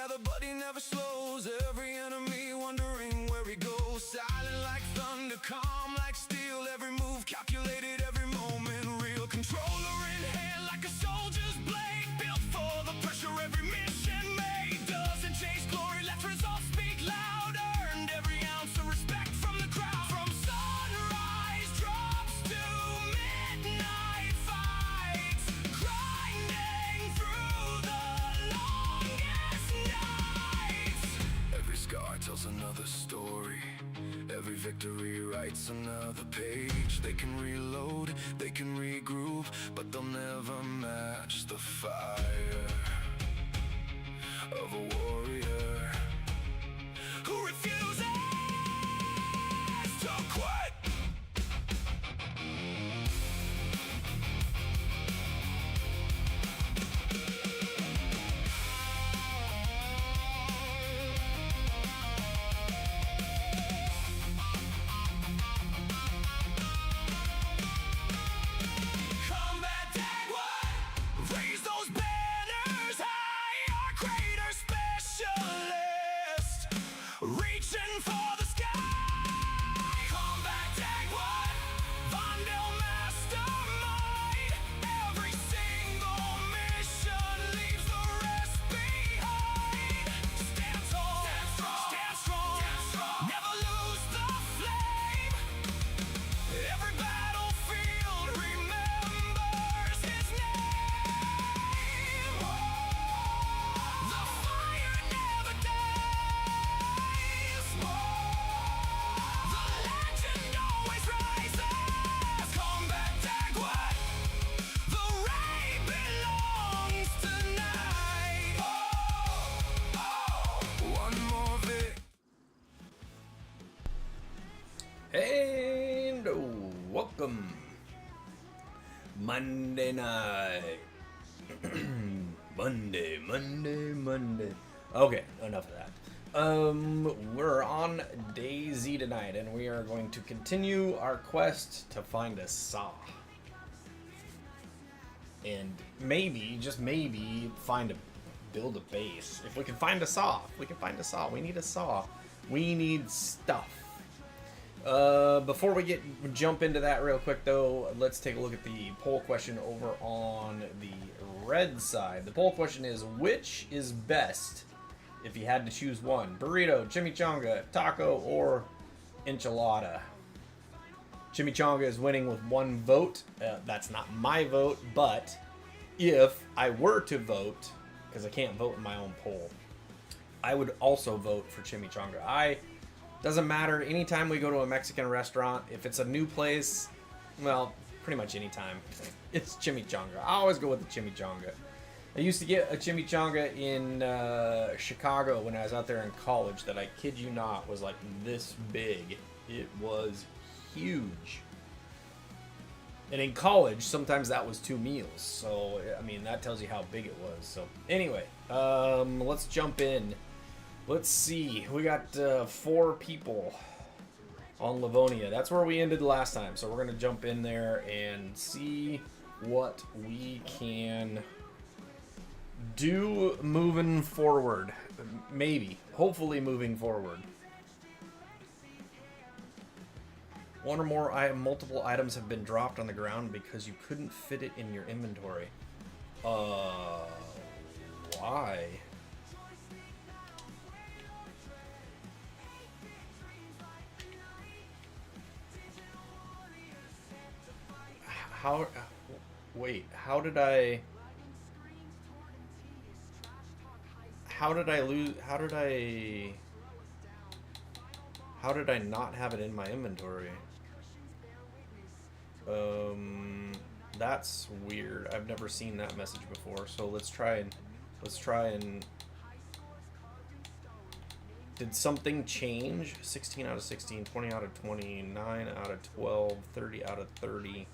together, but he never slows. Every enemy wondering where he goes. Silent like thunder, calm like steel. Every move calculated, every moment real. Controller in hand like a soldier's blade. Built for the pressure, every mission made. Doesn't chase glory, let results speak loud. Earned every ounce of respect from the crowd. From sunrise drops to midnight fights. Grinding through the longest nights. Every scar tells another story. Every victory writes another page. They can reload, they can regroup, but they'll never match the fire of a warrior who refuses to quit. Combat day one, raise those banners high. Our greater specialist, reaching for the sky. Combat day one, Vondel mastermind. Every single mission leaves the rest behind. Stand tall, stand strong, never lose the flame. Every battlefield remembers his name. The fire never dies. The legend always rises. Combat Dagwood, the ray belongs tonight. One more victory. And welcome. Monday night. Monday. Okay, enough of that. We're on day Z tonight, and we are going to continue our quest to find a saw. And maybe, just maybe, build a base. If we can find a saw. We need a saw. We need stuff. Before we jump into that real quick though, let's take a look at the poll question over on the red side. The poll question is, which is best if you had to choose one? Burrito, chimichanga, taco, or enchilada? Chimichanga is winning with one vote. That's not my vote, but if I were to vote, because I can't vote in my own poll, I would also vote for chimichanga. Doesn't matter, anytime we go to a Mexican restaurant, if it's a new place, well, pretty much anytime, it's chimichanga. I always go with the chimichanga. I used to get a chimichanga in Chicago when I was out there in college that, I kid you not, was like this big. It was huge. And in college, sometimes that was 2 meals. So, I mean, that tells you how big it was. So, anyway, let's jump in. Let's see, we got 4 people on Livonia. That's where we ended last time, so we're going to jump in there and see what we can do moving forward. Maybe, hopefully moving forward. One or more multiple items have been dropped on the ground because you couldn't fit it in your inventory. Why? How did I not have it in my inventory? That's weird. I've never seen that message before. So let's try and did something change? 16 out of 16, 20 out of 20, 9 out of 12, 30 out of 30.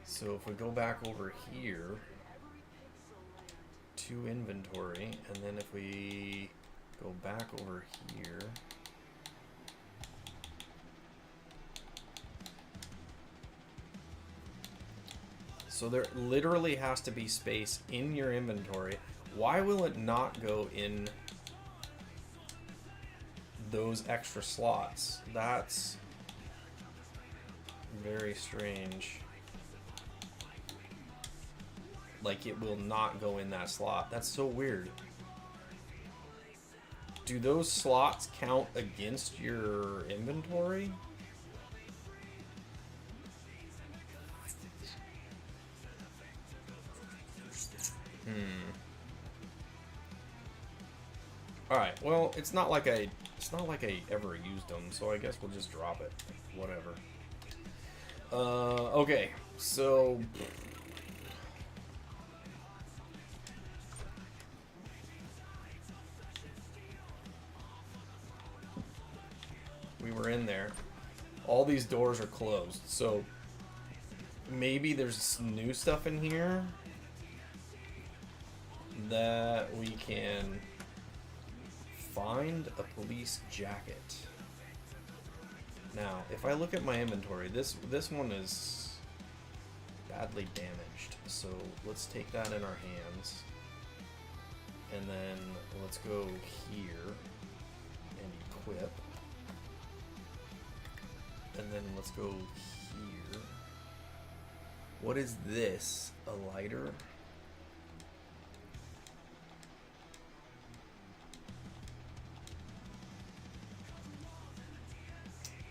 So if we go back over here to inventory, and then if we go back over here, So there literally has to be space in your inventory. Why will it not go in those extra slots? That's very strange. Like, it will not go in that slot. That's so weird. Do those slots count against your inventory? Alright, well, it's not like I ever used them, so I guess we'll just drop it. Whatever. Okay, so we were in there. All these doors are closed, so maybe there's new stuff in here that we can find. A police jacket. Now, if I look at my inventory, this one is badly damaged, so let's take that in our hands, and then let's go here and equip, and then let's go here. What is this? A lighter?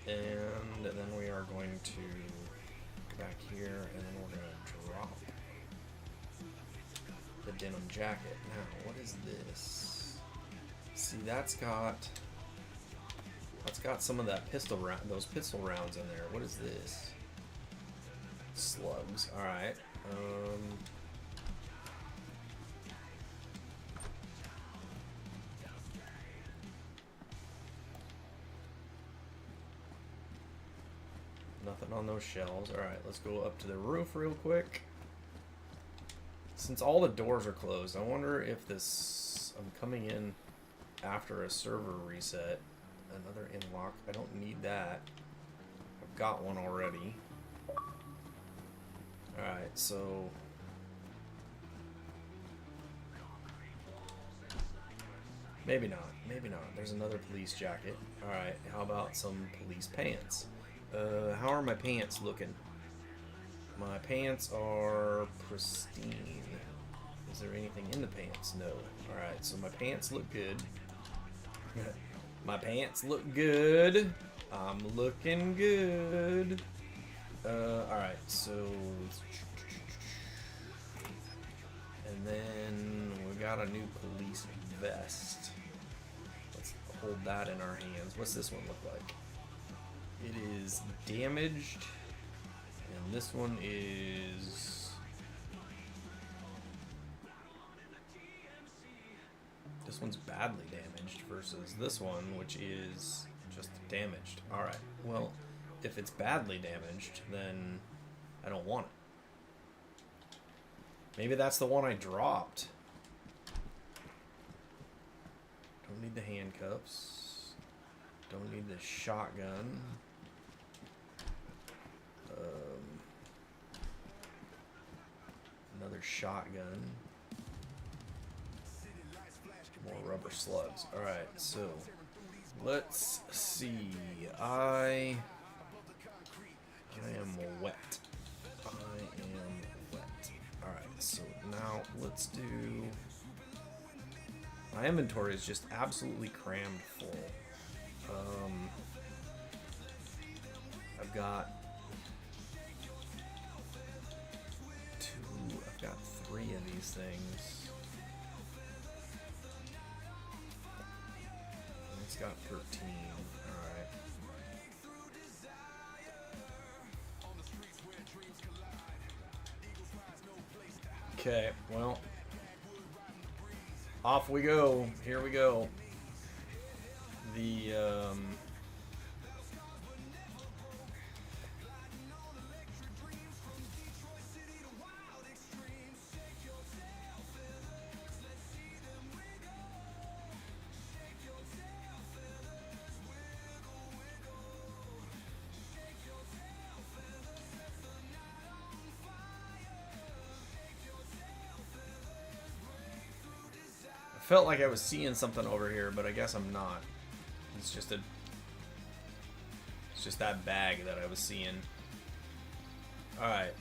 And then we are going to go back here, and then we're going to drop the denim jacket. Now, what is this? See, that's got some of that pistol round, those pistol rounds in there. What is this? Slugs. All right. Nothing on those shelves. Alright, let's go up to the roof real quick. Since all the doors are closed, I wonder if this... I'm coming in after a server reset. Another in-lock. I don't need that. I've got one already. Alright, so... maybe not. Maybe not. There's another police jacket. Alright, how about some police pants? How are my pants looking? My pants are pristine. Is there anything in the pants? No. Alright, so my pants look good. My pants look good. I'm looking good. Alright, so... and then we got a new police vest. Let's hold that in our hands. What's this one look like? It is damaged, and this one is... this one's badly damaged versus this one, which is just damaged. Alright, well, if it's badly damaged, then I don't want it. Maybe that's the one I dropped. Don't need the handcuffs. Don't need the shotgun. Another shotgun. More rubber slugs. Alright, so let's see. I am wet. I am wet. Alright, so now let's do... my inventory is just absolutely crammed full. I've got three of these things. It's got 13. Alright. Okay, well. Off we go. Here we go. The, felt like I was seeing something over here, but I guess I'm not. It's just that bag that I was seeing. Alright,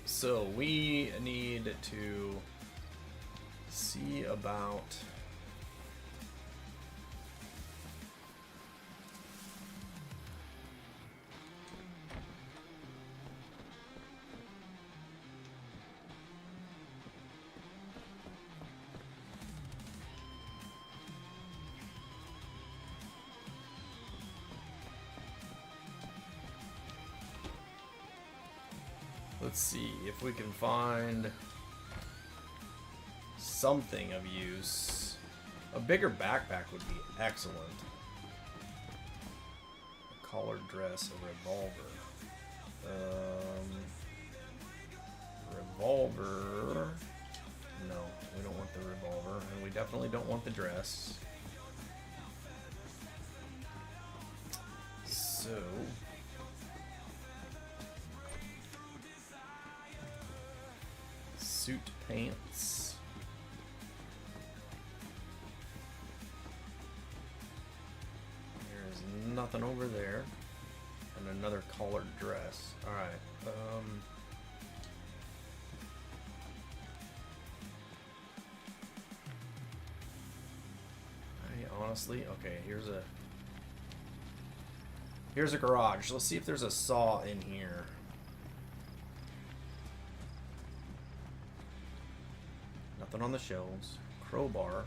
so we need to see about let's see if we can find something of use. A bigger backpack would be excellent. A collared dress, a revolver. Revolver. No, we don't want the revolver, and we definitely don't want the dress. So suit pants. There's nothing over there. And another collared dress. Alright. Honestly, okay, here's a garage. Let's see if there's a saw in here. Nothing on the shelves. Crowbar.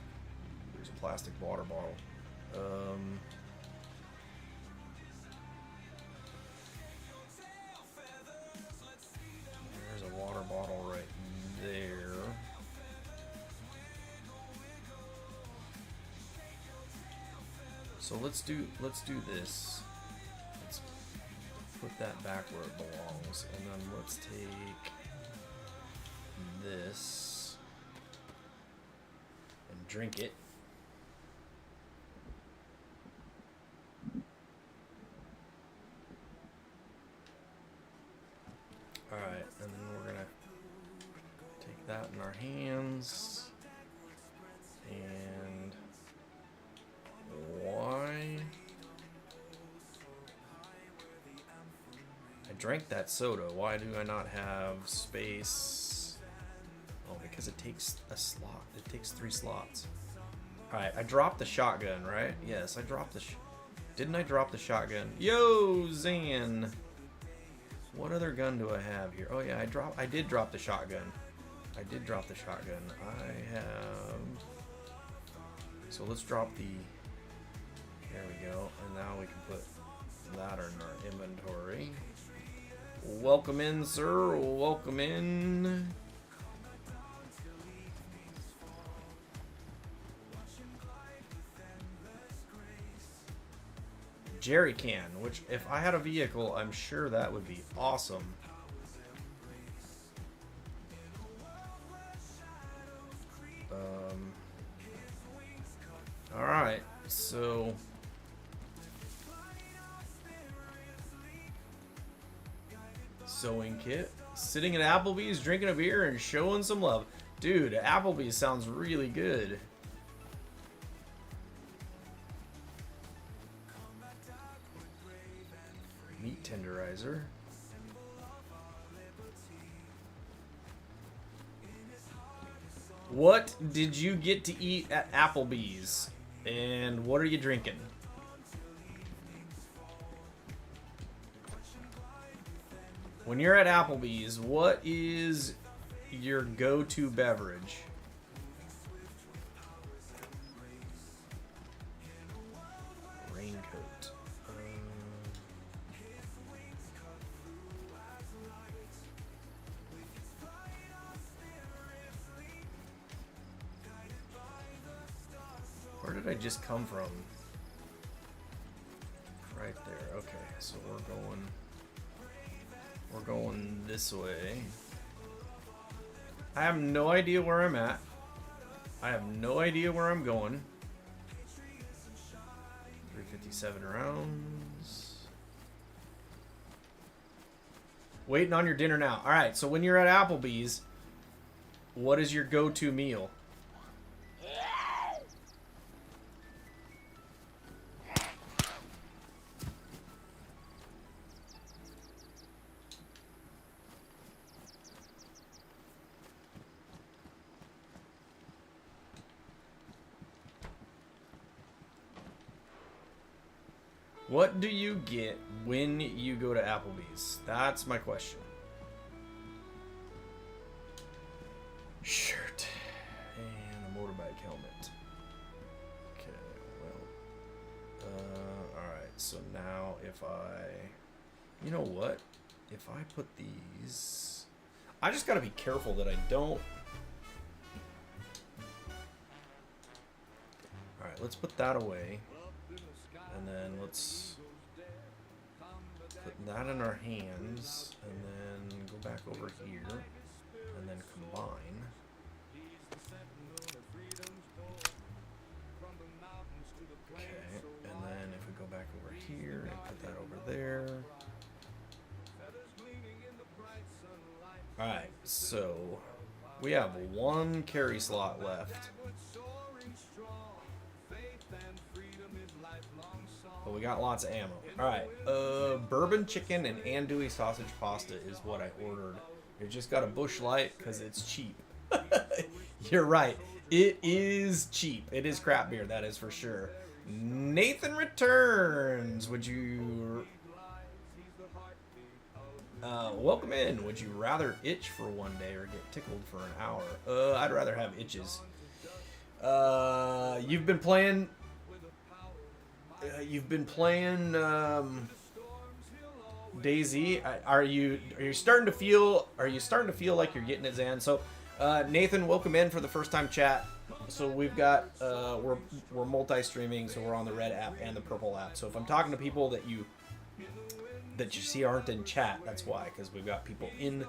There's a plastic water bottle. There's a water bottle right there. So let's do this. Let's put that back where it belongs, and then let's take this and drink it. All right, and then we're gonna take that in our hands and why? I drank that soda. Why do I not have space? Oh, because it takes a slot. It takes 3 slots. Alright, I dropped the shotgun, right? Yes, I dropped the... Didn't I drop the shotgun? Yo, Zan! What other gun do I have here? Oh yeah, I did drop the shotgun. I did drop the shotgun. I have... So let's drop the... There we go, and now we can put that in our inventory. Welcome in, sir. Welcome in. Jerry can, which if I had a vehicle, I'm sure that would be awesome. All right, so. Sewing kit. Sitting at Applebee's, drinking a beer, and showing some love. Dude, Applebee's sounds really good. Meat tenderizer. What did you get to eat at Applebee's? And what are you drinking? When you're at Applebee's, what is your go-to beverage? Raincoat. Where did I just come from? Right there. Okay, so we're going this way. I have no idea where I'm at. I have no idea where I'm going. 357 rounds. Waiting on your dinner now. All right, so when you're at Applebee's, what is your go-to meal? What do you get when you go to Applebee's? That's my question. Shirt and a motorbike helmet. Okay, well, all right. So now if you know what? If I put these, I just gotta be careful that I don't. All right, let's put that away, and then let's put that in our hands, and then go back over here, and then combine. Okay, and then if we go back over here and put that over there. Alright, so we have one carry slot left. But we got lots of ammo. Alright, bourbon chicken and andouille sausage pasta is what I ordered. You just got a Busch Light because it's cheap. You're right. It is cheap. It is crap beer, that is for sure. Nathan returns. Would you... welcome in. Would you rather itch for one day or get tickled for an hour? I'd rather have itches. You've been playing DayZ. Are you starting to feel like you're getting it, Zan? So Nathan, welcome in for the first time chat. So we've got we're multi-streaming, so we're on the red app and the purple app. So if I'm talking to people that you see aren't in chat, that's why, because we've got people in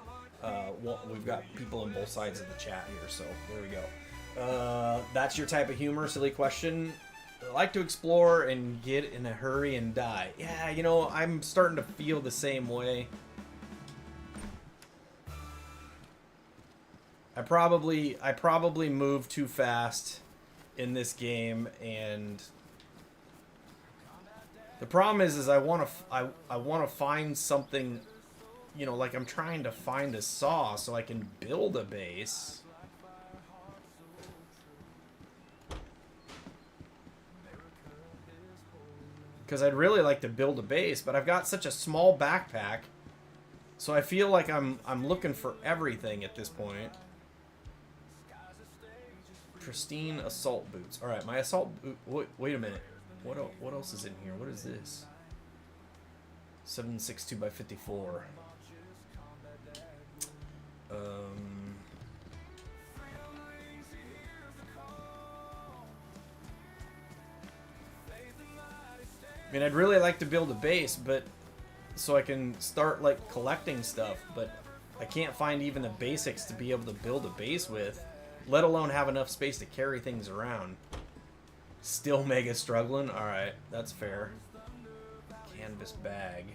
we've got people in both sides of the chat here. So there we go. That's your type of humor. Silly question. I like to explore and get in a hurry and die. Yeah, you know, I'm starting to feel the same way. I probably moved too fast in this game, and the problem is I want to find something, you know, like I'm trying to find a saw so I can build a base. Because I'd really like to build a base, but I've got such a small backpack, so I feel like I'm looking for everything at this point. Pristine assault boots. All right, my assault boot. Wait a minute. What else is in here? What is this? 7.62 by 54. I mean, I'd really like to build a base, but so I can start like collecting stuff, but I can't find even the basics to be able to build a base with, let alone have enough space to carry things around. Still mega struggling? Alright, that's fair. Canvas bag.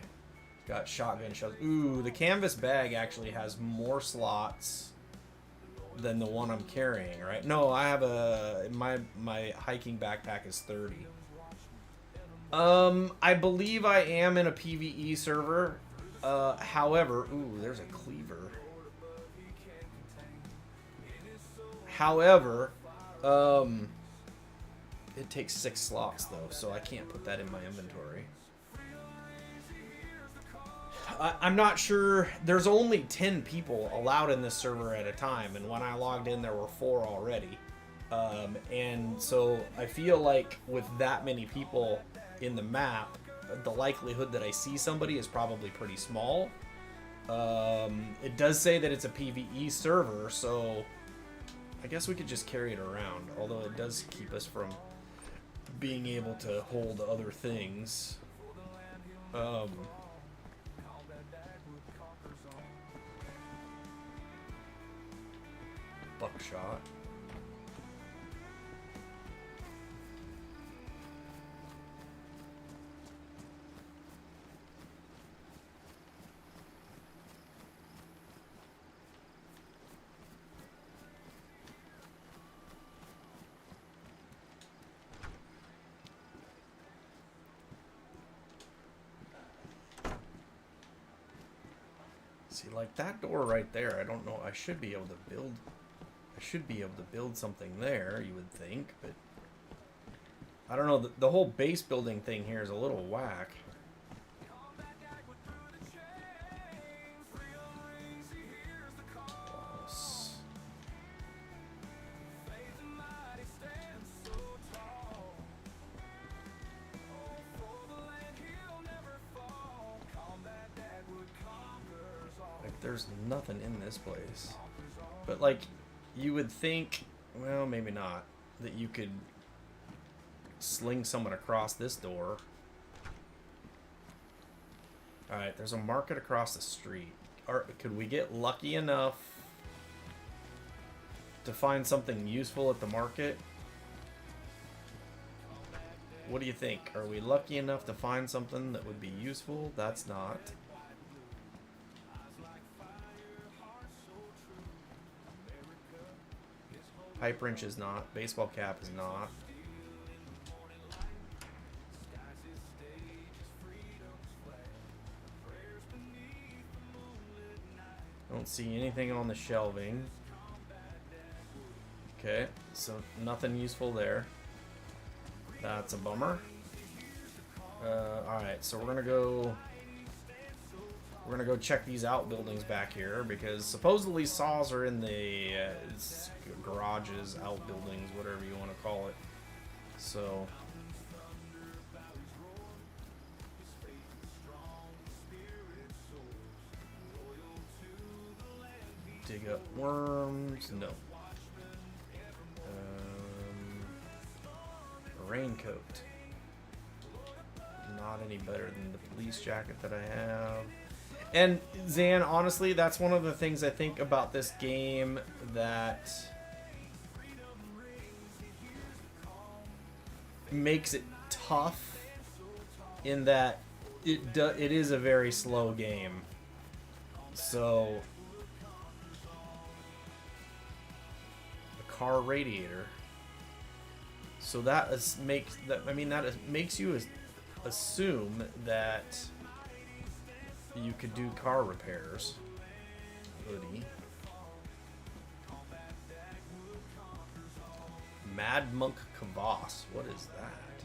Got shotgun shells. Ooh, the canvas bag actually has more slots than the one I'm carrying, right? No, I have my hiking backpack is 30. I believe I am in a PvE server. However, ooh, there's a cleaver. However, it takes 6 slots though, so I can't put that in my inventory. I'm not sure. There's only 10 people allowed in this server at a time, and when I logged in, there were 4 already. And so I feel like with that many people in the map, the likelihood that I see somebody is probably pretty small. It does say that it's a PvE server, so I guess we could just carry it around, although it does keep us from being able to hold other things. Buckshot. See, like that door right there, I don't know. I should be able to build something there, you would think, but I don't know, the whole base building thing here is a little whack. Like, there's nothing in this place. But, like, you would think, well, maybe not, that you could sling someone across this door. Alright, there's a market across the street. Could we get lucky enough to find something useful at the market? What do you think? Are we lucky enough to find something that would be useful? That's not. Pipe wrench is not. Baseball cap is not. Don't see anything on the shelving. Okay, so nothing useful there. That's a bummer. Alright, so we're gonna go check these outbuildings back here, because supposedly saws are in the garages, outbuildings, whatever you want to call it. So dig up worms. No. Raincoat. Not any better than the police jacket that I have. And Zan, honestly, that's one of the things I think about this game that makes it tough, in that it is a very slow game. So a car radiator. So that makes you assume that you could do car repairs. Hoodie. Mad Monk Kvass. What is that?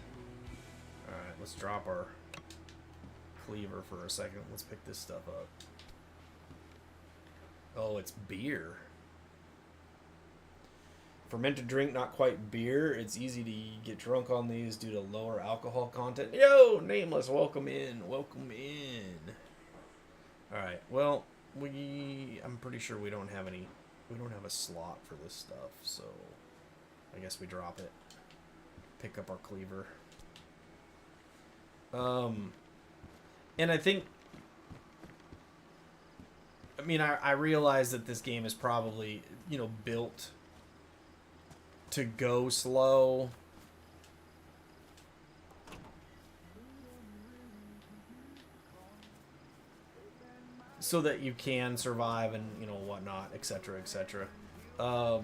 Alright, let's drop our cleaver for a second. Let's pick this stuff up. Oh, it's beer. Fermented drink, not quite beer. It's easy to get drunk on these due to lower alcohol content. Yo, Nameless, welcome in. Welcome in. Alright, well, I'm pretty sure we don't have a slot for this stuff, so I guess we drop it. Pick up our cleaver. And I think, I realize that this game is probably, built to go slow. So that you can survive and, whatnot, etc., etc. But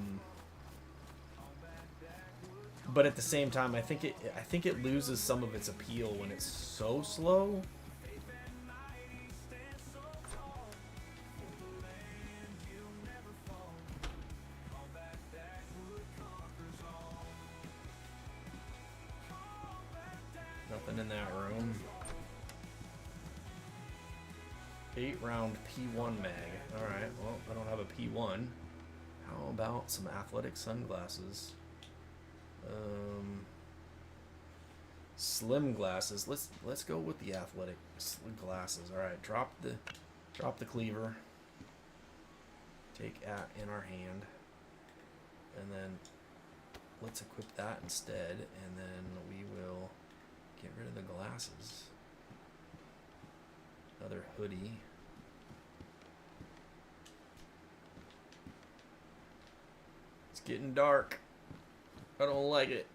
at the same time, I think it loses some of its appeal when it's so slow. Nothing in that room. 8-round P1 mag. Alright, well, I don't have a P1. How about some athletic sunglasses? Slim glasses. Let's go with the athletic glasses. Alright, drop the cleaver. Take at in our hand. And then let's equip that instead, and then we will get rid of the glasses. Another hoodie. It's getting dark. I don't like it.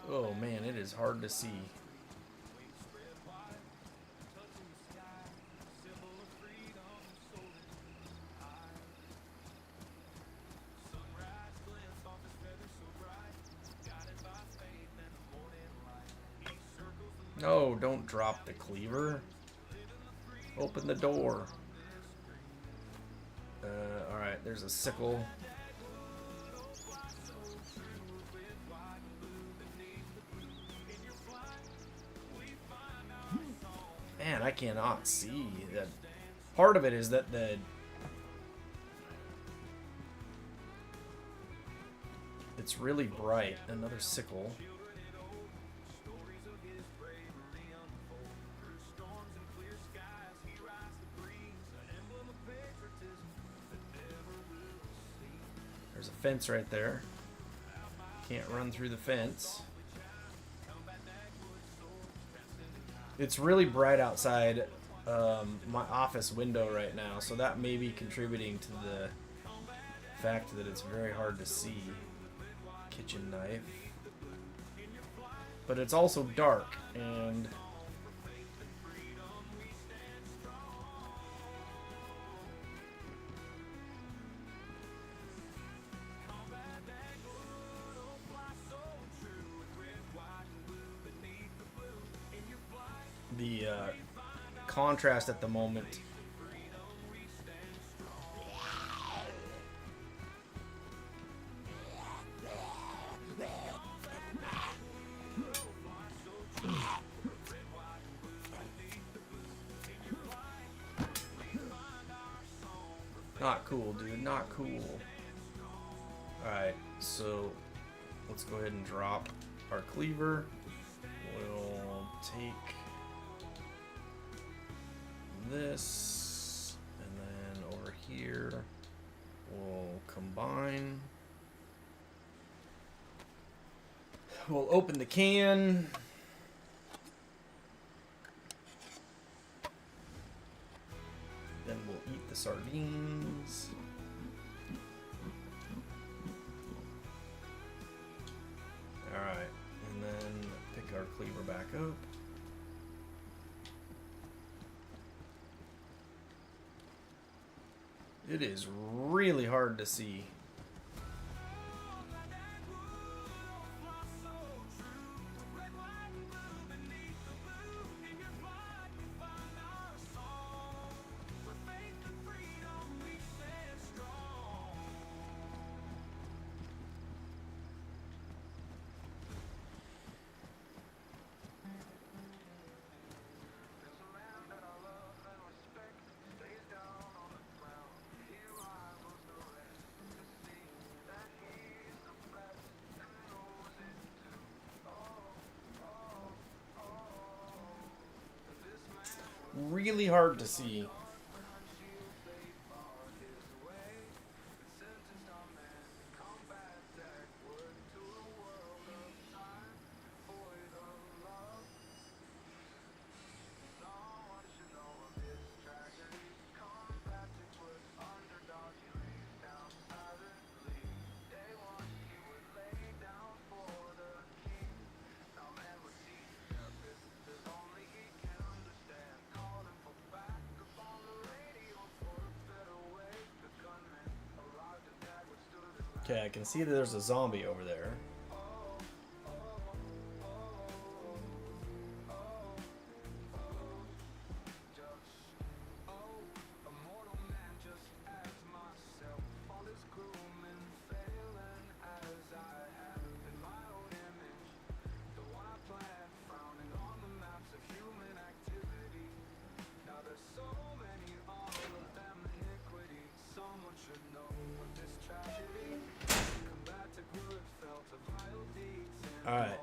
Oh man, it is hard to see. No, don't drop the cleaver. Open the door. Alright, there's a sickle. Man, I cannot see that. Part of it is that it's really bright. Another sickle. There's a fence right there. Can't run through the fence. It's really bright outside my office window right now, so that may be contributing to the fact that it's very hard to see. Kitchen knife. But it's also dark, and the contrast at the moment not cool, dude, not cool. Alright, so let's go ahead and drop our cleaver. We'll take this, and then over here we'll combine. We'll open the can. Then we'll eat the sardines. Alright, and then pick our cleaver back up. It is really hard to see. Really hard to see. Okay, I can see that there's a zombie over there. Alright,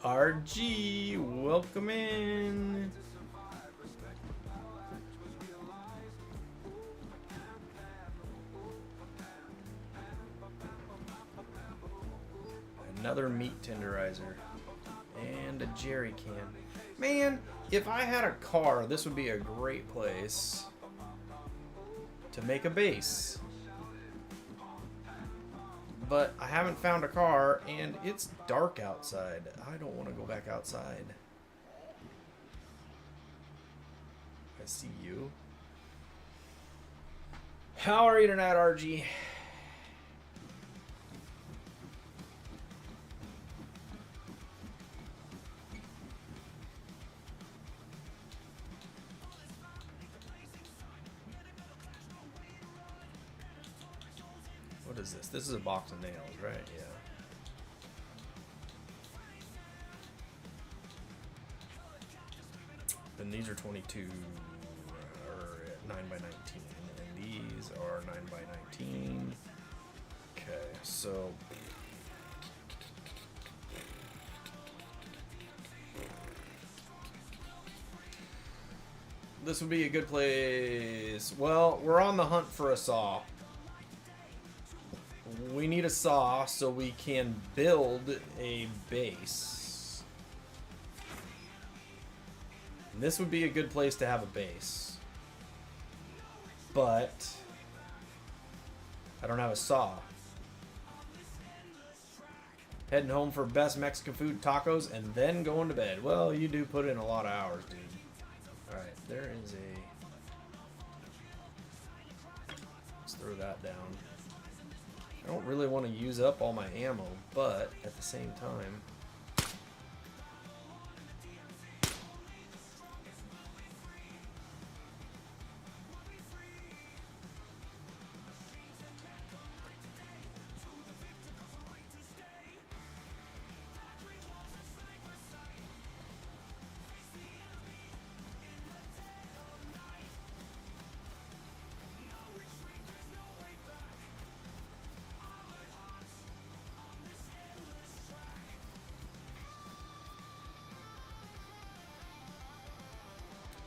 RG, welcome in. Another meat tenderizer and a jerry can. Man, if I had a car, this would be a great place to make a base. But I haven't found a car, and it's dark outside. I don't want to go back outside. I see you. How are you tonight, RG? What is this? This is a box of nails, right? Yeah. And these are 22 or 9 by 19, and these are 9 by 19. Okay, so this would be a good place. Well, we're on the hunt for a saw. We need a saw so we can build a base. And this would be a good place to have a base. But I don't have a saw. Heading home for best Mexican food, tacos, and then going to bed. Well, you do put in a lot of hours, dude. Alright, there is a... Let's throw that down. I don't really want to use up all my ammo, but at the same time...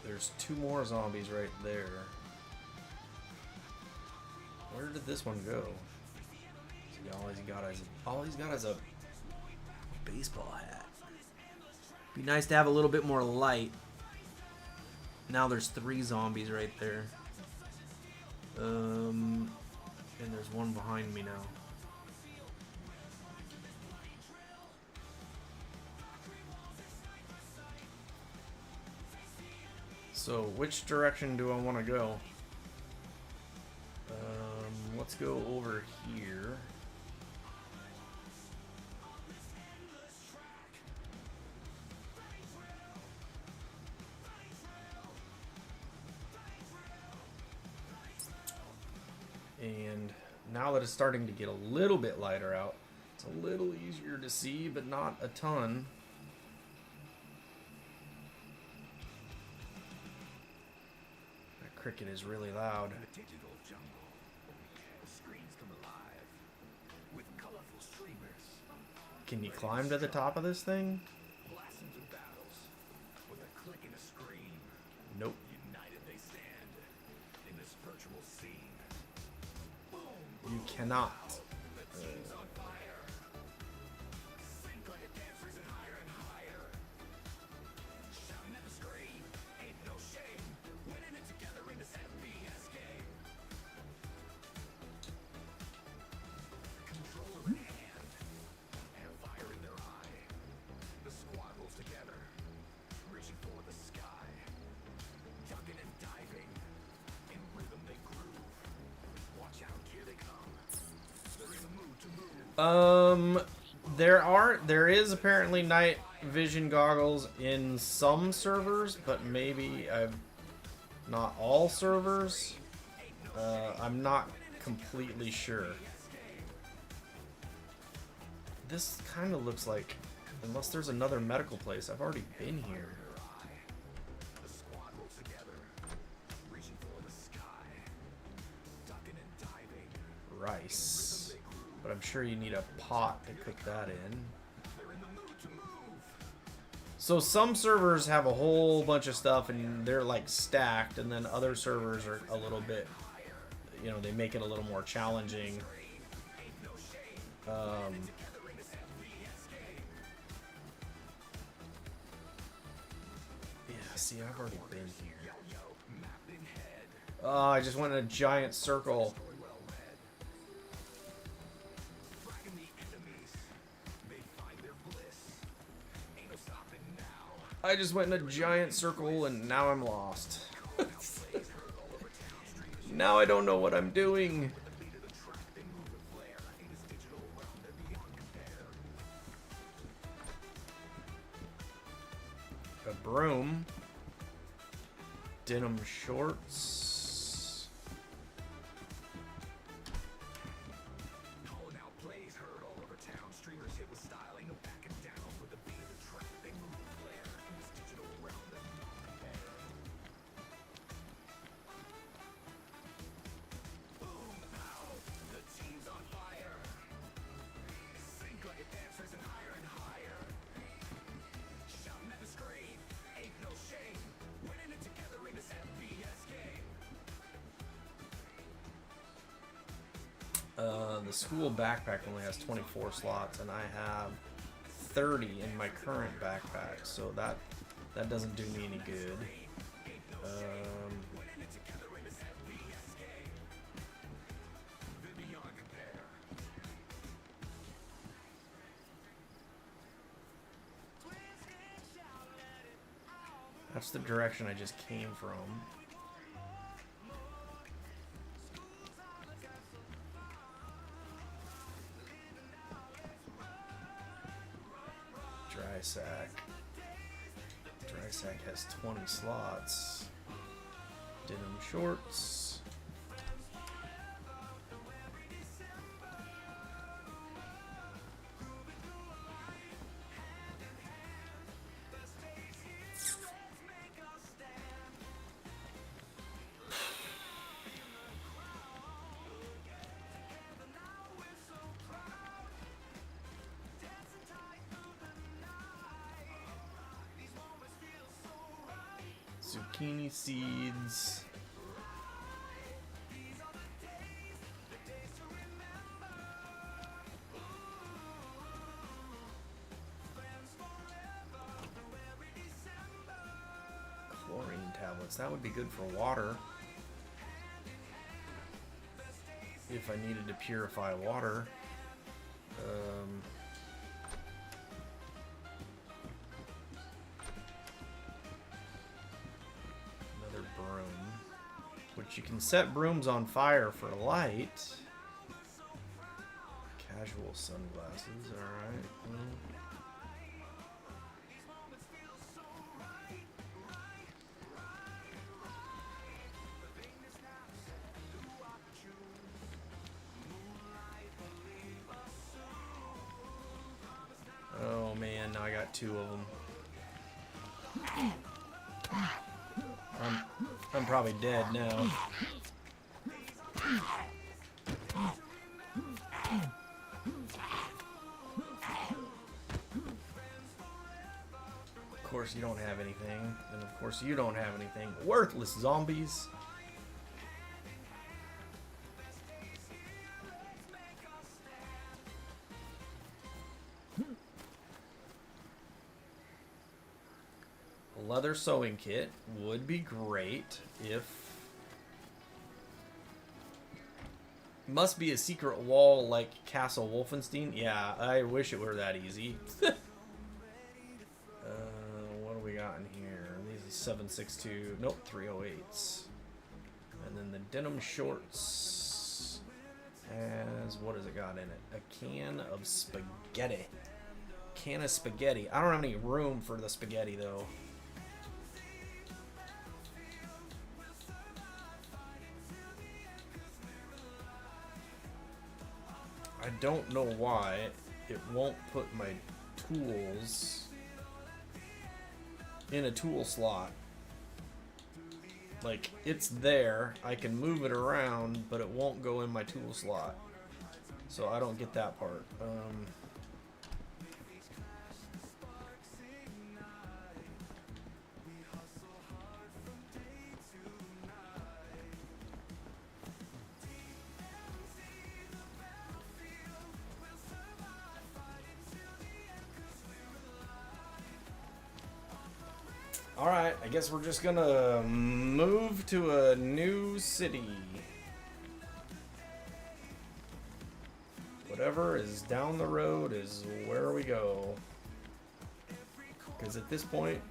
There's 2 more zombies right there. Where did this one go? See, all he's got is a baseball hat. Be nice to have a little bit more light. Now there's 3 zombies right there. And there's one behind me now. So, which direction do I want to go? Let's go over here. And now that it's starting to get a little bit lighter out, it's a little easier to see, but not a ton. Cricket is really loud. Can you climb to the top of this thing? Nope. You cannot. There is apparently night vision goggles in some servers, but maybe not all servers. I'm not completely sure. This kind of looks like, unless there's another medical place, I've already been here. Rice. But I'm sure you need a pot to cook that in. So some servers have a whole bunch of stuff and they're like stacked, and then other servers are a little bit, you know, they make it a little more challenging. Yeah, see, I've already been here. Oh, I just went in a giant circle. I just went in a giant circle and now I'm lost. Now I don't know what I'm doing. A broom. Denim shorts. The school backpack only has 24 slots, and I have 30 in my current backpack, so that doesn't do me any good. That's the direction I just came from. Dry sack has 20 slots. Denim shorts. Zucchini seeds. Chlorine tablets. That would be good for water. If I needed to purify water. Which you can set brooms on fire for light. Casual sunglasses, alright. Oh man, now I got two of them. I'm probably dead now. Of course you don't have anything, and of course you don't have anything. Worthless zombies. Leather sewing kit would be great if... Must be a secret wall like Castle Wolfenstein. Yeah, I wish it were that easy. What do we got in here? These are 762. Nope, 308s. And then the denim shorts has... What has it got in it? A can of spaghetti. Can of spaghetti. I don't have any room for the spaghetti though. I don't know why it won't put my tools in a tool slot. Like, it's there, I can move it around, but it won't go in my tool slot. So I don't get that part. Alright, I guess we're just gonna move to a new city. Whatever is down the road is where we go. Because at this point,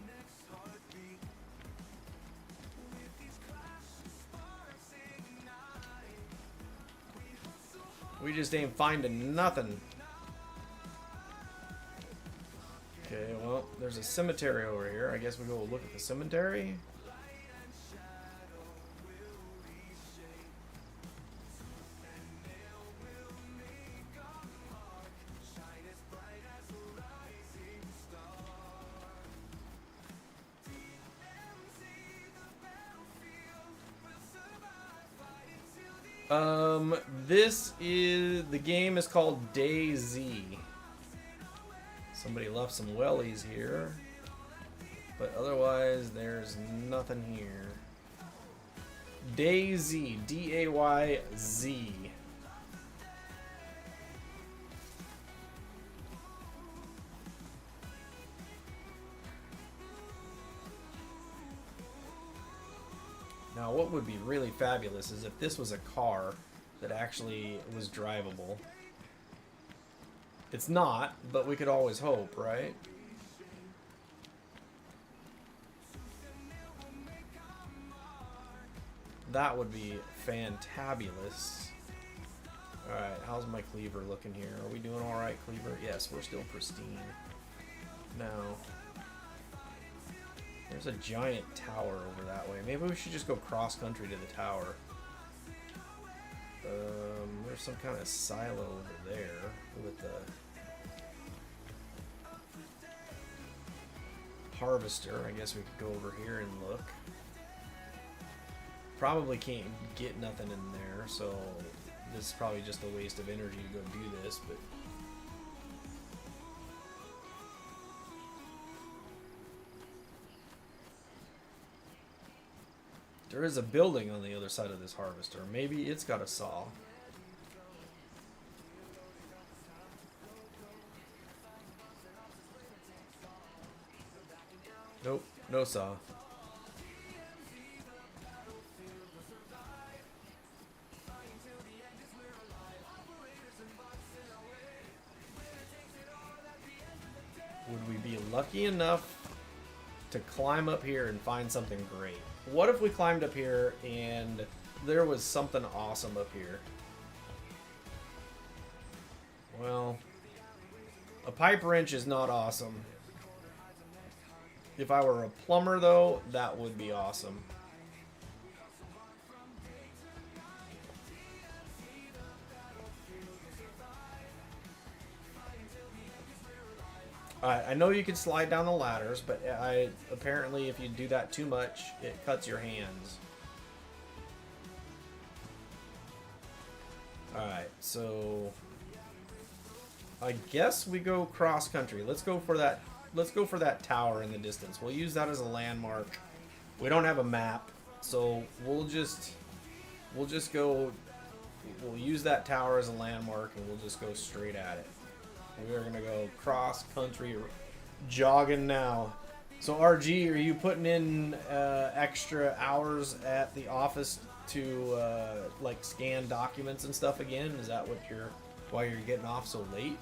We just ain't finding nothing. Okay, well, there's a cemetery over here. I guess we go look at the cemetery. The game is called DayZ. Somebody left some wellies here, but otherwise there's nothing here. DayZ, D-A-Y-Z. Now, what would be really fabulous is if this was a car that actually was drivable. It's not, but we could always hope, right? That would be fantabulous. Alright, how's my cleaver looking here? Are we doing alright, cleaver? Yes, we're still pristine. Now, there's a giant tower over that way. Maybe we should just go cross-country to the tower. There's some kind of silo over there with the harvester. I guess we could go over here and look. Probably can't get nothing in there, so this is probably just a waste of energy to go do this, but there is a building on the other side of this harvester. Maybe it's got a saw. Nope, no saw. Would we be lucky enough to climb up here and find something great? What if we climbed up here and there was something awesome up here? Well, a pipe wrench is not awesome. If I were a plumber, though, that would be awesome. Alright, I know you can slide down the ladders, but apparently if you do that too much, it cuts your hands. Alright, so I guess we go cross country. Let's go for that tower in the distance. We'll use that as a landmark. We don't have a map, so we'll use that tower as a landmark and we'll just go straight at it. We are going to go cross-country jogging now. So, RG, are you putting in extra hours at the office to, like, scan documents and stuff again? Is that why you're getting off so late?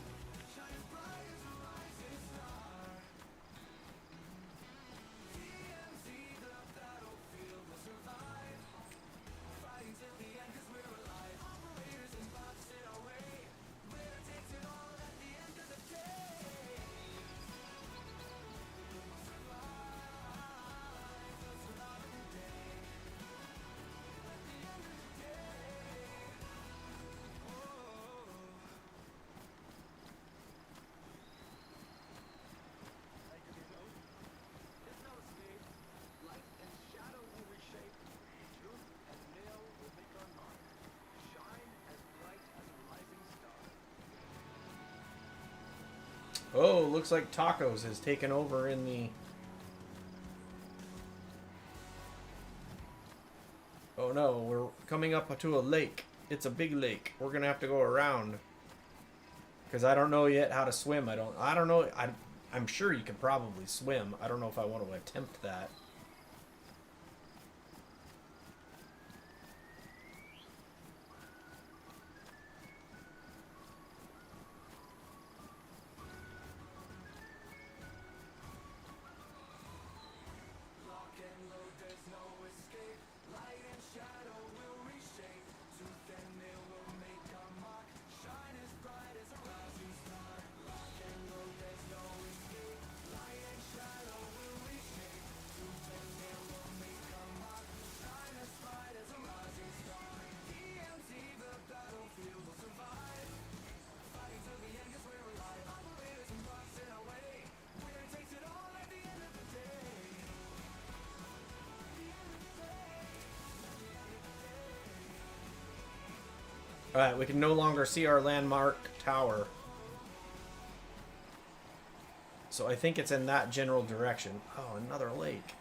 Oh, looks like Tacos has taken over in the... Oh no, we're coming up to a lake. It's a big lake. We're gonna have to go around. Because I don't know yet how to swim. I don't know. I'm sure you can probably swim. I don't know if I want to attempt that. Alright, we can no longer see our landmark tower. So I think it's in that general direction. Oh, another lake.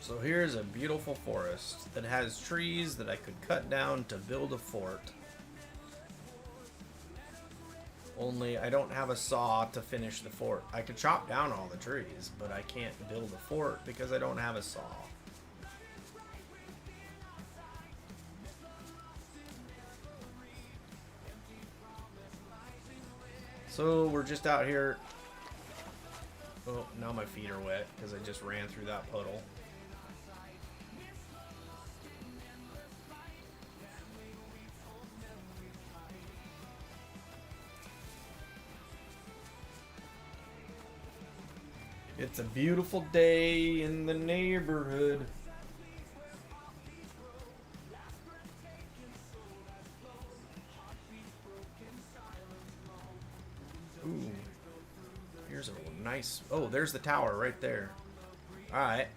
So here's a beautiful forest that has trees that I could cut down to build a fort. Only I don't have a saw to finish the fort. I could chop down all the trees, but I can't build a fort because I don't have a saw. So we're just out here. Oh, now my feet are wet because I just ran through that puddle. It's a beautiful day in the neighborhood. Ooh. Here's a nice... Oh, there's the tower right there. Alright.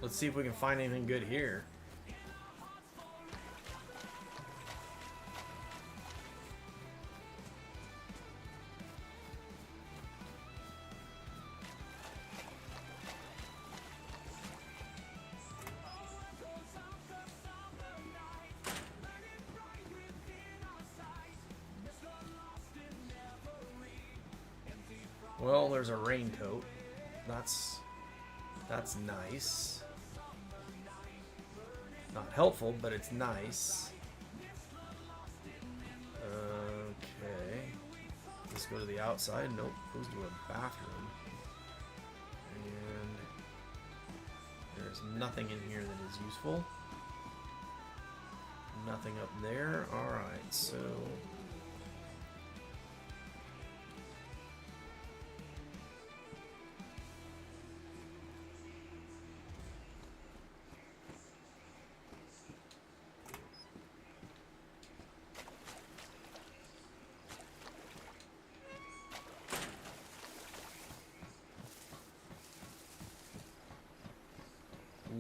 Let's see if we can find anything good here. Well, there's a raincoat. That's nice. Not helpful, but it's nice. Okay. Let's go to the outside. Nope, goes to a bathroom. And there's nothing in here that is useful. Nothing up there. Alright, so...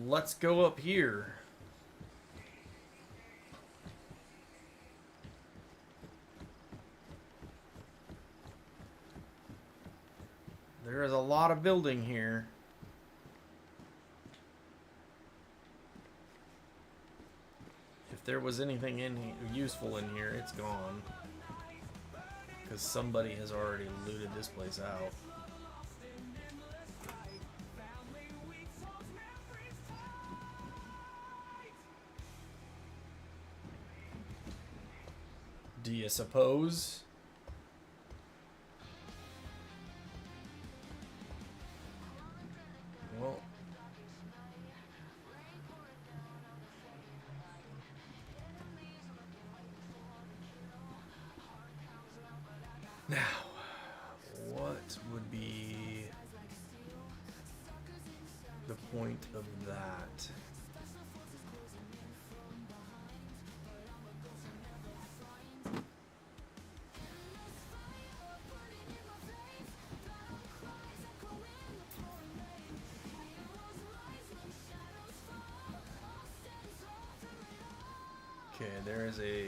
let's go up here. There is a lot of building here. If there was anything in here, useful in here, it's gone. Because somebody has already looted this place out. Do you suppose? Well, now, what would be the point of that? Okay, there is a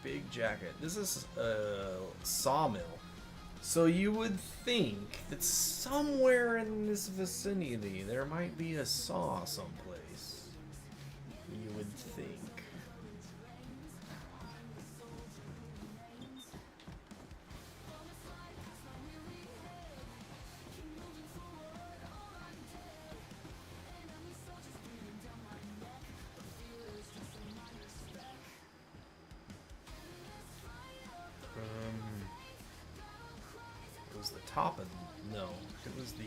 big jacket. This is a sawmill. So you would think that somewhere in this vicinity there might be a saw someplace. You would think. Goes the top of... No, it was the...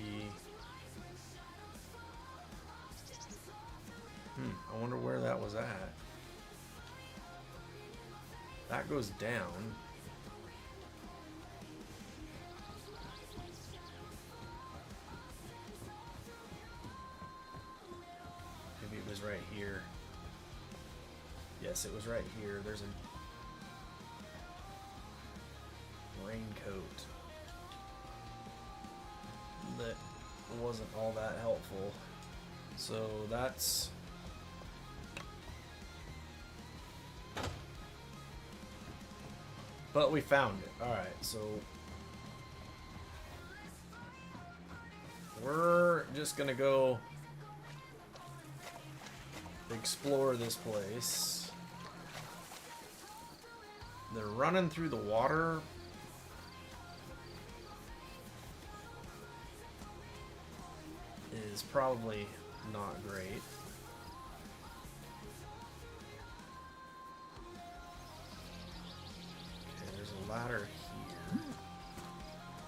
I wonder where that was at. That goes down. Maybe it was right here. Yes, it was right here. There's a raincoat that wasn't all that helpful. So that's... But we found it. Alright, so we're just gonna go explore this place. They're running through the water. Is probably not great. Ladder here.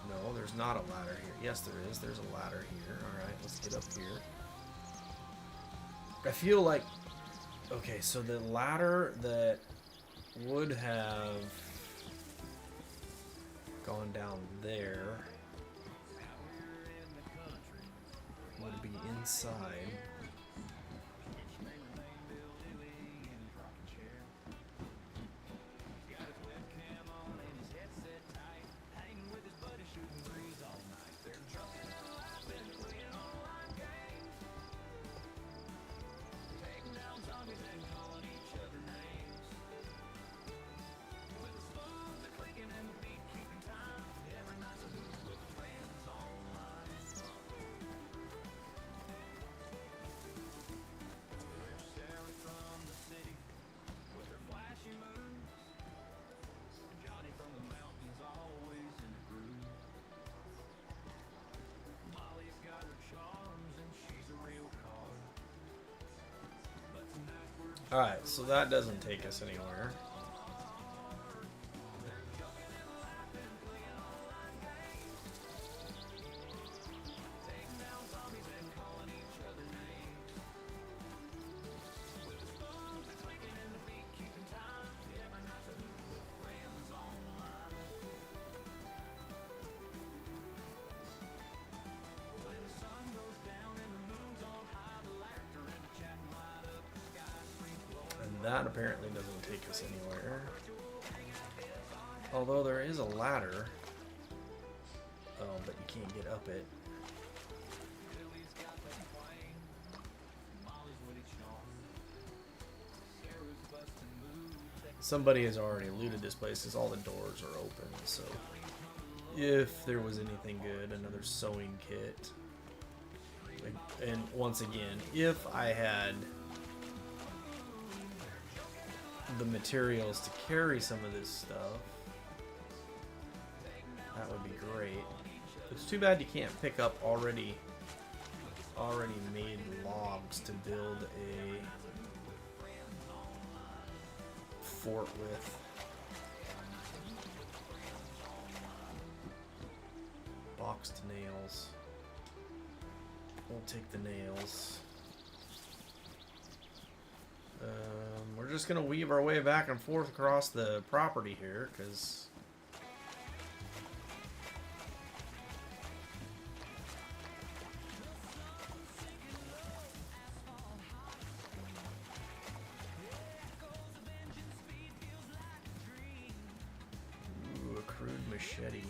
No, there's not a ladder here. Yes, there is. There's a ladder here. Alright, let's get up here. I feel like... Okay, so the ladder that would have gone down there would be inside. Alright, so that doesn't take us anywhere. That apparently doesn't take us anywhere. Although there is a ladder. Oh, but you can't get up it. Somebody has already looted this place because all the doors are open. So if there was anything good, another sewing kit. And once again, if I had the materials to carry some of this stuff, that would be great. It's too bad you can't pick up already made logs to build a fort with. Boxed nails. We'll take the nails. We're just gonna weave our way back and forth across the property here, because ooh, a crude machete.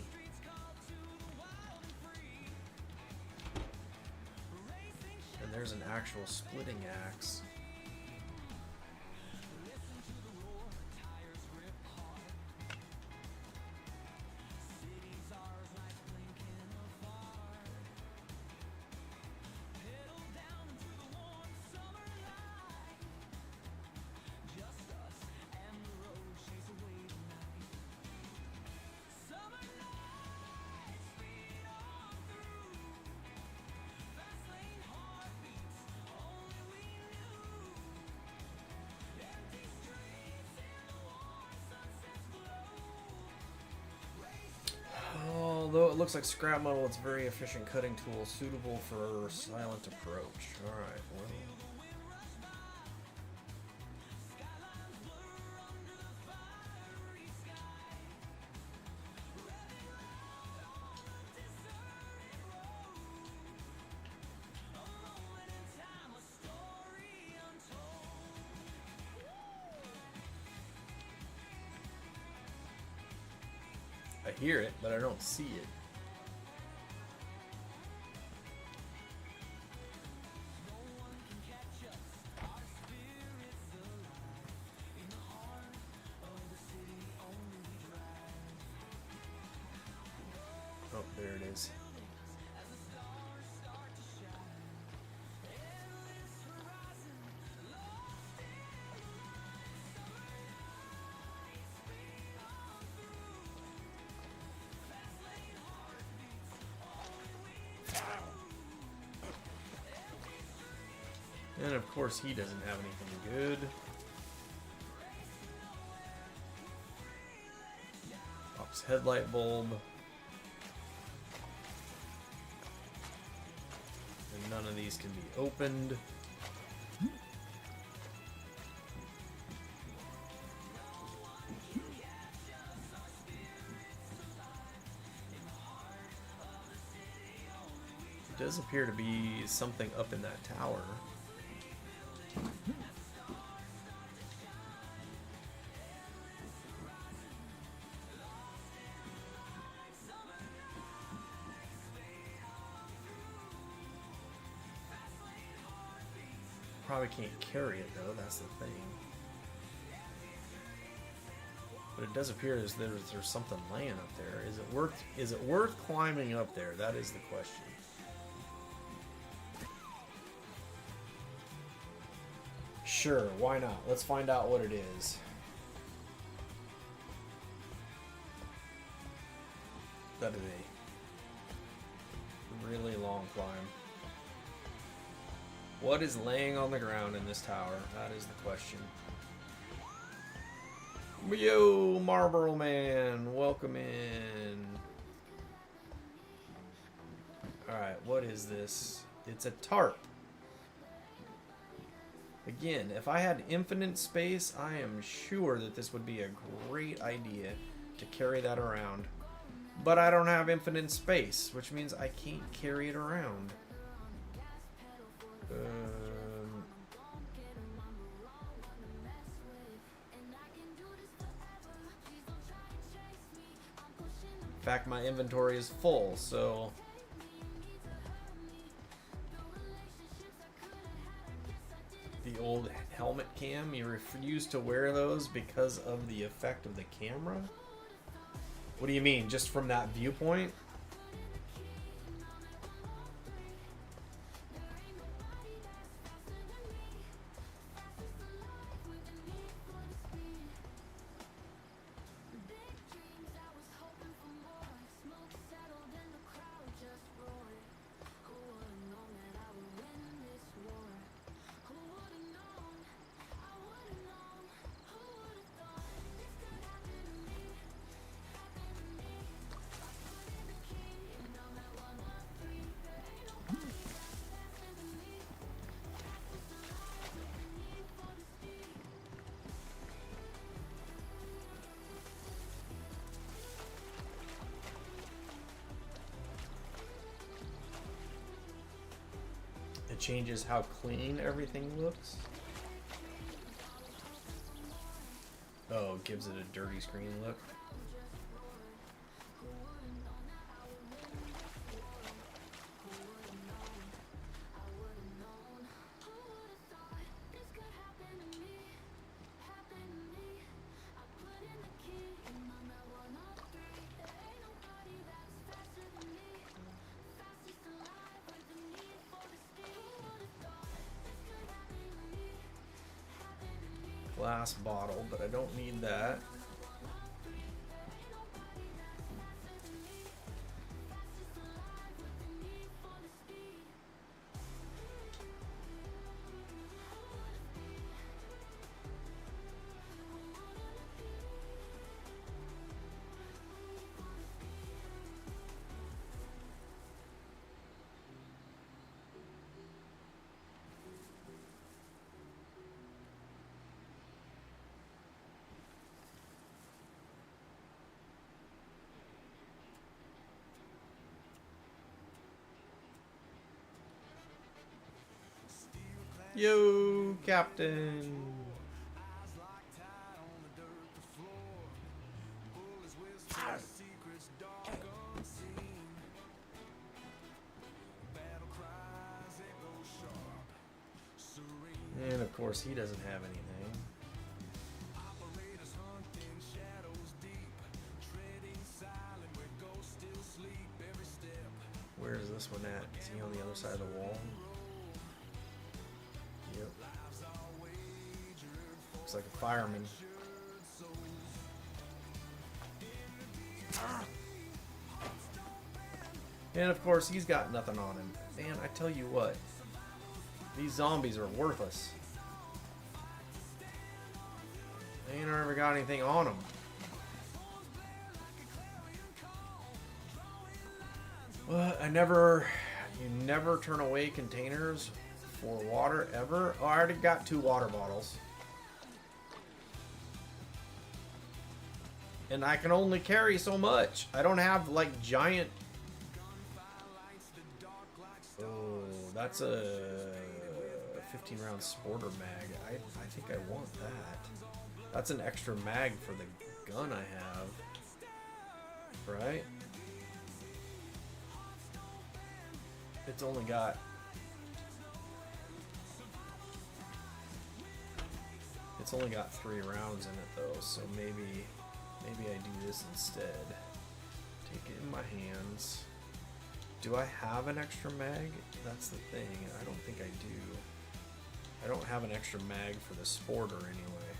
And there's an actual splitting axe. Although it looks like scrap metal, it's a very efficient cutting tool, suitable for silent approach. Alright, well. I hear it, but I don't see it. Oh, there it is. And of course he doesn't have anything good. Pops headlight bulb. And none of these can be opened. It does appear to be something up in that tower. Probably can't carry it though, that's the thing. But it does appear as there's something laying up there. Is it worth climbing up there? That is the question. Sure, why not? Let's find out what it is. That is a really long climb. What is laying on the ground in this tower? That is the question. Yo, Marlboro Man, welcome in. Alright, what is this? It's a tarp. Again, if I had infinite space, I am sure that this would be a great idea to carry that around. But I don't have infinite space, which means I can't carry it around. In fact, my inventory is full, so the old helmet cam, you refuse to wear those because of the effect of the camera? What do you mean, just from that viewpoint? It changes how clean everything looks. Oh, it gives it a dirty screen look. Glass bottle, but I don't need that. Yo, Captain. And of course, he doesn't have anything. Where is this one at? Is he on the other side of the wall? Yep. Looks like a fireman. And of course, he's got nothing on him. Man, I tell you what. These zombies are worthless. They ain't ever got anything on them. What? You never turn away containers for water ever? Oh, I already got 2 water bottles. And I can only carry so much. I don't have like giant... Oh, that's a 15 round sporter mag. I think I want that. That's an extra mag for the gun I have. Right? It's only got... It's only got 3 rounds in it though, so maybe I do this instead. Take it in my hands. Do I have an extra mag? That's the thing. I don't think I do. I don't have an extra mag for the sporter anyway.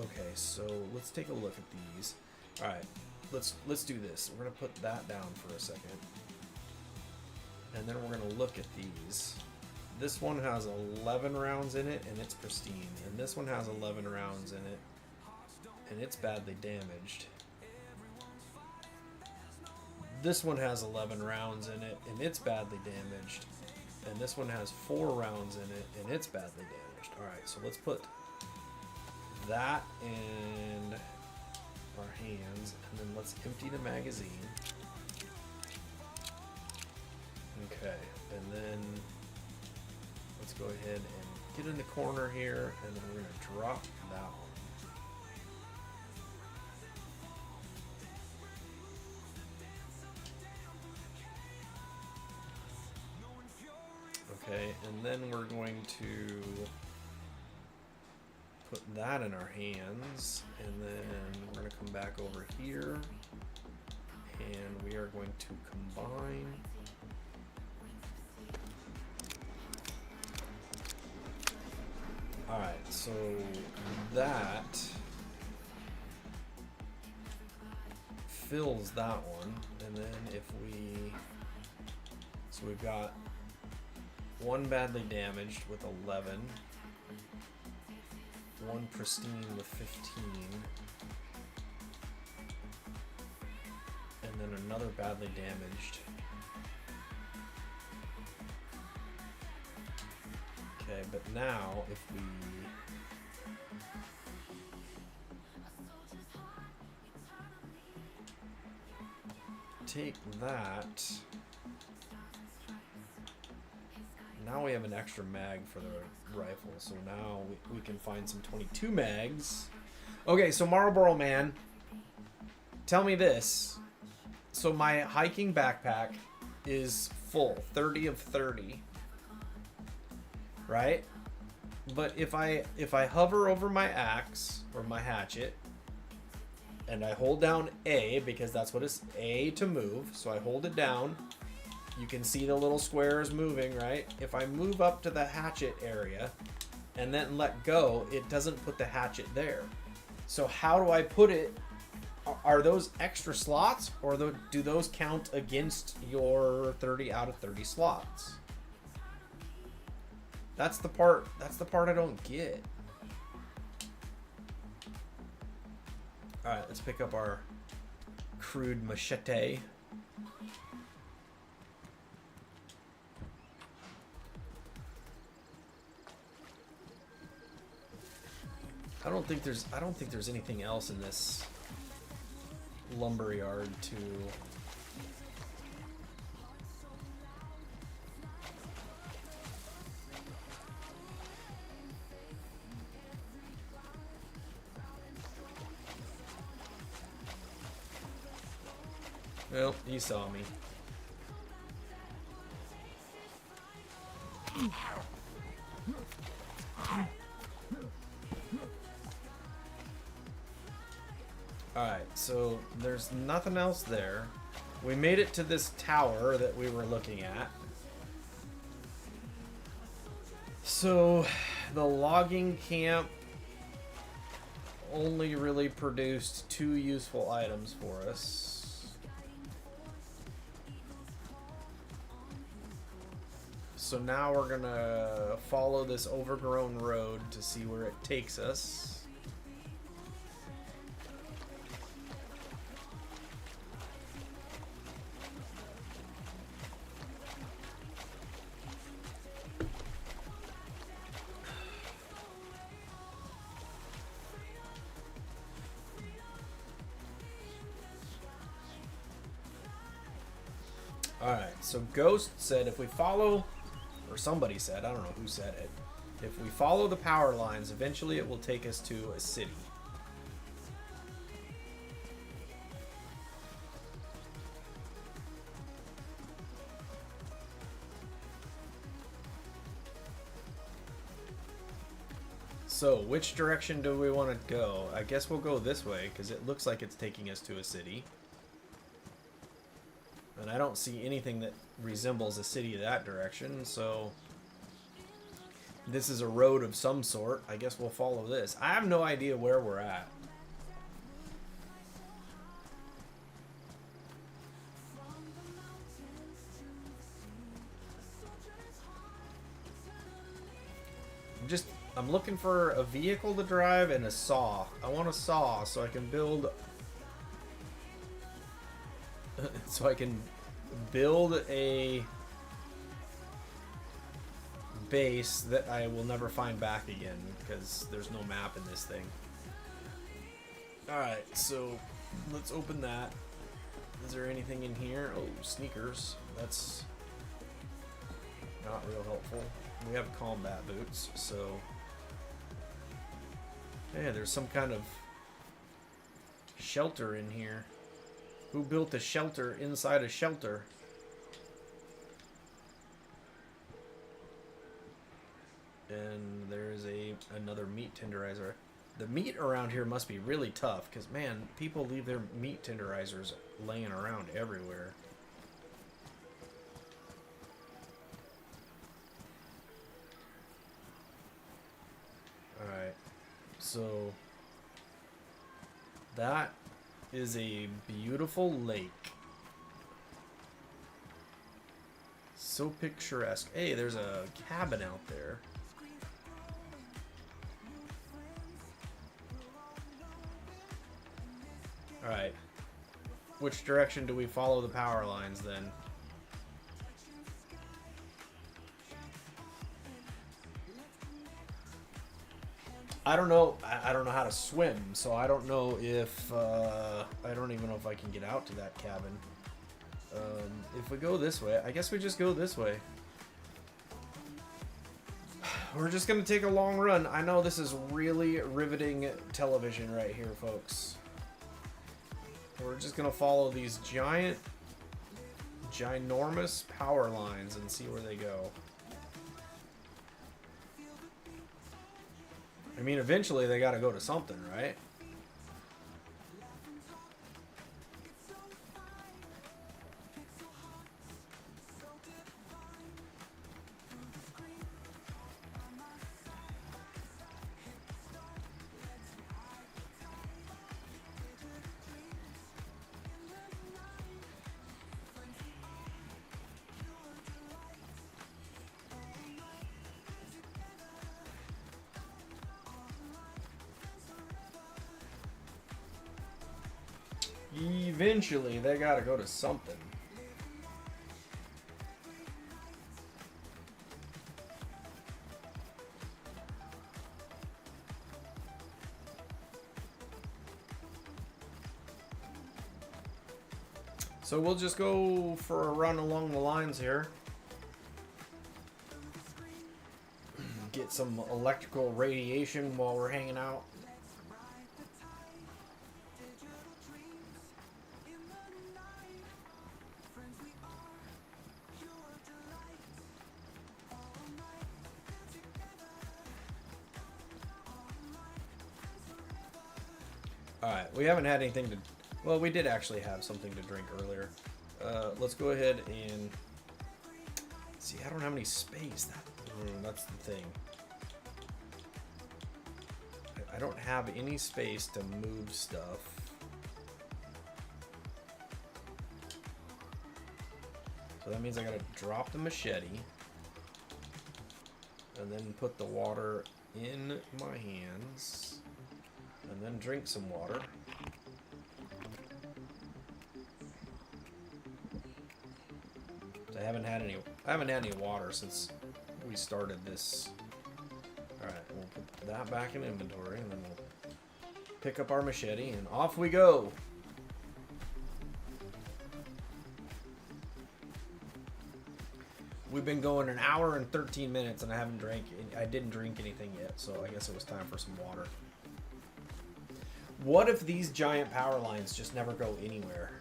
Okay, so let's take a look at these. All right, let's do this. We're gonna put that down for a second, and then we're gonna look at these. This one has 11 rounds in it, and it's pristine. And this one has 11 rounds in it, and it's badly damaged. This one has 11 rounds in it, and it's badly damaged. And this one has 4 rounds in it, and it's badly damaged. Alright, so let's put that in our hands, and then let's empty the magazine. Okay, and then let's go ahead and get in the corner here, and then we're going to drop that one. Okay, and then we're going to put that in our hands, and then we're going to come back over here, and we are going to combine alright, so that fills that one, and then if we, so we've got 1 badly damaged with 11, 1 pristine with 15, and then another badly damaged. Okay, but now if we take that, now we have an extra mag for the rifle, so now we can find some 22 mags. Okay, so Marlboro Man, tell me this. So my hiking backpack is full, 30 of 30, right? But if I hover over my axe or my hatchet, and I hold down A, because that's what it's A to move, so I hold it down, you can see the little squares moving, right? If I move up to the hatchet area and then let go, it doesn't put the hatchet there. So how do I put it? Are those extra slots, or do those count against your 30 out of 30 slots? That's the part I don't get. All right, let's pick up our crude machete. I don't think there's anything else in this lumberyard to Well, he saw me. Alright, so there's nothing else there. We made it to this tower that we were looking at. So, the logging camp only really produced 2 useful items for us. So now we're gonna follow this overgrown road to see where it takes us. Alright, so Ghost said if we follow, or somebody said, I don't know who said it, if we follow the power lines, eventually it will take us to a city. So, which direction do we want to go? I guess we'll go this way, because it looks like it's taking us to a city. And I don't see anything that resembles a city that direction, so this is a road of some sort. I guess we'll follow this. I have no idea where we're at. I'm looking for a vehicle to drive and a saw. I want a saw so I can build a base that I will never find back again because there's no map in this thing. Alright, so let's open that. Is there anything in here? Oh, sneakers. That's not real helpful. We have combat boots, so... Yeah, there's some kind of shelter in here. Who built a shelter inside a shelter? And there's another meat tenderizer. The meat around here must be really tough, because, man, people leave their meat tenderizers laying around everywhere. Alright, so that is a beautiful lake. So picturesque. Hey, there's a cabin out there. Alright. Which direction do we follow the power lines then? I don't know. I don't know how to swim, so I don't know if I don't even know if I can get out to that cabin. If we go this way, I guess we just go this way. We're just gonna take a long run. I know this is really riveting television right here, folks. We're just gonna follow these ginormous power lines and see where they go. I mean, eventually they gotta go to something, right? Eventually, they gotta go to something. So we'll just go for a run along the lines here. Get some electrical radiation while we're hanging out. Alright, we haven't had anything to... Well, we did actually have something to drink earlier. Let's go ahead and... See, I don't have any space. That's the thing. I don't have any space to move stuff. So that means I gotta drop the machete. And then put the water in my hands. And then drink some water. I haven't had any water since we started this. Alright, we'll put that back in inventory and then we'll pick up our machete and off we go. We've been going an hour and 13 minutes and I didn't drink anything yet, so I guess it was time for some water. What if these giant power lines just never go anywhere?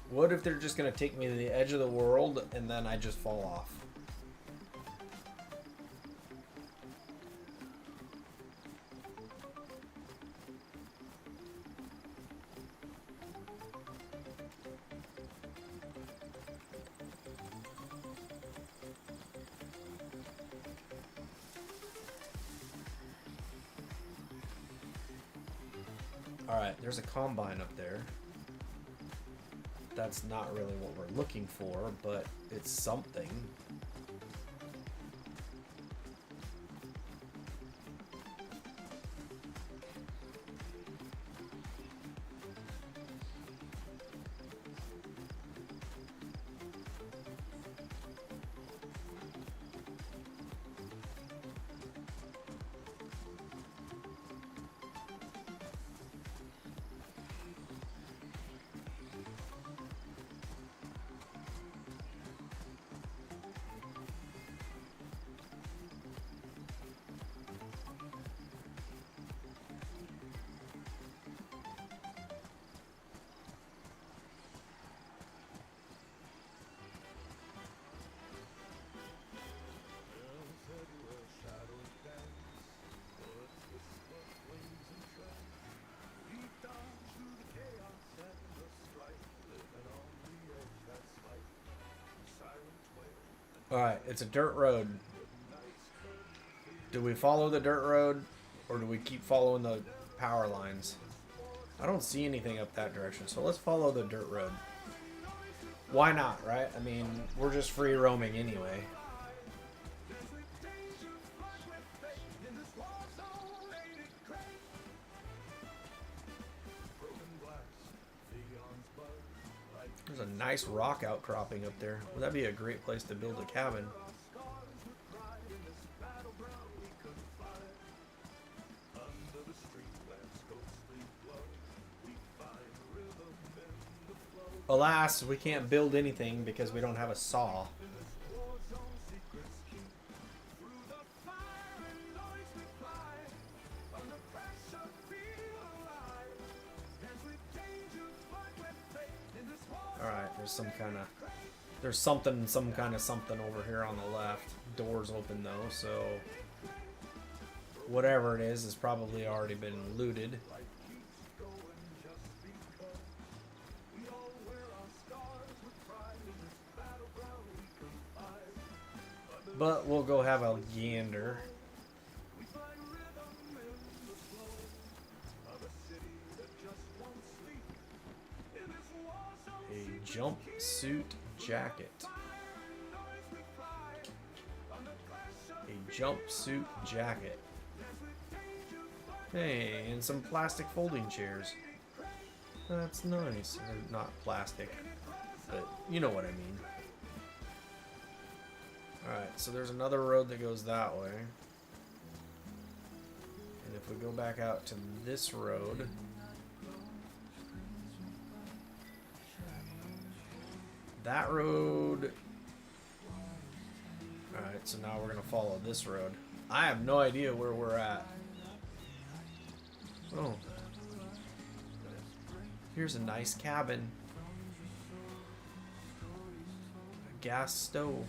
What if they're just going to take me to the edge of the world and then I just fall off? Alright, there's a combine up there. That's not really what we're looking for, but it's something. Alright, it's a dirt road. Do we follow the dirt road or do we keep following the power lines? I don't see anything up that direction, so let's follow the dirt road. Why not, right? I mean, we're just free roaming anyway. There's a nice rock outcropping up there. Would that be a great place to build a cabin? Alas, we can't build anything because we don't have a saw. Alright, there's some kind of something over here on the left. Door's open though, so whatever it is has probably already been looted. But we'll go have a gander. A jumpsuit jacket. A jumpsuit jacket. Hey, and some plastic folding chairs. That's nice. They're not plastic, but you know what I mean. Alright, so there's another road that goes that way. And if we go back out to this road, that road. Alright, so now we're gonna follow this road. I have no idea where we're at. Oh. Here's a nice cabin. A gas stove.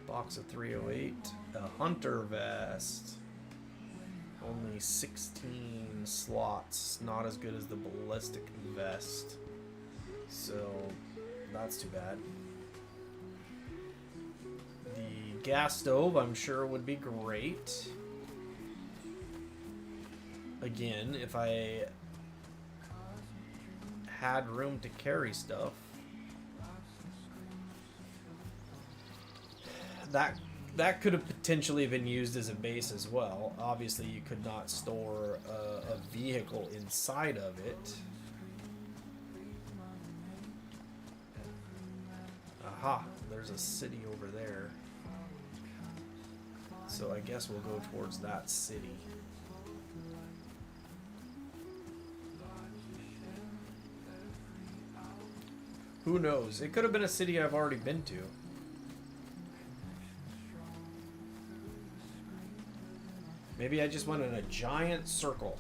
Box of 308. A hunter vest. Only 16 slots. Not as good as the ballistic vest. So, that's too bad. The gas stove, I'm sure, would be great. Again, if I had room to carry stuff. That could have potentially been used as a base as well. Obviously, you could not store a vehicle inside of it. Aha, there's a city over there. So I guess we'll go towards that city. Who knows? It could have been a city I've already been to. Maybe I just went in a giant circle.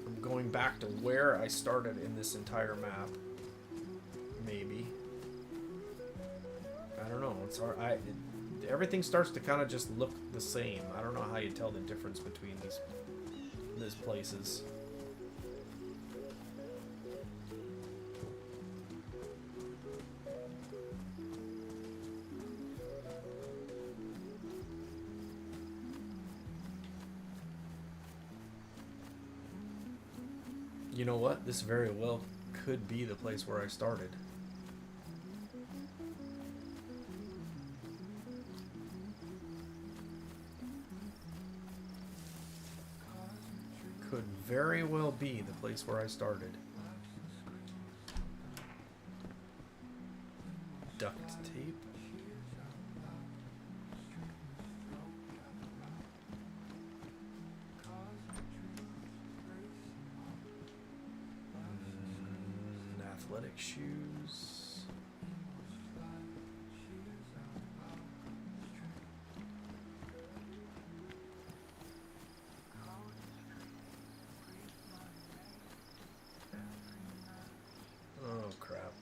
I'm going back to where I started in this entire map. Maybe. I don't know. It's hard. Everything starts to kind of just look the same. I don't know how you tell the difference between these places. You know what? This very well could be the place where I started. Could very well be the place where I started. Duct tape. Athletic shoes. Oh crap.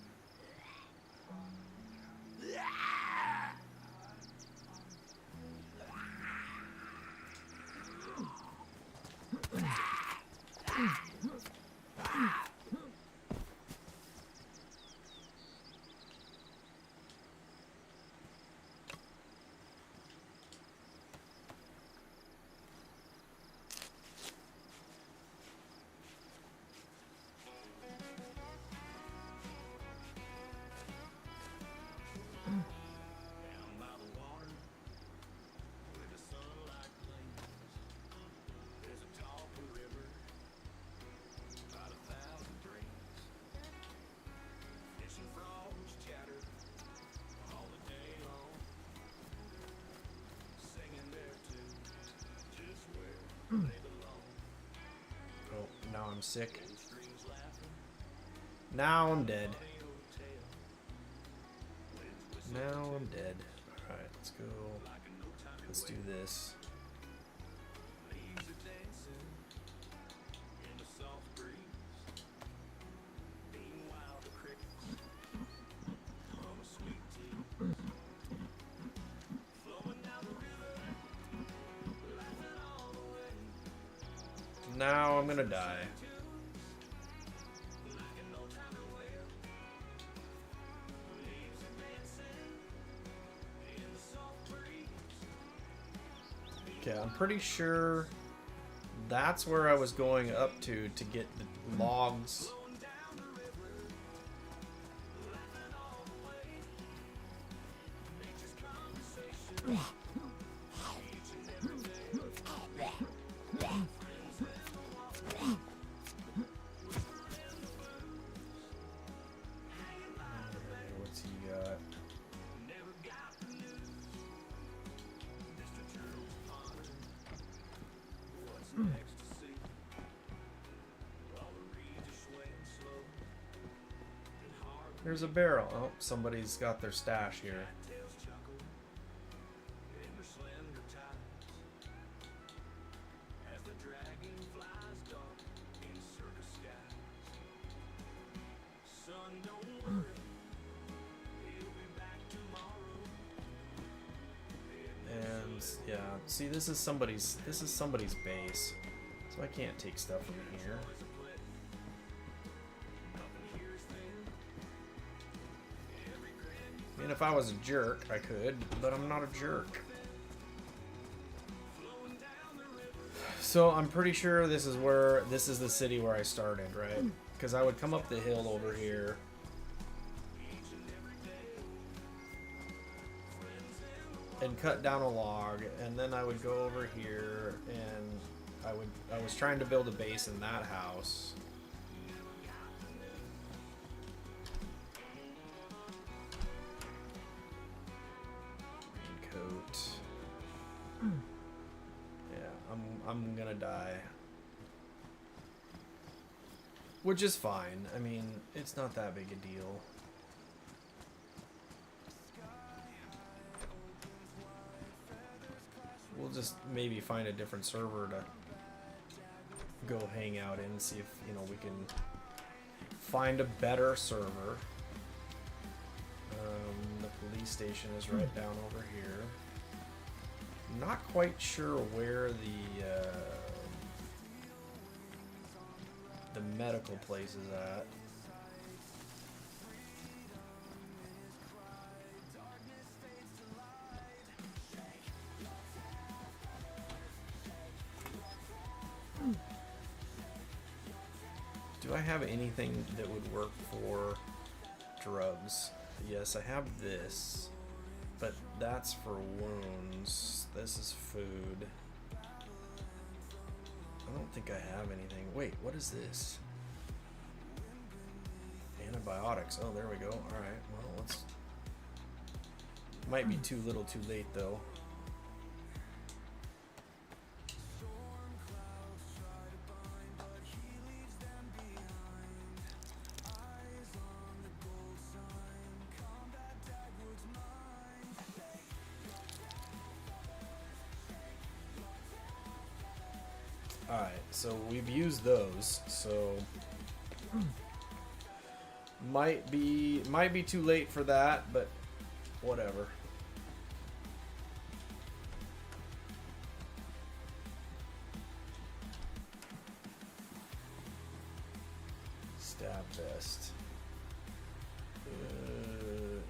Oh, now I'm sick. Now I'm dead. Now I'm dead. Alright, let's go. Let's do this. Now I'm gonna die. Okay, I'm pretty sure that's where I was going up to get the logs. What's he got? There's a barrel. Oh, somebody's got their stash here. And yeah, see, this is somebody's base, so I can't take stuff from here. I mean, if I was a jerk, I could, but I'm not a jerk. So I'm pretty sure this is the city where I started, right? Because I would come up the hill over here. And cut down a log, and then I would go over here, and I was trying to build a base in that house. Raincoat. Yeah, I'm gonna die. Which is fine. I mean, it's not that big a deal. We'll just maybe find a different server to go hang out in, see if, you know, we can find a better server. The police station is right down over here. Not quite sure where the medical place is at. Do I have anything that would work for drugs? Yes, I have this, but that's for wounds. This is food. I don't think I have anything. Wait, what is this? Antibiotics. Oh, there we go. Alright, well, let's... Might be too little too late, though. Alright, so we've used those, so might be too late for that, but whatever. Stab vest.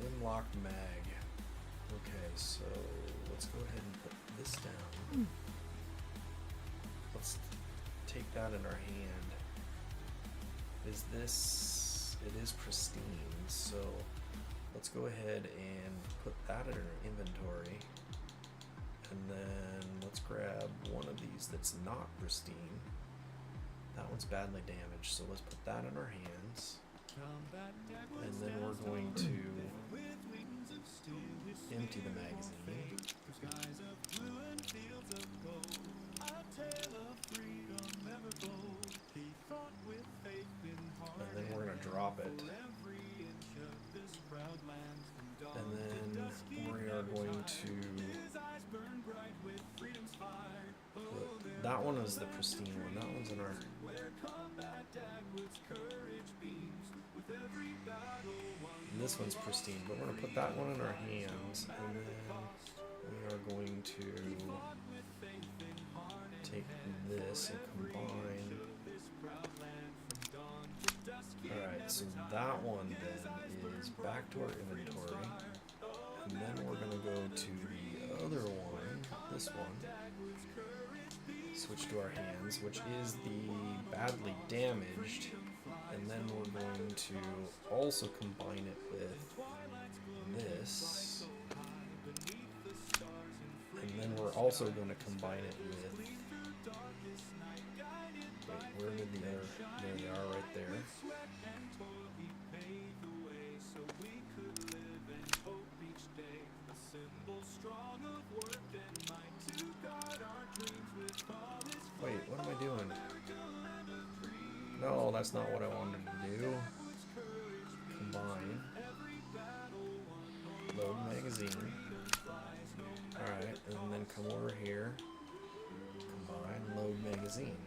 Inlock mag. Okay, so let's go ahead and put this down. Let's take that in our hand. Is this... It is pristine, so let's go ahead and put that in our inventory. And then let's grab one of these that's not pristine. That one's badly damaged, so let's put that in our hands. And then we're going to empty the magazine. And then we're going to drop it. And then we are going to... That one is the pristine one. That one's in our... And this one's pristine, but we're going to put that one in our hands. And then we are going to take this and combine... Alright, so that one then is back to our inventory. And then we're going to go to the other one, this one. Switch to our hands, which is the badly damaged. And then we're going to also combine it with this. And then we're also going to combine it with... Wait, where did the other... There they are, right there. Wait, what am I doing? No, that's not what I wanted to do. Combine. magazine. Alright, and then come over here. Combine, load magazine.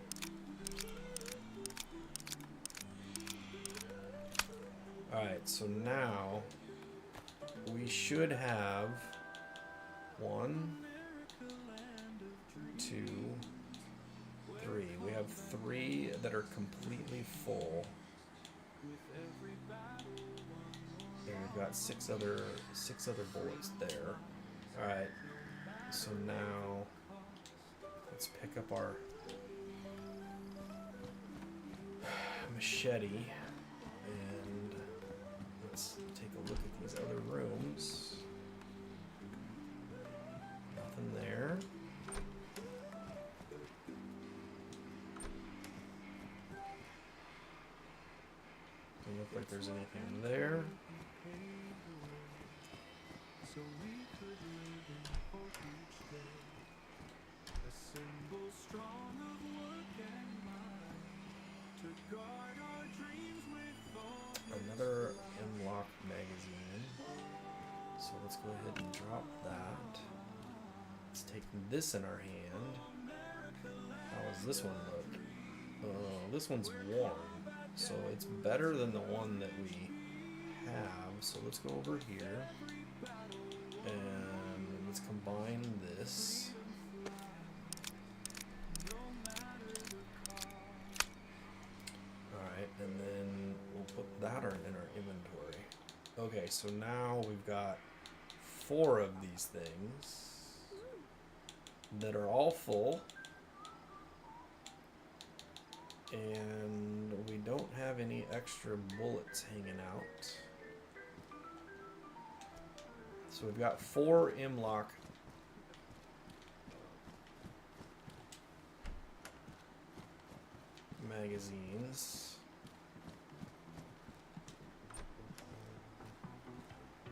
Alright, so now we should have 1, 2, 3. We have 3 that are completely full. And we've got 6 other bullets there. Alright, so now let's pick up our machete and let's take a look at these other rooms. Nothing there. Doesn't look like there's anything there. Another M-Lock magazine. So let's go ahead and drop that. Let's take this in our hand. How does this one look? This one's warm, so it's better than the one that we have. So let's go over here and let's combine this. Alright, and then we'll put that in our inventory. Okay, so now we've got 4 of these things that are all full. And we don't have any extra bullets hanging out. So we've got 4 M-Lock magazines.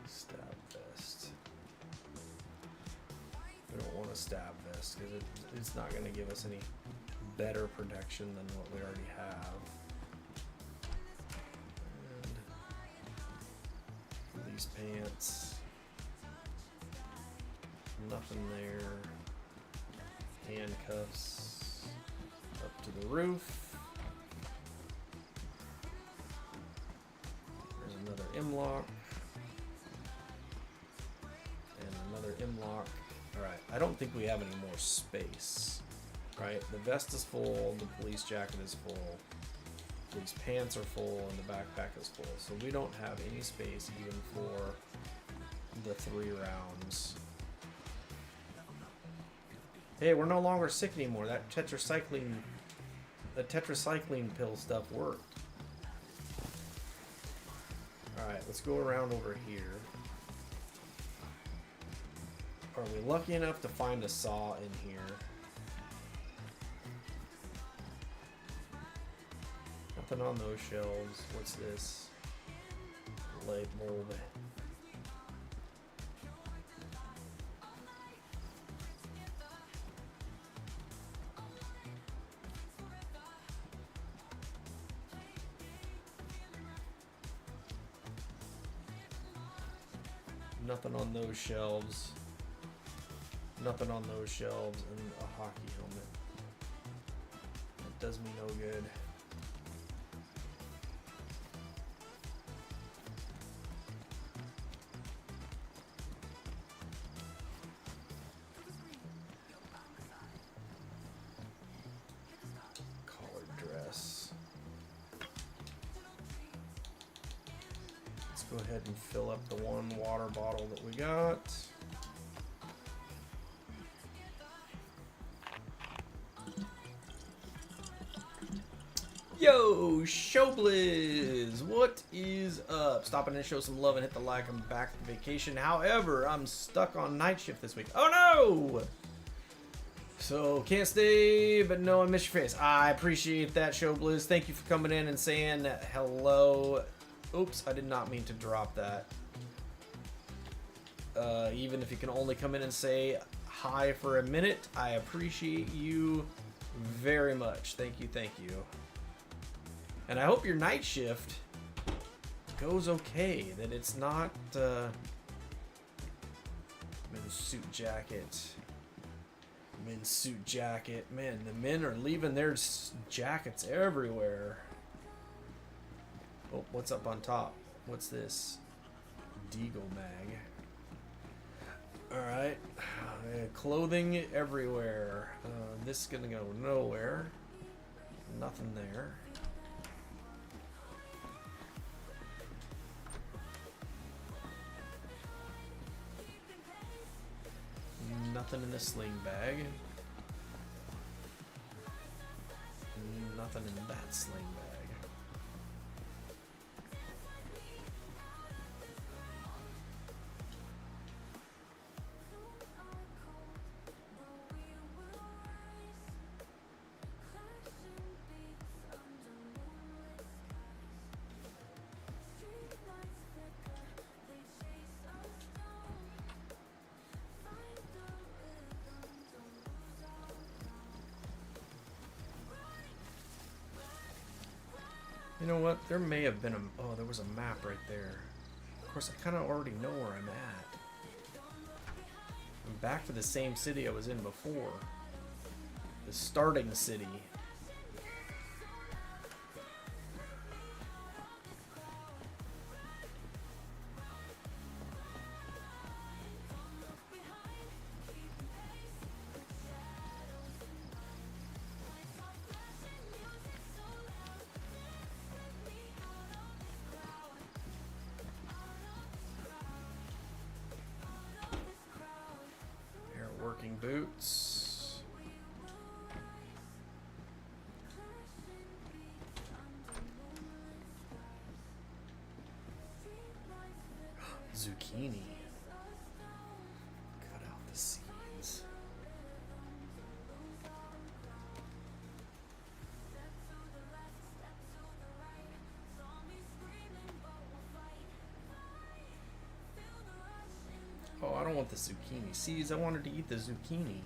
Stab vest. We don't want a stab vest because it's not going to give us any better protection than what we already have. And these pants. Nothing there. Handcuffs up to the roof. There's another M-Lock. And another M-Lock. Alright, I don't think we have any more space. Right, the vest is full, the police jacket is full, these pants are full, and the backpack is full. So we don't have any space even for the 3 rounds. Hey, we're no longer sick anymore. That tetracycline pill stuff worked. Alright, let's go around over here. Are we lucky enough to find a saw in here? Nothing on those shelves. What's this? Light bulb. Nothing on those shelves. Nothing on those shelves, and a hockey helmet. That does me no good. Go ahead and fill up the 1 water bottle that we got. Yo, Showbliz! What is up? Stopping in to show some love and hit the like. I'm back from vacation. However, I'm stuck on night shift this week. Oh no! So, can't stay, but no, I miss your face. I appreciate that, Showbliz. Thank you for coming in and saying hello. Oops, I did not mean to drop that. Even if you can only come in and say hi for a minute, I appreciate you very much. Thank you, thank you. And I hope your night shift goes okay, that it's not Men's suit jacket. Men's suit jacket. Man, the men are leaving their jackets everywhere. Oh, what's up on top? What's this? Deagle mag. Alright. Clothing everywhere. This is gonna go nowhere. Nothing there. Nothing in the sling bag. Nothing in that sling bag. You know what? There may have been a... Oh, there was a map right there. Of course, I kind of already know where I'm at. I'm back to the same city I was in before. The starting city. Working boots. Zucchini. Cut out the seeds. Oh, I don't want the zucchini seeds. I wanted to eat the zucchini.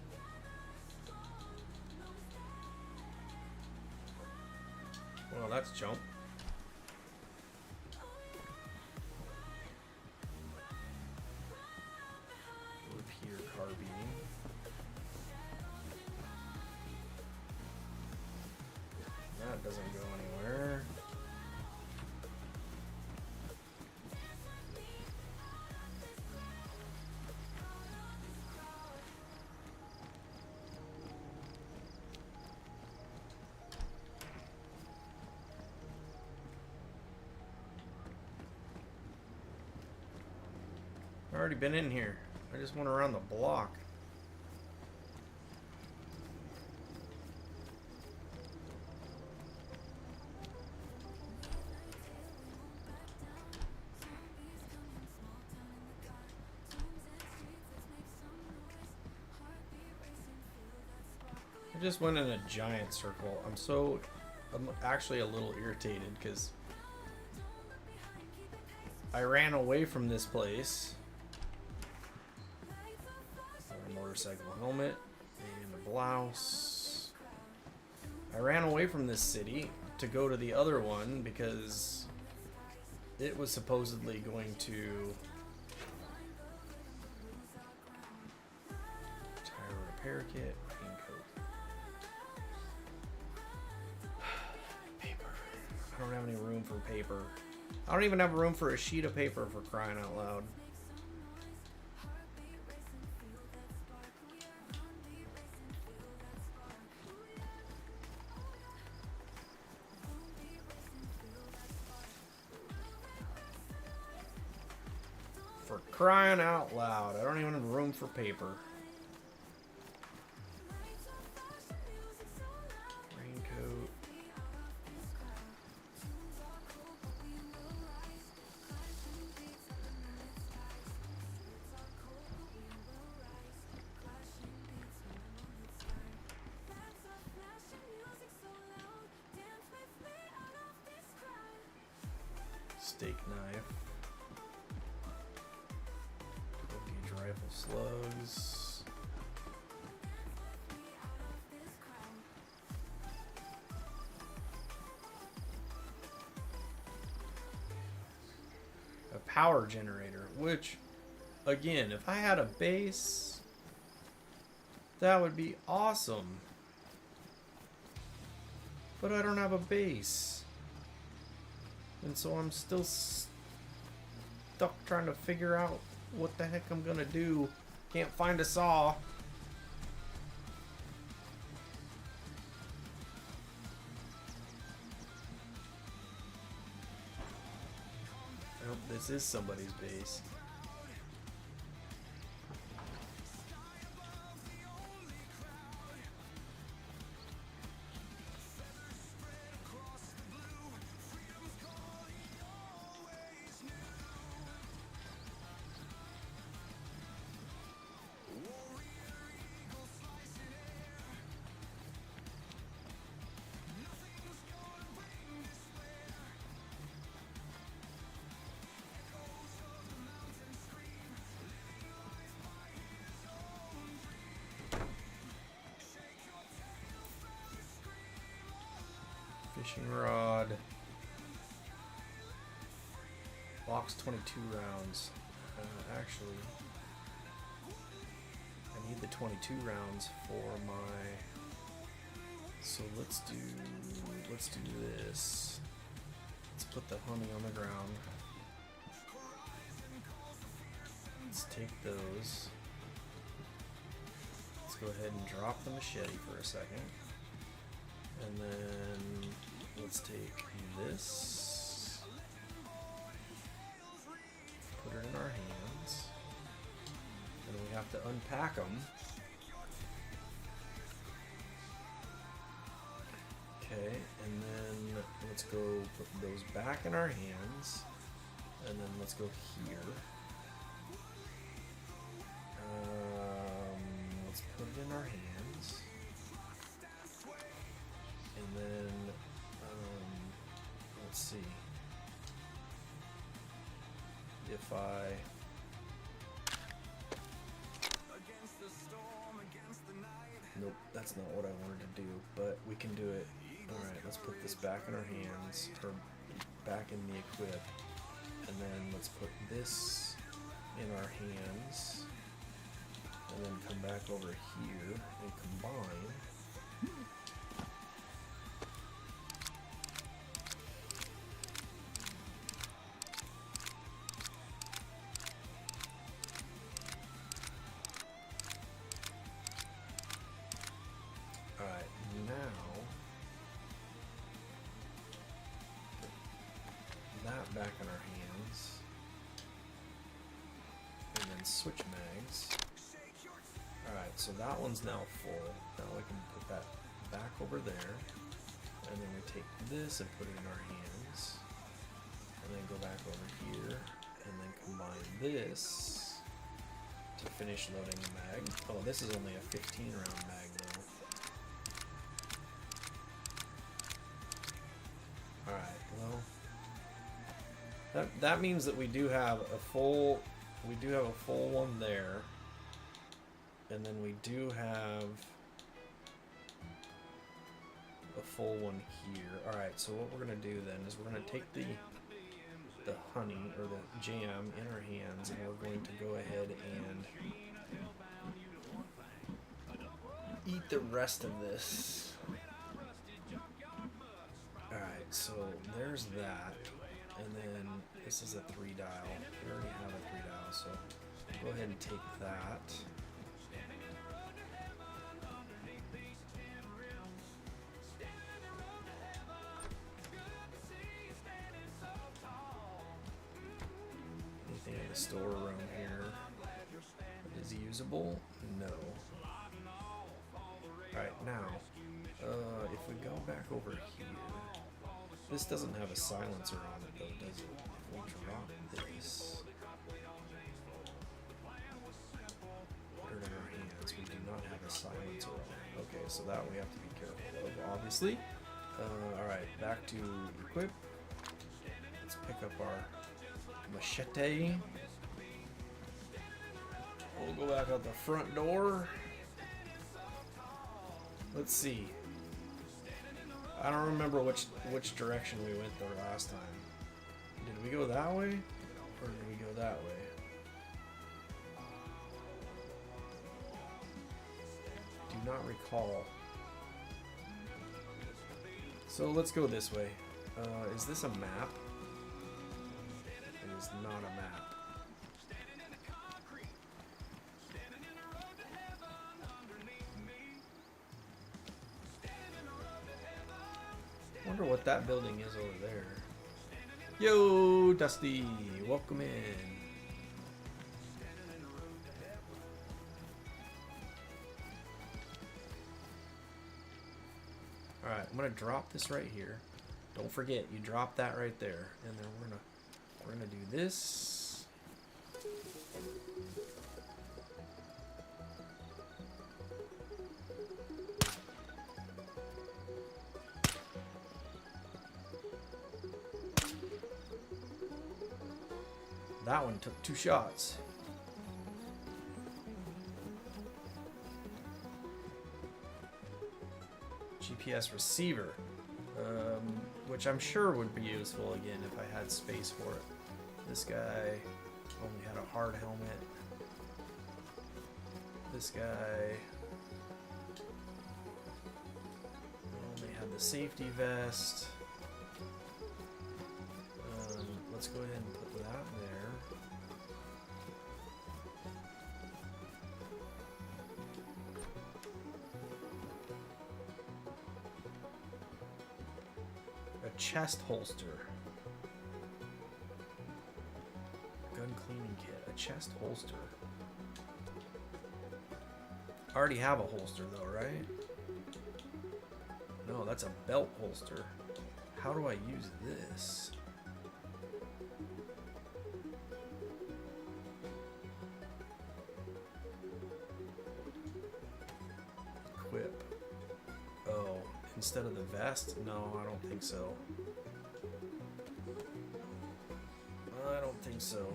Well, that's jump. Wood here, carbine. That doesn't go anywhere. I've already been in here. I just went around the block. I just went in a giant circle. I'm actually a little irritated because I ran away from this place. Motorcycle helmet and a blouse. I ran away from this city to go to the other one because it was supposedly going to tire repair kit, raincoat. Paper. I don't have any room for paper. I don't even have room for a sheet of paper, for crying out loud. For crying out loud, I don't even have room for paper. Raincoat. Steak knife. Rifle slugs. A power generator, which Again, if I had a base, that would be awesome. But I don't have a base. And so I'm still stuck trying to figure out what the heck I'm gonna do. Can't find a saw. I hope this is somebody's base. Fishing rod. Box 22 rounds. Actually, I need the 22 rounds for my. So let's do this. Let's put the honey on the ground. Let's take those. Let's go ahead and drop the machete for a second. And then let's take this, put it in our hands, and we have to unpack them. Okay, and then let's go put those back in our hands, and then let's go here. Let's put it in our hands. And then, let's see, if I, nope, that's not what I wanted to do, but we can do it. Alright, let's put this back in our hands, or back in the equip, and then let's put this in our hands, and then come back over here and combine. Back in our hands, and then switch mags. Alright, so that one's now full. Now we can put that back over there, and then we take this and put it in our hands, and then go back over here, and then combine this to finish loading the mag. Oh, this is only a 15 round mag though. Alright, well, that means that we do have a full one there, and then we do have a full one here. All right, so what we're gonna do then is we're gonna take the honey or the jam in our hands, and we're going to go ahead and eat the rest of this. All right, so there's that. And then this is a 3 dial. We already have a 3 dial, so go ahead and take that. Anything in the storeroom here that is usable? No. Alright, now, if we go back over here, this doesn't have a silencer on it though, does it? If we drop this, put it in our hands, we do not have a silencer on it. Okay, so that we have to be careful of, obviously. Alright, back to equip. Let's pick up our machete. We'll go back out the front door. Let's see. I don't remember which direction we went the last time. Did we go that way? Or did we go that way? do not recall. So let's go this way. Is this a map? It is not a map. Wonder what that building is over there. Yo, Dusty, welcome in. All right, I'm gonna drop this right here. Don't forget, you drop that right there, and then we're gonna do this. That one took 2 shots. GPS receiver, which I'm sure would be useful again if I had space for it. This guy only had a hard helmet. This guy only had the safety vest. Let's go ahead and put that there. A chest holster. Gun cleaning kit. A chest holster. I already have a holster though, right? No, that's a belt holster. How do I use this? Equip. Oh, instead of the vest? No, I don't think so. I don't think so.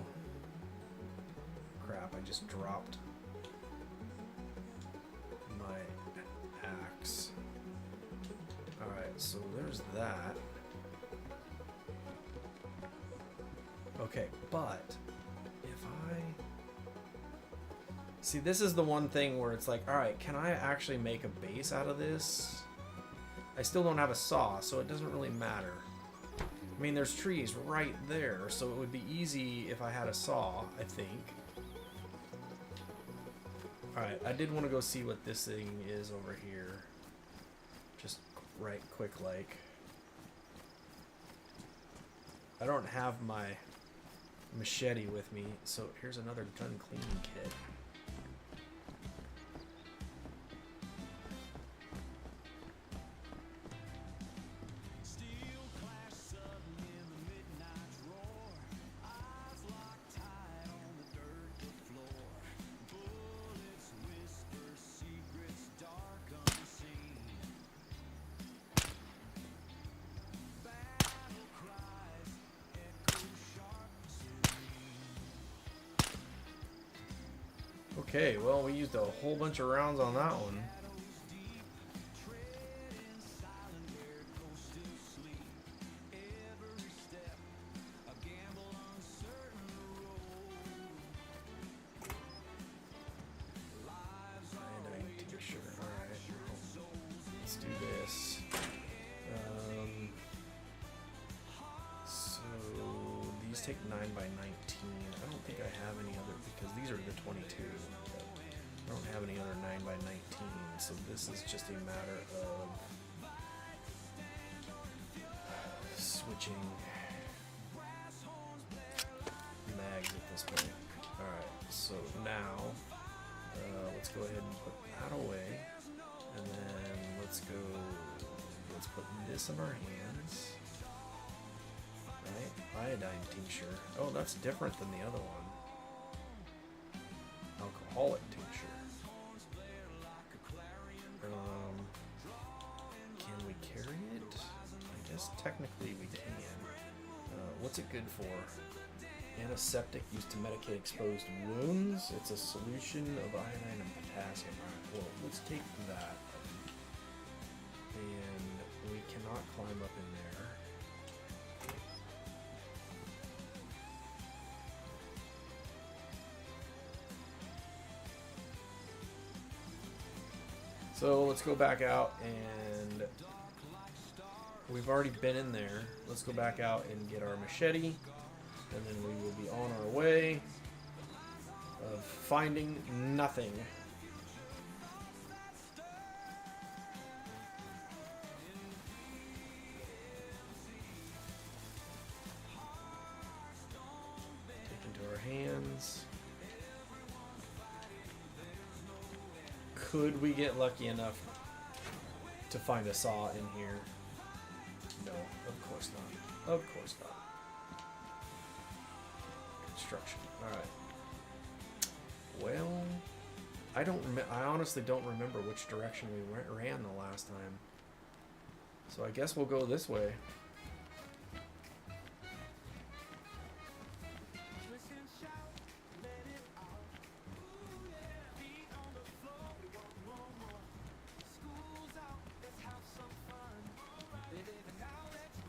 Crap, I just dropped my axe. Alright, so there's that. Okay, but if I... See, this is the one thing where it's like, alright, can I actually make a base out of this? I still don't have a saw, so it doesn't really matter. I mean, there's trees right there, so it would be easy if I had a saw, I think. Alright, I did want to go see what this thing is over here. Just right quick like. I don't have my machete with me, so here's another gun cleaning kit. Okay, well, we used a whole bunch of rounds on that one. Let's do this. So these take 9 by 19. I don't think I have any other because these are the 22. I don't have any other 9 by 19, so this is just a matter of switching mags at this point. Alright, so now let's go ahead and put that away, and then let's put this in our hands. Right? Iodine tincture. Oh, that's different than the other one. Alcoholic tincture. Can we carry it? I guess technically we can. What's it good for? Antiseptic used to medicate exposed wounds. It's a solution of iodine and potassium. Alright, well, let's take that. And we cannot climb up in there. So let's go back out, and we've already been in there. Let's go back out and get our machete, and then we will be on our way of finding nothing. Take into our hands. Could we get lucky enough to find a saw in here? No, of course not. Of course not. Construction. All right. Well, I honestly don't remember which direction we ran the last time. So I guess we'll go this way.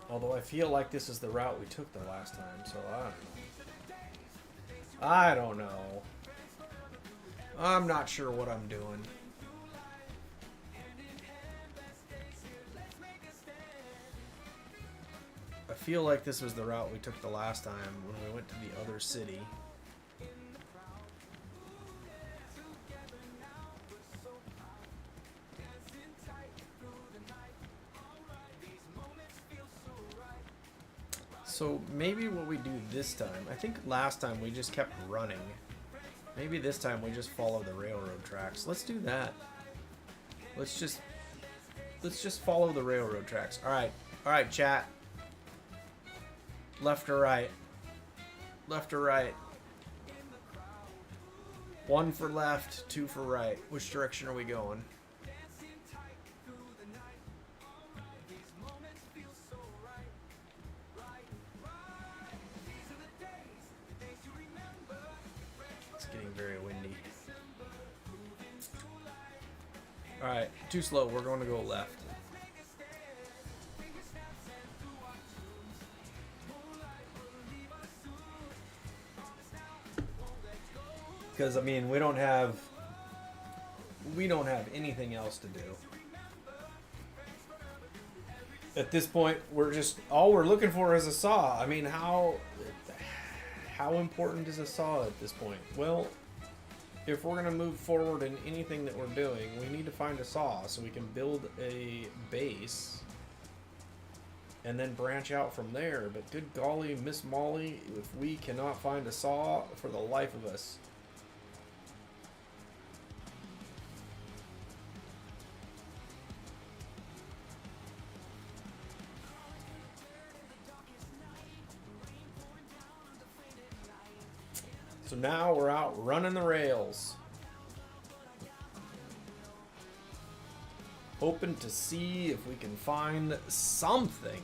Although I feel like this is the route we took the last time, so I don't know. I'm not sure what I'm doing. I feel like this was the route we took the last time when we went to the other city. So maybe what we do this time, I think last time we just kept running. Maybe this time we just follow the railroad tracks. Let's do that. Let's just follow the railroad tracks. All right, chat. Left or right? Left or right? 1 for left, 2 for right. Which direction are we going? Very windy. Alright, too slow. We're going to go left. Because, I mean, we don't have anything else to do. At this point, all we're looking for is a saw. I mean, how important is a saw at this point? Well, if we're going to move forward in anything that we're doing, we need to find a saw so we can build a base and then branch out from there. But good golly, Miss Molly, if we cannot find a saw for the life of us. So now we're out running the rails. Hoping to see if we can find something.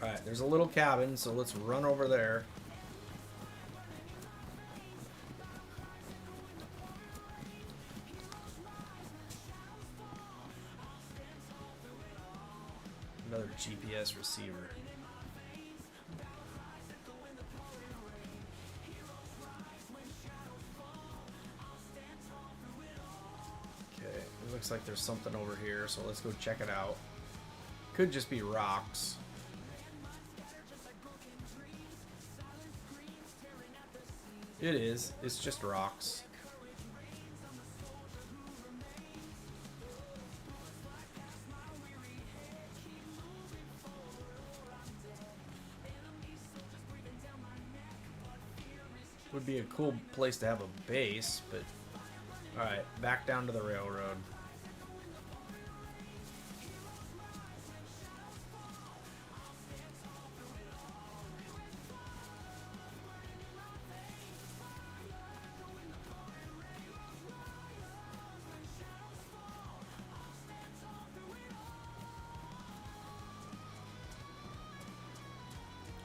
Alright, there's a little cabin, so let's run over there. Another GPS receiver. Okay, it looks like there's something over here, so let's go check it out. Could just be rocks. It is. It's just rocks. Would be a cool place to have a base, but alright, back down to the railroad.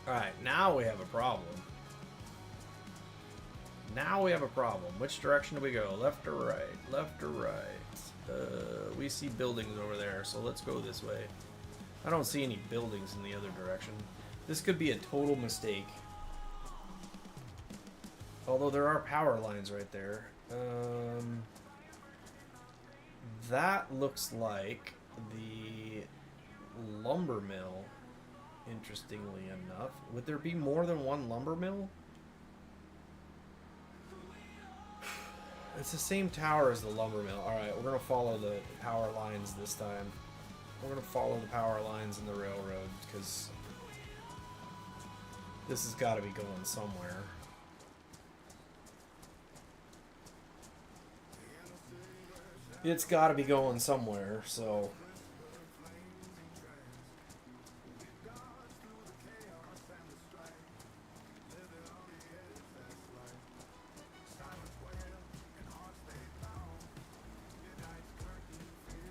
Alright, now we have a problem. Now we have a problem. Which direction do we go? Left or right? Left or right? We see buildings over there, so let's go this way. I don't see any buildings in the other direction. This could be a total mistake. Although there are power lines right there. That looks like the lumber mill, interestingly enough. Would there be more than one lumber mill? It's the same tower as the lumber mill. Alright, we're going to follow the power lines this time. We're going to follow the power lines in the railroad, because this has got to be going somewhere. It's got to be going somewhere, so...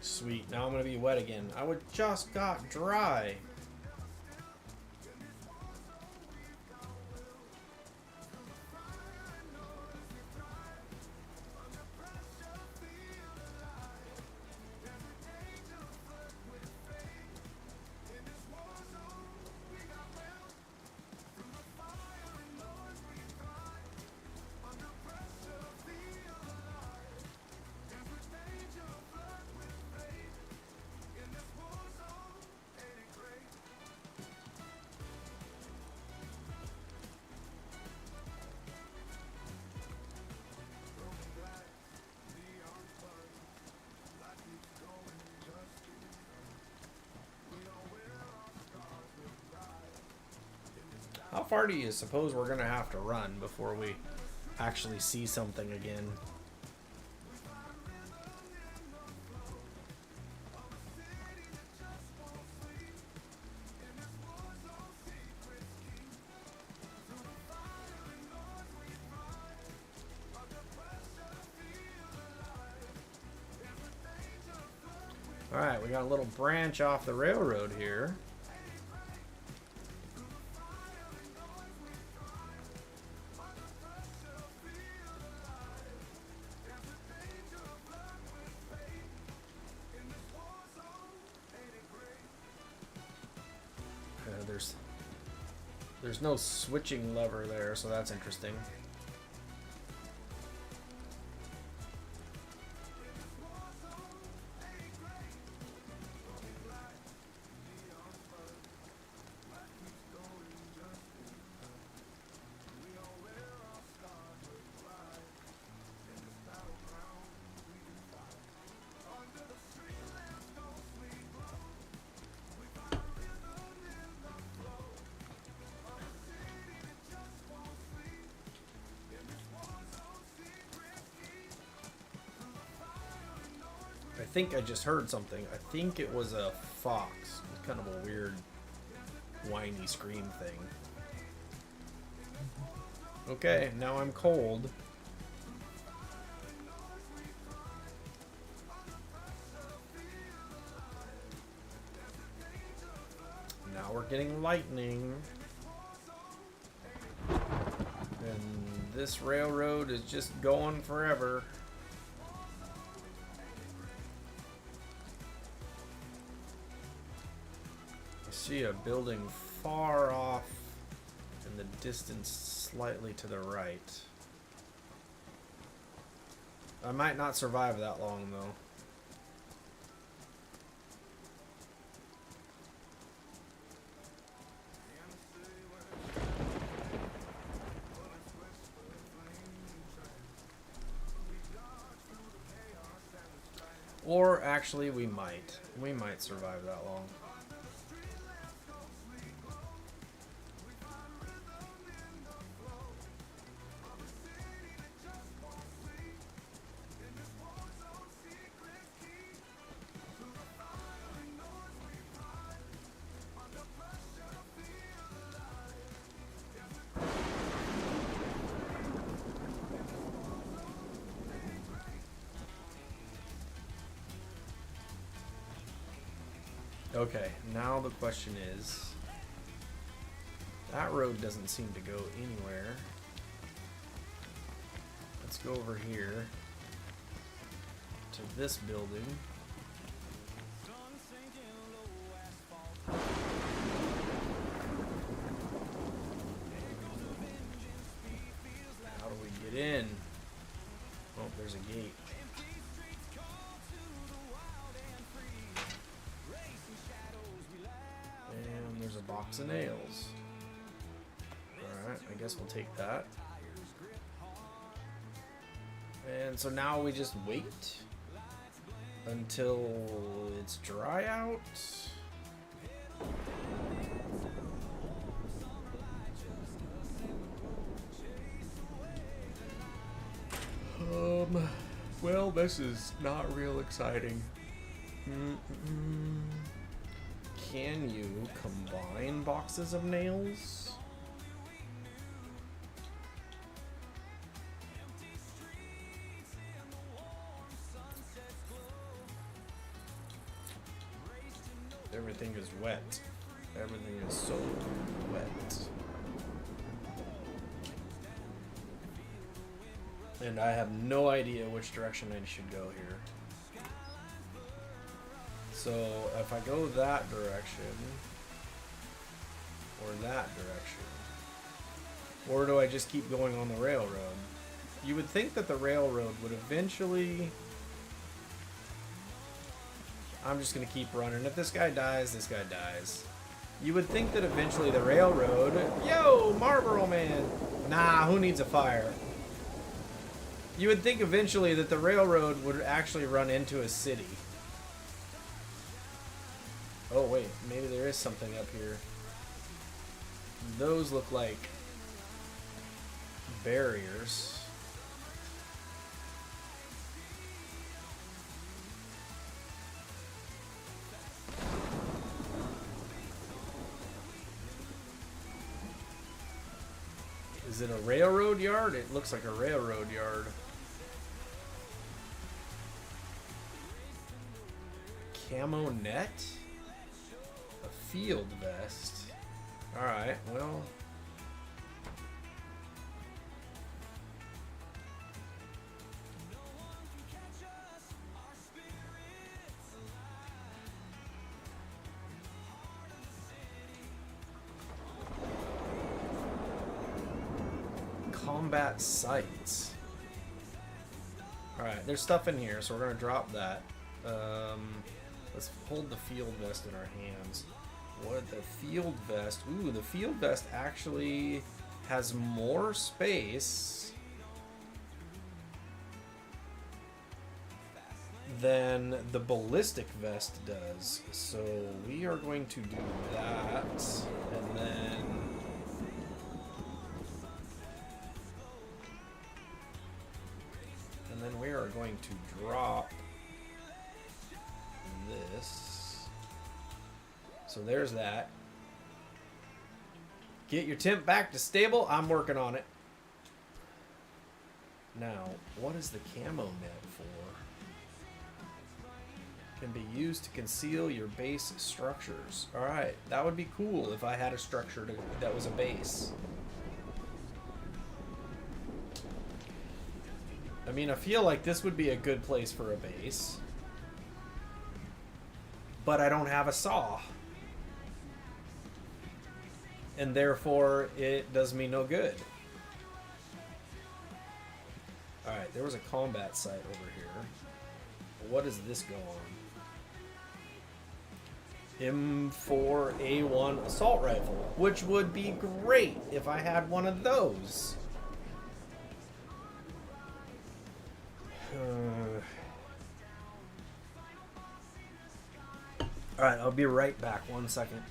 Sweet, now I'm going to be wet again. I would just got dry. How far do you suppose we're gonna have to run before we actually see something again? Alright, we got a little branch off the railroad here. There's no switching lever there, so that's interesting. I think I just heard something. I think it was a fox. It's kind of a weird, whiny scream thing. Okay, now I'm cold. Now we're getting lightning. And this railroad is just going forever. See a building far off in the distance, slightly to the right. I might not survive that long though. Or actually we might. We might survive that long. Okay, now the question is, that road doesn't seem to go anywhere. Let's go over here to this building. in. Oh, there's a gate. And there's a box of nails. Alright, I guess we'll take that. And so now we just wait until it's dry out. Well, this is not real exciting. Can you combine boxes of nails? Everything is wet. Everything is so wet. And I have no idea which direction I should go here. So if I go that direction, or that direction, or do I just keep going on the railroad? You would think that the railroad would eventually... I'm just going to keep running. If this guy dies, this guy dies. You would think that eventually the railroad... Yo, Marlboro Man! Nah, who needs a fire? You would think eventually that the railroad would actually run into a city. Oh wait, maybe there is something up here. Those look like barriers. Is it a railroad yard? It looks like a railroad yard. Camo net? A field vest? Alright, well... Combat sights. Alright, there's stuff in here, so we're going to drop that. Let's hold the field vest in our hands. What the field vest? Ooh, the field vest actually has more space than the ballistic vest does. So we are going to do that, and then we are going to drop this. So there's that. Get your temp back to stable. I'm working on it. Now, what is the camo net for? Can be used to conceal your base structures. Alright, that would be cool if I had a structure that was a base. I mean, I feel like this would be a good place for a base. But I don't have a saw. And therefore, it does me no good. Alright, there was a combat site over here. What does this go on? M4A1 assault rifle, which would be great if I had one of those. Alright, I'll be right back. 1 second.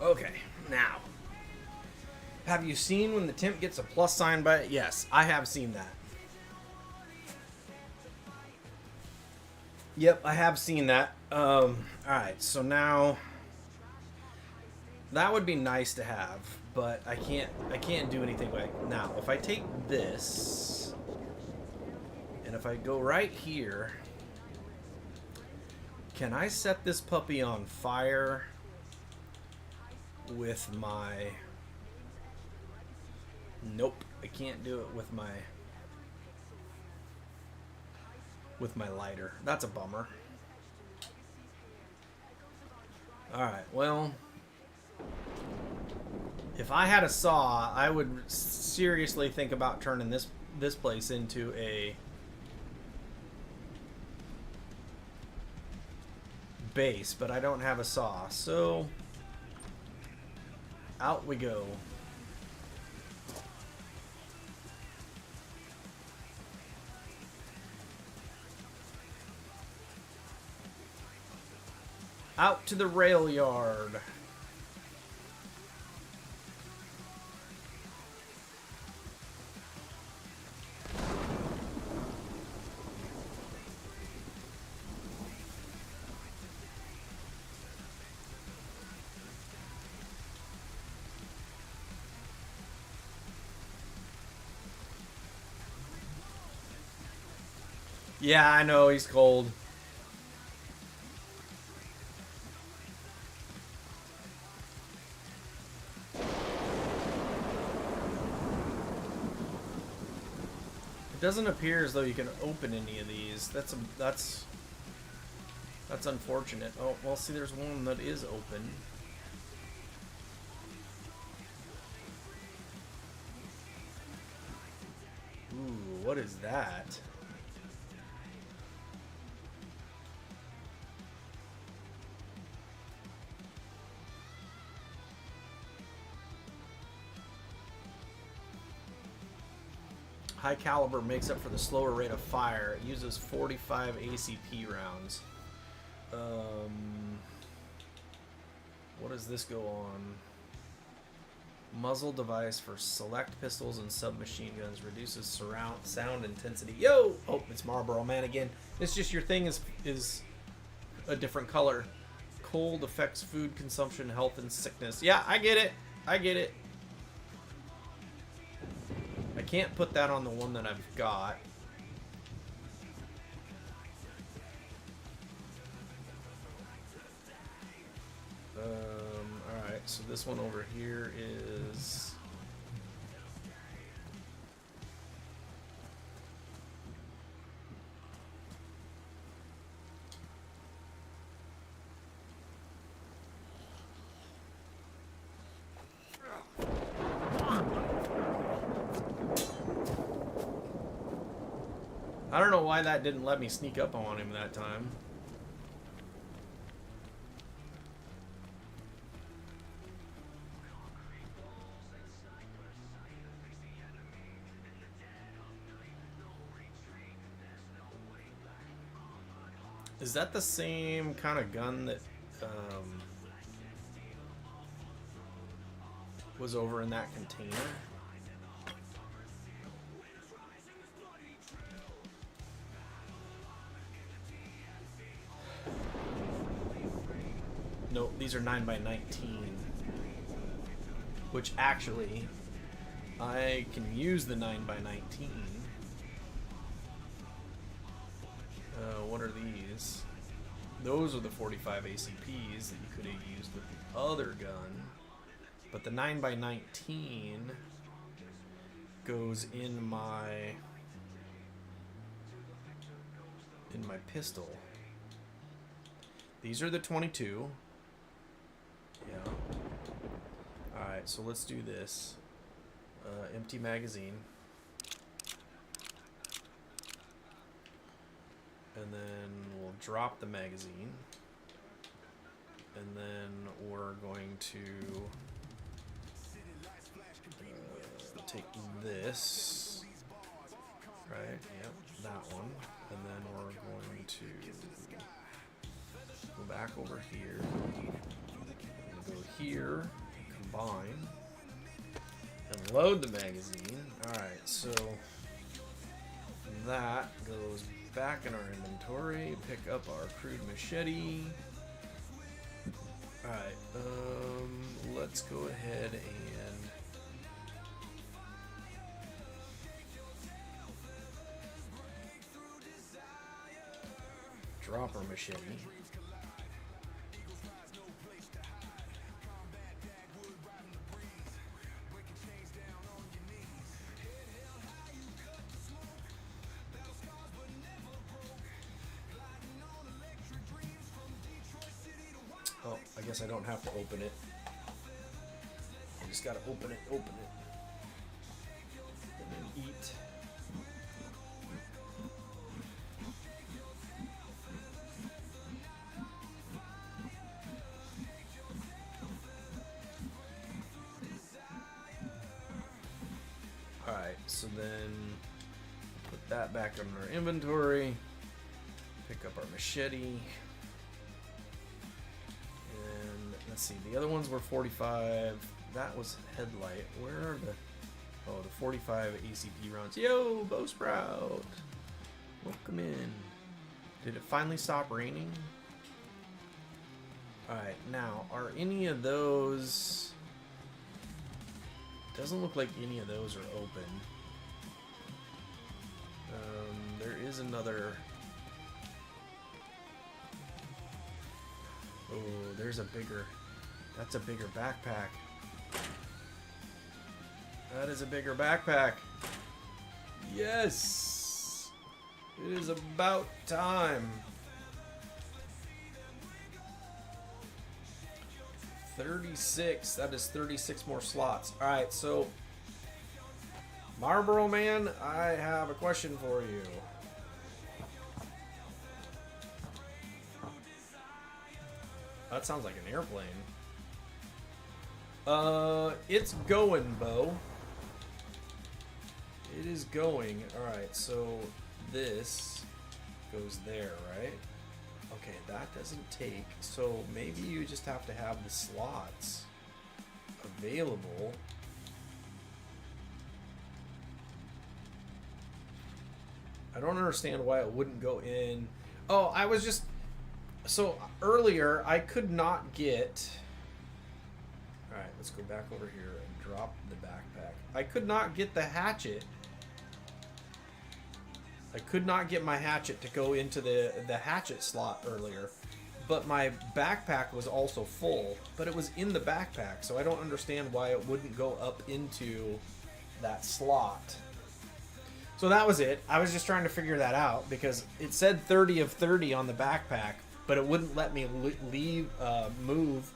Okay, now. Have you seen when the temp gets a plus sign by it? Yes, I have seen that. Yep, I have seen that. Alright, so now that would be nice to have, but I can't do anything with it. Now, if I take this and if I go right here, can I set this puppy on fire with my... Nope, I can't do it with my lighter. That's a bummer. Alright, well, if I had a saw, I would seriously think about turning this place into a base, but I don't have a saw, so out we go. Out to the rail yard. Yeah, I know he's cold. It doesn't appear as though you can open any of these. That's unfortunate. Oh, well, see, there's one that is open. Ooh, what is that? High caliber makes up for the slower rate of fire. It uses 45 ACP rounds. What does this go on? Muzzle device for select pistols and submachine guns. Reduces surround sound intensity. Yo! Oh, it's Marlboro Man again. It's just your thing is a different color. Cold affects food consumption, health, and sickness. Yeah, I get it. I get it. I can't put that on the one that I've got. Alright, so this one over here is... I don't know why that didn't let me sneak up on him that time. Is that the same kind of gun that was over in that container? Nope, these are 9x19. Which actually, I can use the 9x19. What are these? Those are the 45 ACPs that you could have used with the other gun. But the 9x19 goes in my pistol. These are the 22. Yeah. Alright, so let's do this. Empty magazine. And then we'll drop the magazine. And then we're going to take this. Right, yep, that one. And then we're going to go back over here. Go here. here, combine, and load the magazine. Alright, so that goes back in our inventory. Pick up our crude machete. Alright, let's go ahead and drop our machete. Oh, I guess I don't have to open it. I just gotta open it, and then eat. Alright, so then put that back in our inventory. Pick up our machete. Let's see, the other ones were 45. That was headlight. Where are the... Oh, the 45 ACP rounds. Yo, Bow Sprout! Welcome in. Did it finally stop raining? Alright, now, are any of those... Doesn't look like any of those are open. There is another... Oh, there's a bigger... That's a bigger backpack. That is a bigger backpack. Yes! It is about time. 36. That is 36 more slots. Alright, so... Marlboro Man, I have a question for you. That sounds like an airplane. It's going, Bo. It is going. Alright, so this goes there, right? Okay, that doesn't take. So maybe you just have to have the slots available. I don't understand why it wouldn't go in. Oh, I was just... So earlier, I could not get... Alright, let's go back over here and drop the backpack. I could not get the hatchet. I could not get my hatchet to go into the hatchet slot earlier. But my backpack was also full. But it was in the backpack, so I don't understand why it wouldn't go up into that slot. So that was it. I was just trying to figure that out because it said 30 of 30 on the backpack, but it wouldn't let me move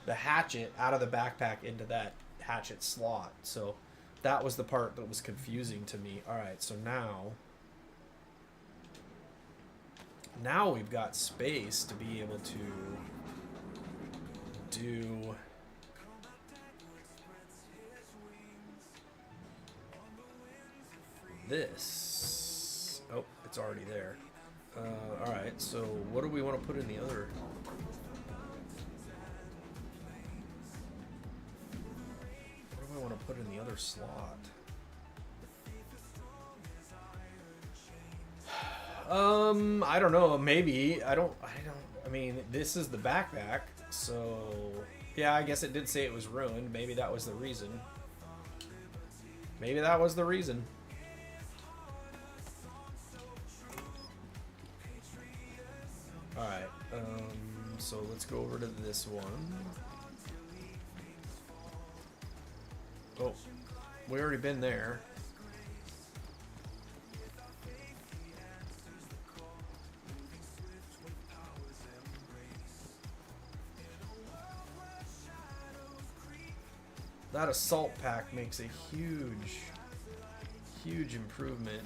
the hatchet out of the backpack into that hatchet slot. So that was the part that was confusing to me. Alright, so now we've got space to be able to do this. Oh, it's already there. Alright, so what do we want to put in the other? What do I want to put in the other slot? I don't know, maybe. I mean, this is the backpack, so yeah, I guess it did say it was ruined. Maybe that was the reason. Maybe that was the reason. Alright, so let's go over to this one. Oh, we already been there. That assault pack makes a huge improvement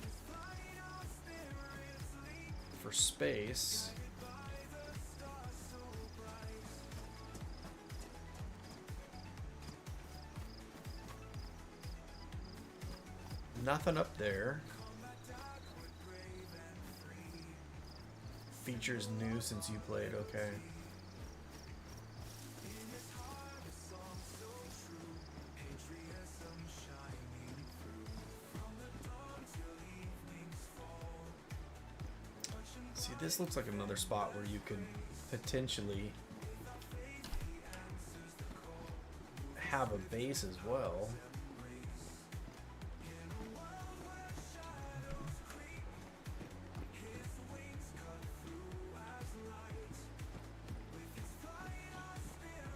for space. Nothing up there. Features new since you played, okay. this looks like another spot where you could potentially have a base as well.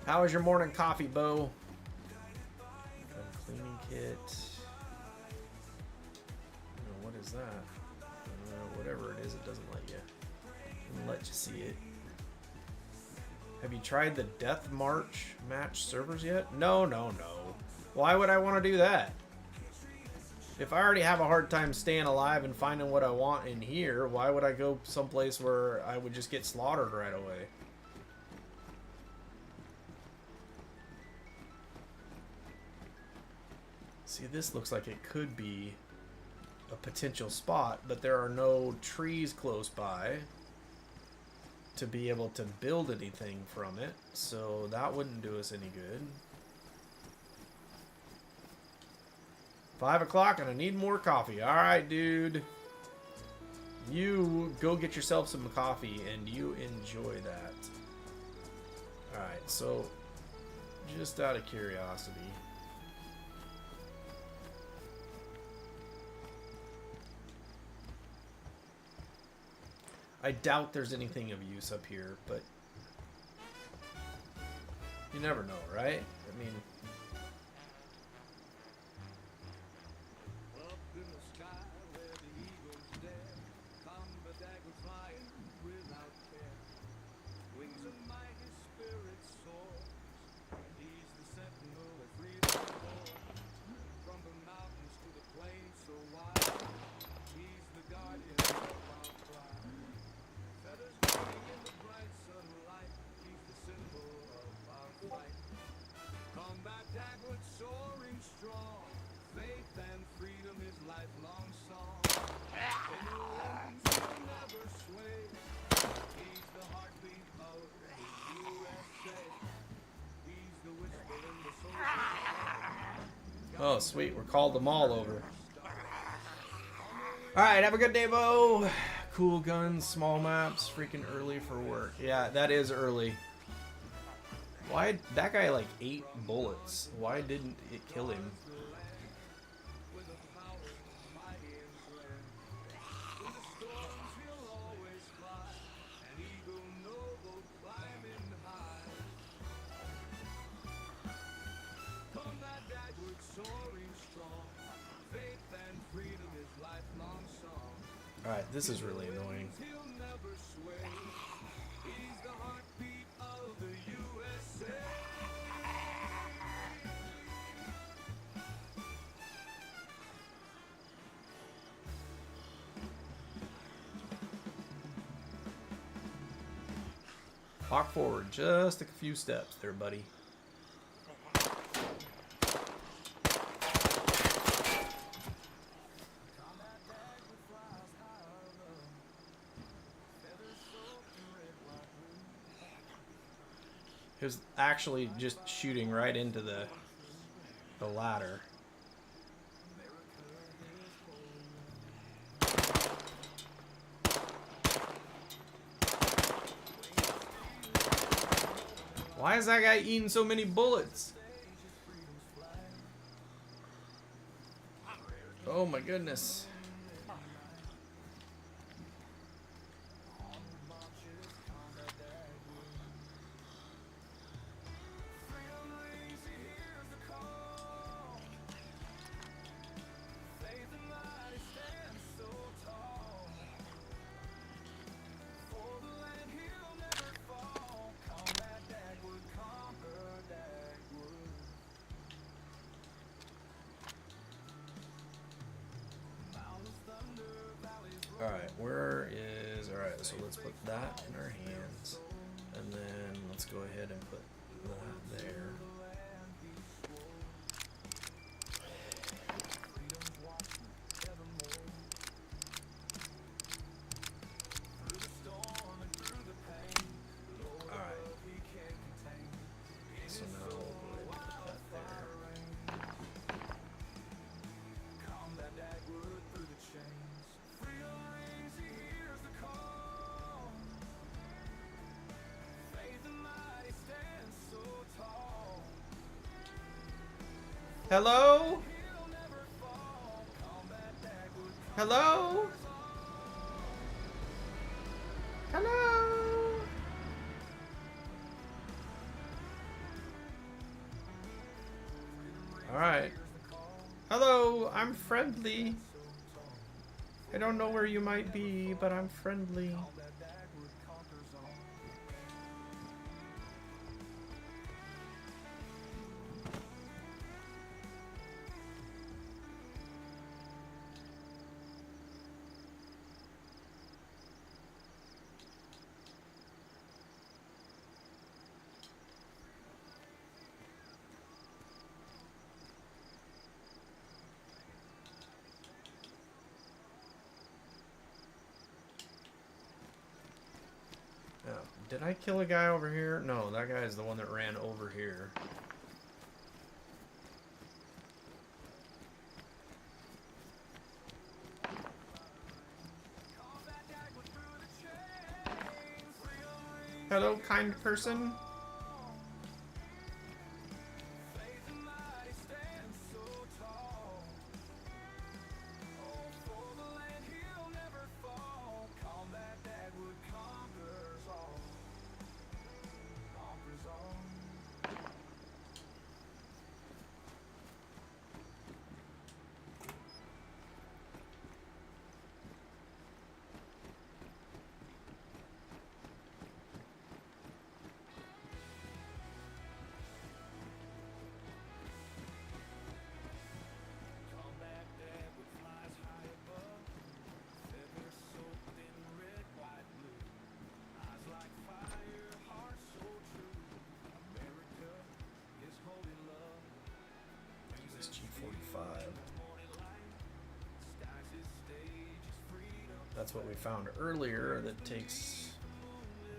How was your morning coffee, Bo? Cleaning kit. Oh, what is that? Whatever it is, it doesn't let you see it. Have you tried the Death March match servers yet? No. Why would I want to do that? If I already have a hard time staying alive and finding what I want in here, why would I go someplace where I would just get slaughtered right away? See, this looks like it could be a potential spot, but there are no trees close by to be able to build anything from it, so that wouldn't do us any good. 5 o'clock and I need more coffee. Alright, dude. You go get yourself some coffee and you enjoy that. Alright, so just out of curiosity, I doubt there's anything of use up here, but you never know, right? I mean, Up in the sky where the eagles dare, combat dagger flying without care. Wings of mighty spirit soars. He's the sentinel of freedom born. From the mountains to the plains so wide, he's the guardian of our pride. Feathers gleaming in the bright sunlight, he's the symbol of our fight. Combat dagwood soaring strong, faith and freedom is lifelong song. In the winds he'll never sway, he's the heartbeat of the USA. He's the whisper in the soul. oh sweet, we're called them all over. Alright, have a good day, Bo. Cool guns, small maps, freaking early for work. Yeah, that is early. Why that guy like 8 bullets? Why didn't it kill him? Alright, this is really annoying. Walk forward just a few steps there, buddy. He was actually just shooting right into the ladder. Why is that guy eating so many bullets? Oh my goodness. Alright, where is... Alright, so let's put that in our hands. And then let's go ahead and put that there. Alright. So now we'll go ahead and put that there. Hello? Hello? Hello? Alright. Hello, I'm friendly. I don't know where you might be, but I'm friendly. Did I kill a guy over here? No, that guy is the one that ran over here. Hello, kind person. That's what we found earlier that takes,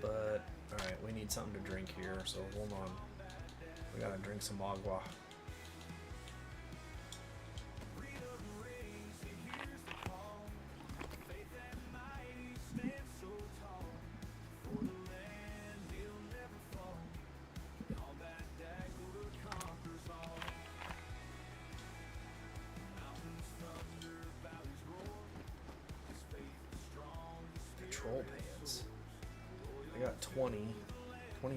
but alright, we need something to drink here, so hold on. We gotta drink some agua. Control pants. I got 20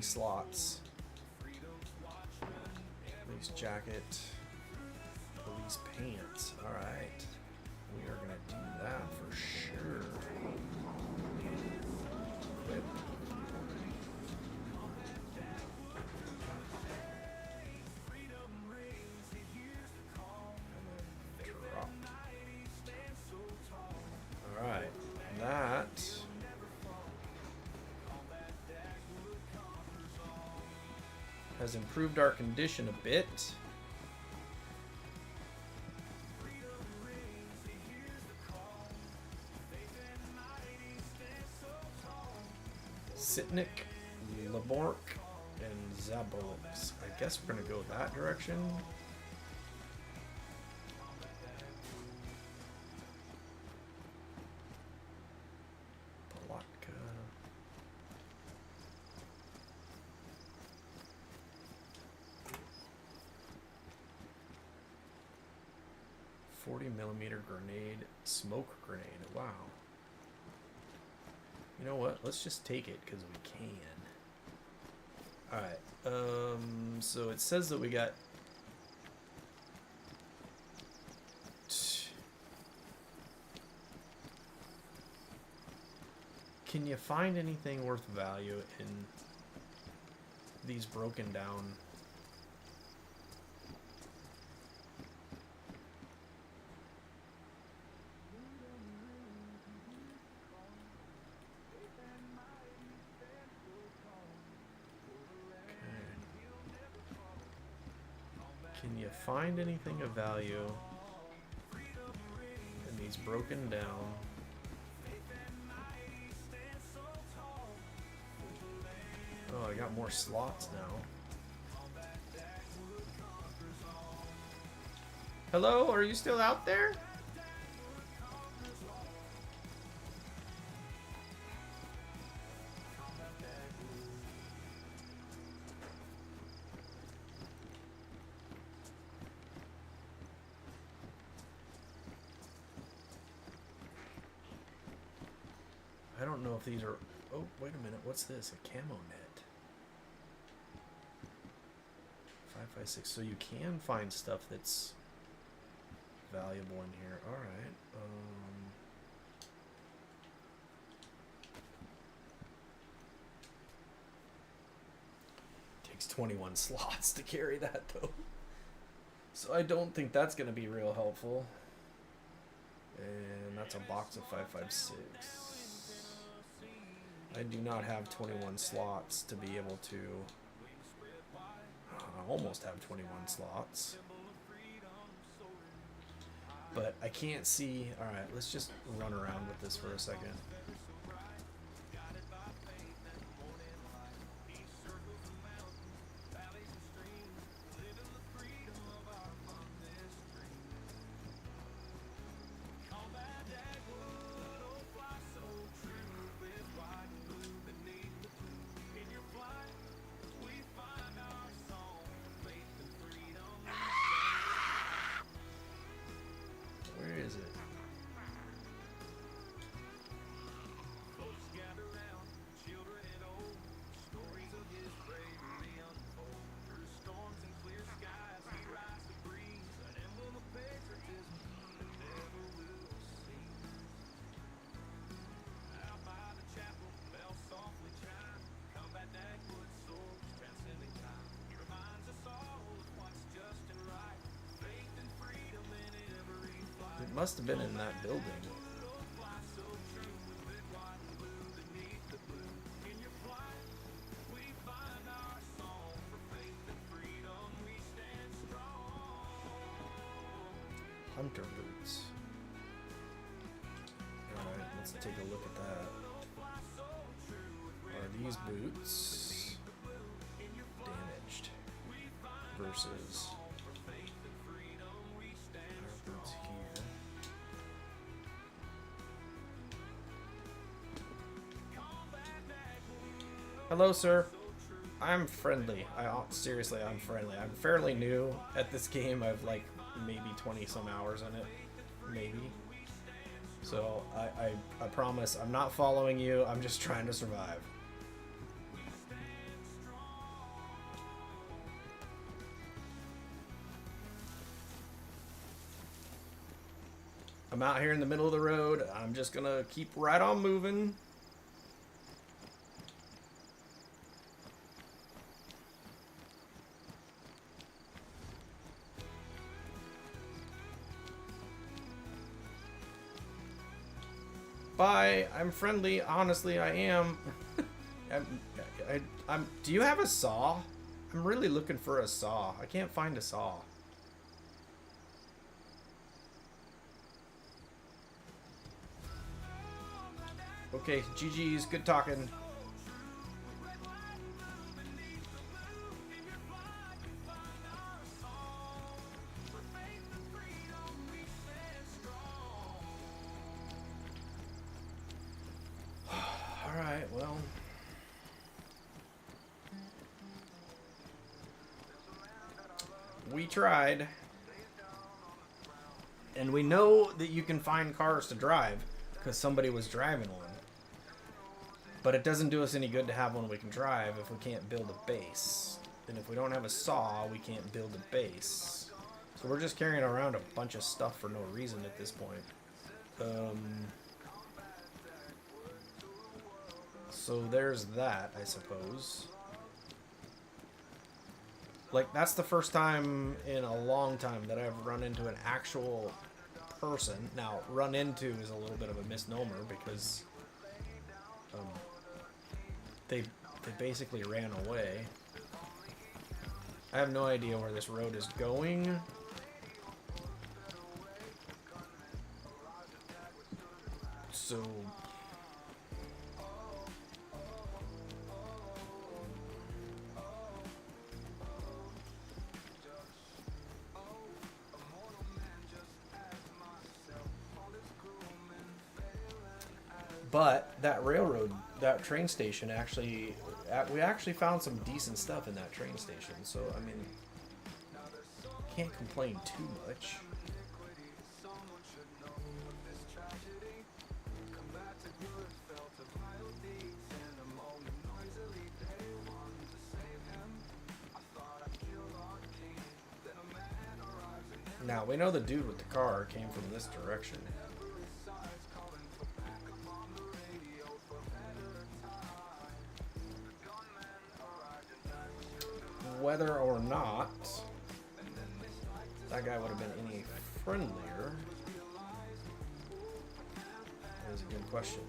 slots. Police jacket. Police pants. Alright. We are gonna do that for sure. Equip. Drop. Alright. That has improved our condition a bit. Sitnik, Labork, and Zabolix. I guess we're gonna go that direction. Palatka. 40mm grenade, smoke grenade. Wow. You know what? Let's just take it because we can. Alright. So it says that we got... Can you find anything worth value in these broken down... Can you find anything of value in these broken down? Oh, I got more slots now. Hello, are you still out there? know if these are... Oh, wait a minute. What's this? A camo net. 556. So you can find stuff that's valuable in here. All right. Takes 21 slots to carry that, though. So I don't think that's going to be real helpful. And that's a box of 556. I do not have 21 slots to be able to... I almost have 21 slots. But I can't see... Alright, let's just run around with this for a second. It must have been in that building. Hunter boots. Alright, let's take a look at that. Are these boots damaged versus our boots here? Hello, sir. I'm friendly. Seriously, I'm friendly. I'm fairly new at this game. I've like maybe 20 some hours in it, maybe. So I promise I'm not following you. I'm just trying to survive. I'm out here in the middle of the road. I'm just gonna keep right on moving. Bye. I'm friendly. Honestly, I am. Do you have a saw? I'm really looking for a saw. I can't find a saw. Okay, GG's. Good talking. Alright, well. We tried. And we know that you can find cars to drive because somebody was driving one. But it doesn't do us any good to have one we can drive if we can't build a base. And if we don't have a saw, we can't build a base. So we're just carrying around a bunch of stuff for no reason at this point. So there's that, I suppose. Like, that's the first time in a long time that I've run into an actual person. Now, run into is a little bit of a misnomer because they basically ran away. I have no idea where this road is going. So... But that railroad, that train station actually, we actually found some decent stuff in that train station. So, I mean, can't complain too much. Now, we know the dude with the car came from this direction. Whether or not that guy would have been any friendlier is a good question.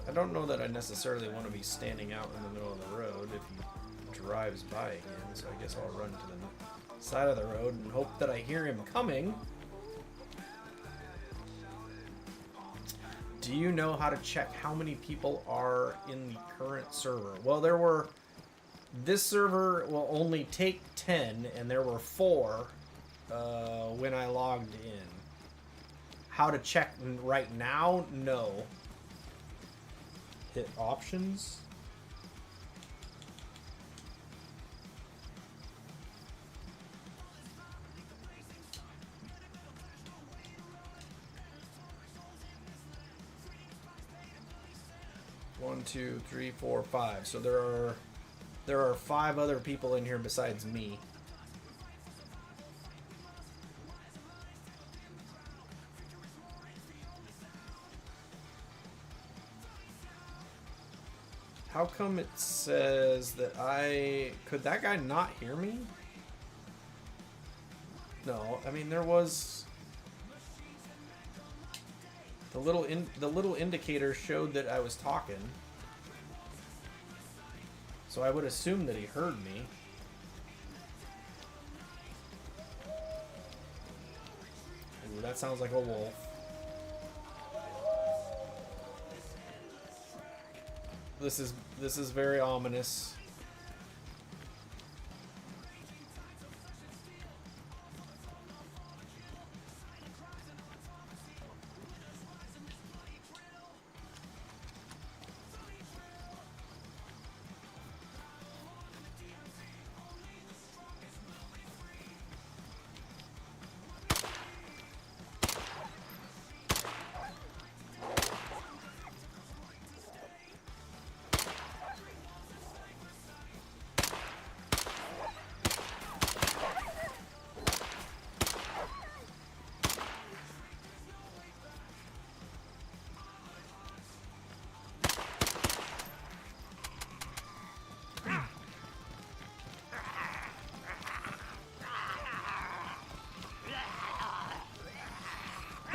I don't know that I necessarily want to be standing out in the middle of the road if he drives by again, so I guess I'll run to the side of the road and hope that I hear him coming. Do you know how to check how many people are in the current server? Well, this server will only take 10, and there were 4 when I logged in. How to check right now? No. Hit options. One, 2, 3, 4, 5. So there are 5 other people in here besides me. How come it says that could that guy not hear me? No, I mean there was the little indicator showed that I was talking. So I would assume that he heard me. Ooh, that sounds like a wolf. This is very ominous.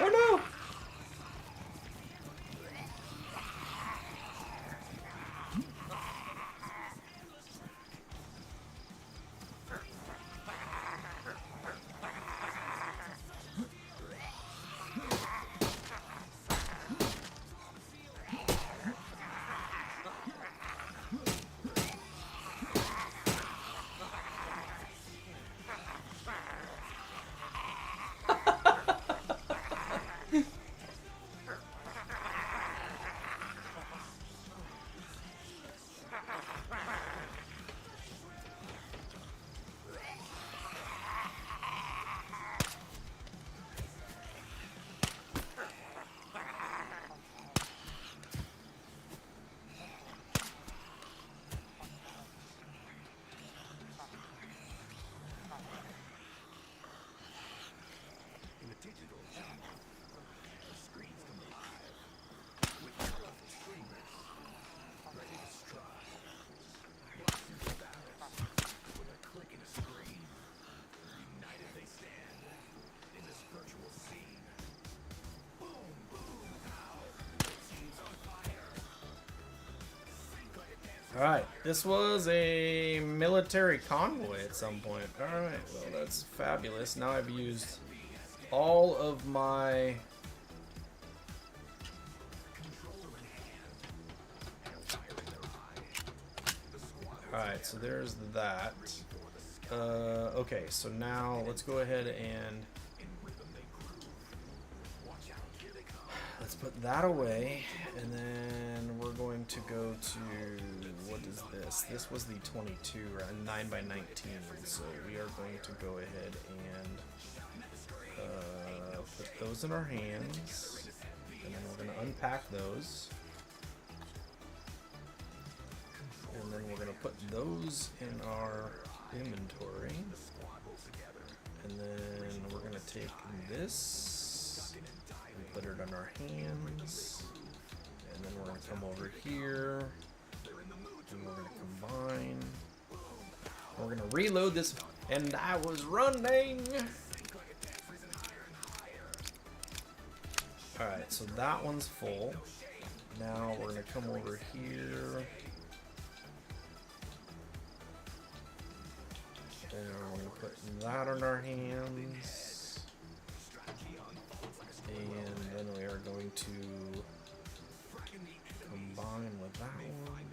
Oh no! Alright, this was a military convoy at some point. Alright, well that's fabulous. Now I've used all of my... Alright, so there's that. Okay, so now let's go ahead and... Let's put that away, and then we're going to go to, what is this? This was the 22, right? 9x19, so we are going to go ahead and put those in our hands, and then we're going to unpack those, and then we're going to put those in our inventory. And then we're gonna take this and put it on our hands. And then we're gonna come over here. And we're gonna combine. We're gonna reload this. And I was running. Alright, so that one's full. Now we're gonna come over here. And we're gonna put that on our hands. And then we are going to combine with that one.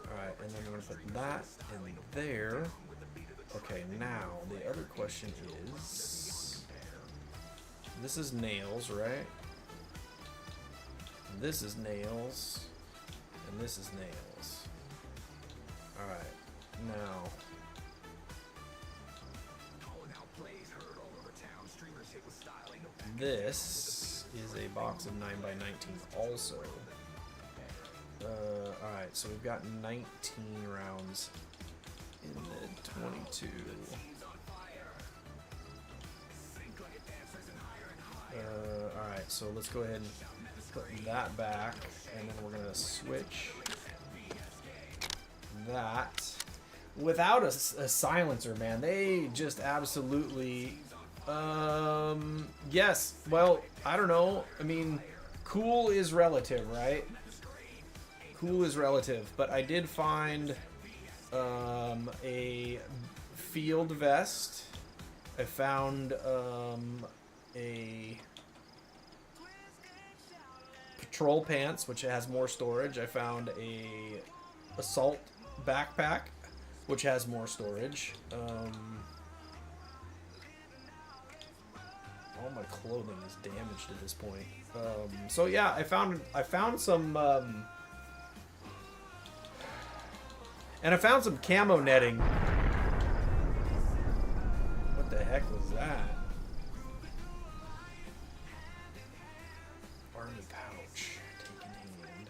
Alright, and then we're gonna put that in there. Okay, now the other question is, this is nails, right? This is nails, and this is nails. Alright, now. This is a box of 9x19 also. Alright, so we've got 19 rounds in the 22. Alright, so let's go ahead and put that back, and then we're gonna switch that without a silencer, man. They just absolutely yes, well, I don't know. I mean, cool is relative, right? Cool is relative, but I did find a field vest. I found a patrol pants, which has more storage. I found a assault backpack, which has more storage. All my clothing is damaged at this point. So yeah, I found some and I found some camo netting. What the heck was that? Army pouch, taken hand.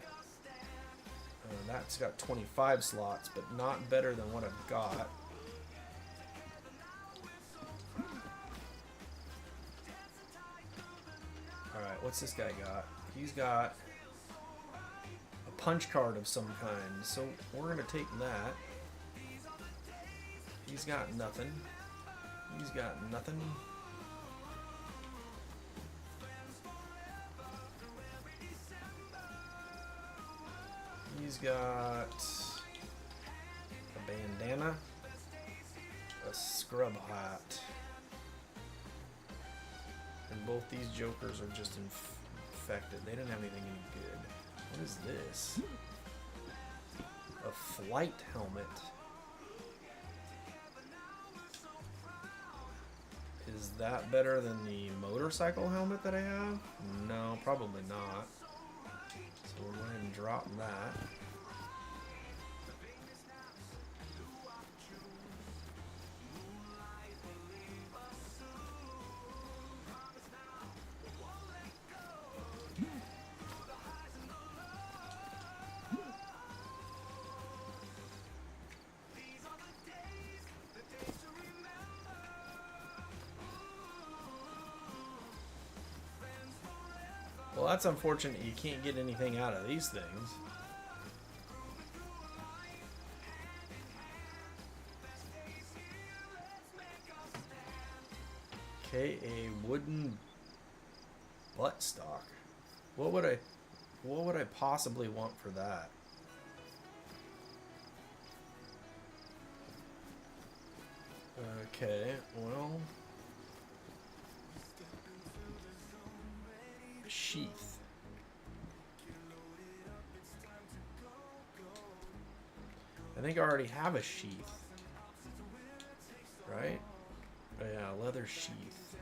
That's got 25 slots, but not better than what I've got. Alright, what's this guy got? He's got a punch card of some kind, so we're gonna take that. He's got nothing. He's got nothing. He's got a bandana, a scrub hat. And both these jokers are just infected. They didn't have anything any good. What is this? A flight helmet. Is that better than the motorcycle helmet that I have? No, probably not. So we'll go ahead and drop that. Well, that's unfortunate. You can't get anything out of these things. Okay, a wooden buttstock. What would I possibly want for that? Okay, well, sheath. I think I already have a sheath, right? Oh, yeah, leather sheath,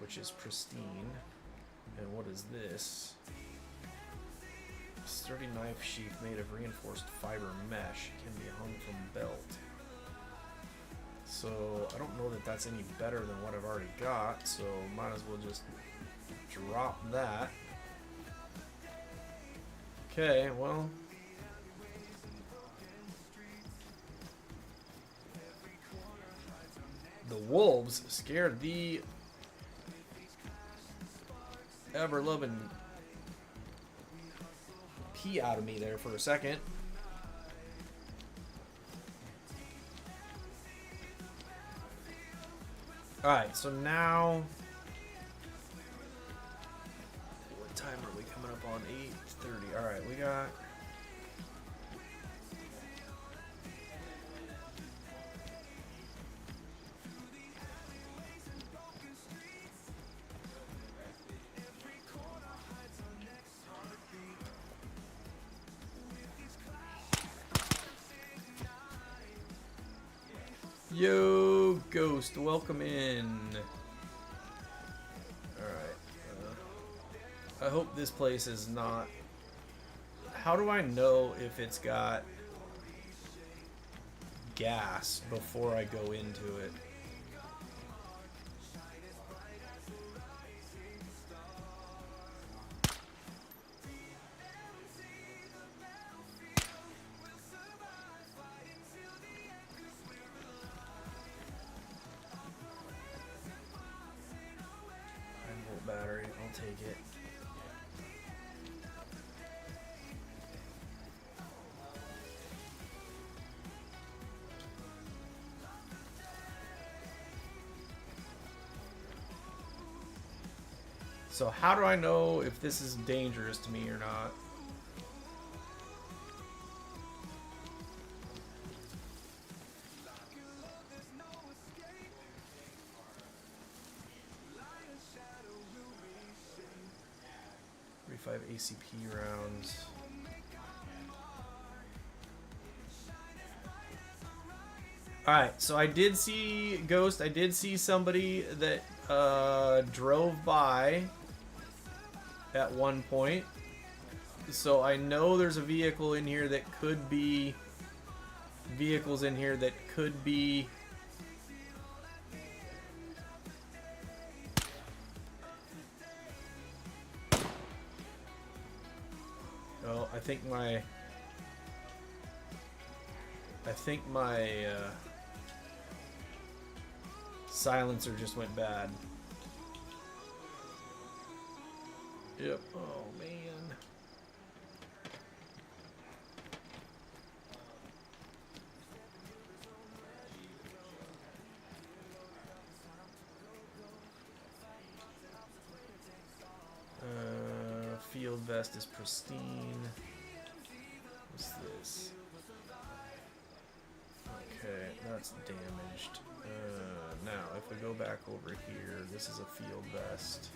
which is pristine. And what is this? Sturdy knife sheath made of reinforced fiber mesh, can be hung from belt. So I don't know that that's any better than what I've already got, so might as well just drop that. Okay, well. The wolves scared the ever-loving pee out of me there for a second. Alright, so now... What time are we coming up on? 8:30. Alright, we got... Yo, Ghost, welcome in. Alright. I hope this place is not... How do I know if it's got gas before I go into it? Battery, I'll take it. So how do I know if this is dangerous to me or not? ACP rounds. Alright, so I did see Ghost. I did see somebody that drove by at one point. So I know there's a vehicle in here that could be... Vehicles in here that could be... Oh, I think my silencer just went bad. Yep. Oh man. Field vest is pristine. What's this? Okay, that's damaged. Now, if we go back over here, this is a field vest.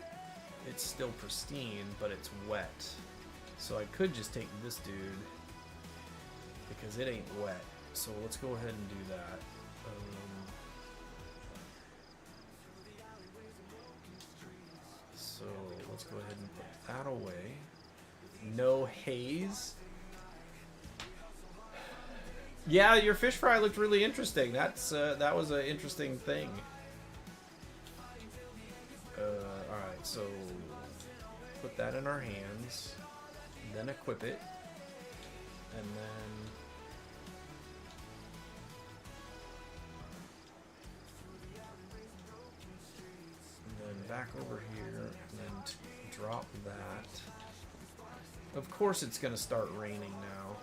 It's still pristine, but it's wet. So I could just take this dude because it ain't wet. So let's go ahead and do that. So let's go ahead and put that away. No haze. Yeah, your fish fry looked really interesting. That was an interesting thing. Alright, so put that in our hands, then equip it, and then back over here, and then drop that. Of course it's going to start raining now.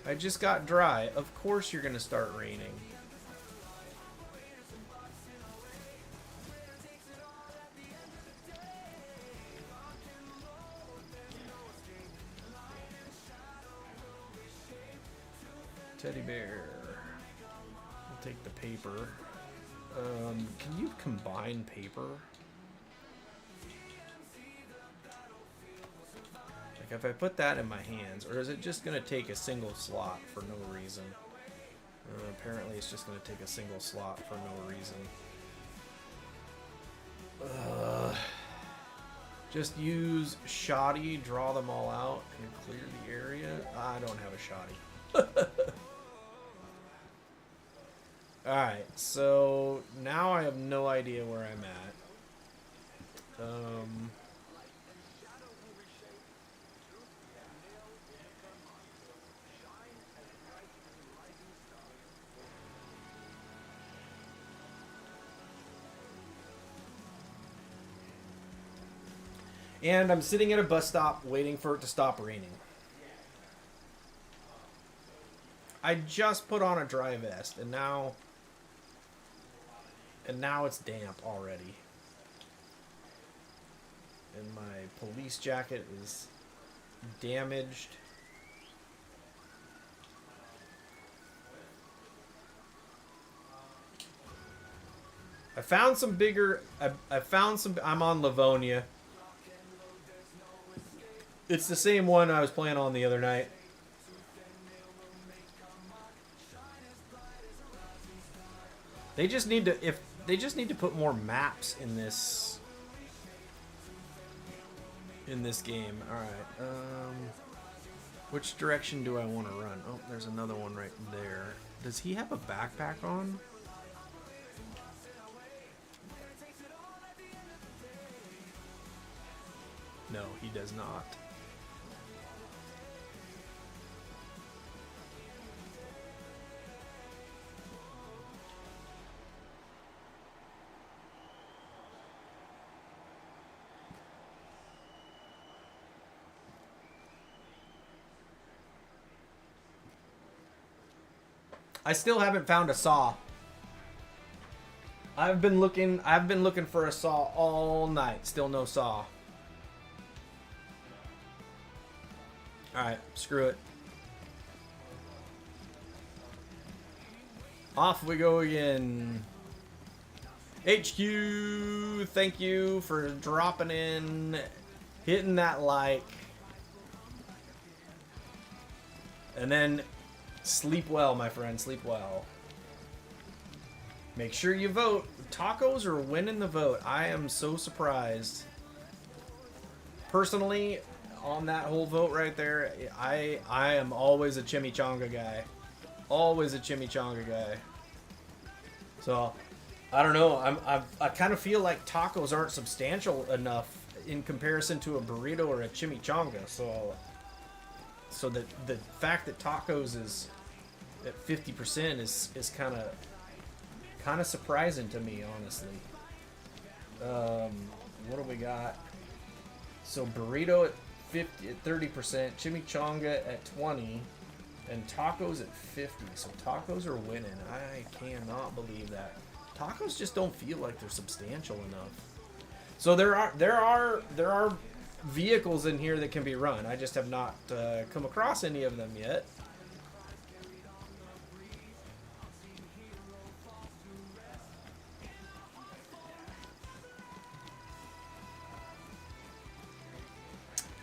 I just got dry. Of course you're going to start raining. Teddy bear. I'll take the paper. Can you combine paper? Like if I put that in my hands, or is it just going to take a single slot for no reason? Apparently it's just going to take a single slot for no reason. Just use shoddy, draw them all out, and clear the area. I don't have a shoddy. Alright, so now I have no idea where I'm at. And I'm sitting at a bus stop waiting for it to stop raining. I just put on a dry vest, and now it's damp already. And my police jacket is damaged. I found some bigger... I found some... I'm on Livonia. It's the same one I was playing on the other night. They just need to... They just need to put more maps in this... in this game. Alright. Which direction do I want to run? Oh, there's another one right there. Does he have a backpack on? No, he does not. I still haven't found a saw. I've been looking for a saw all night. Still no saw. Alright, screw it. Off we go again. HQ, thank you for dropping in, hitting that like. And then sleep well, my friend, sleep well. Make sure you vote. Tacos are winning the vote. I am so surprised. Personally, on that whole vote right there, I am always a chimichanga guy. Always a chimichanga guy. So, I don't know. I kind of feel like tacos aren't substantial enough in comparison to a burrito or a chimichanga. So the fact that tacos is at 50% is kind of surprising to me, honestly. What do we got? So burrito at 30%, chimichanga at 20%, and tacos at 50%. So tacos are winning. I cannot believe that. Tacos just don't feel like they're substantial enough. So there are vehicles in here that can be run. I just have not come across any of them yet.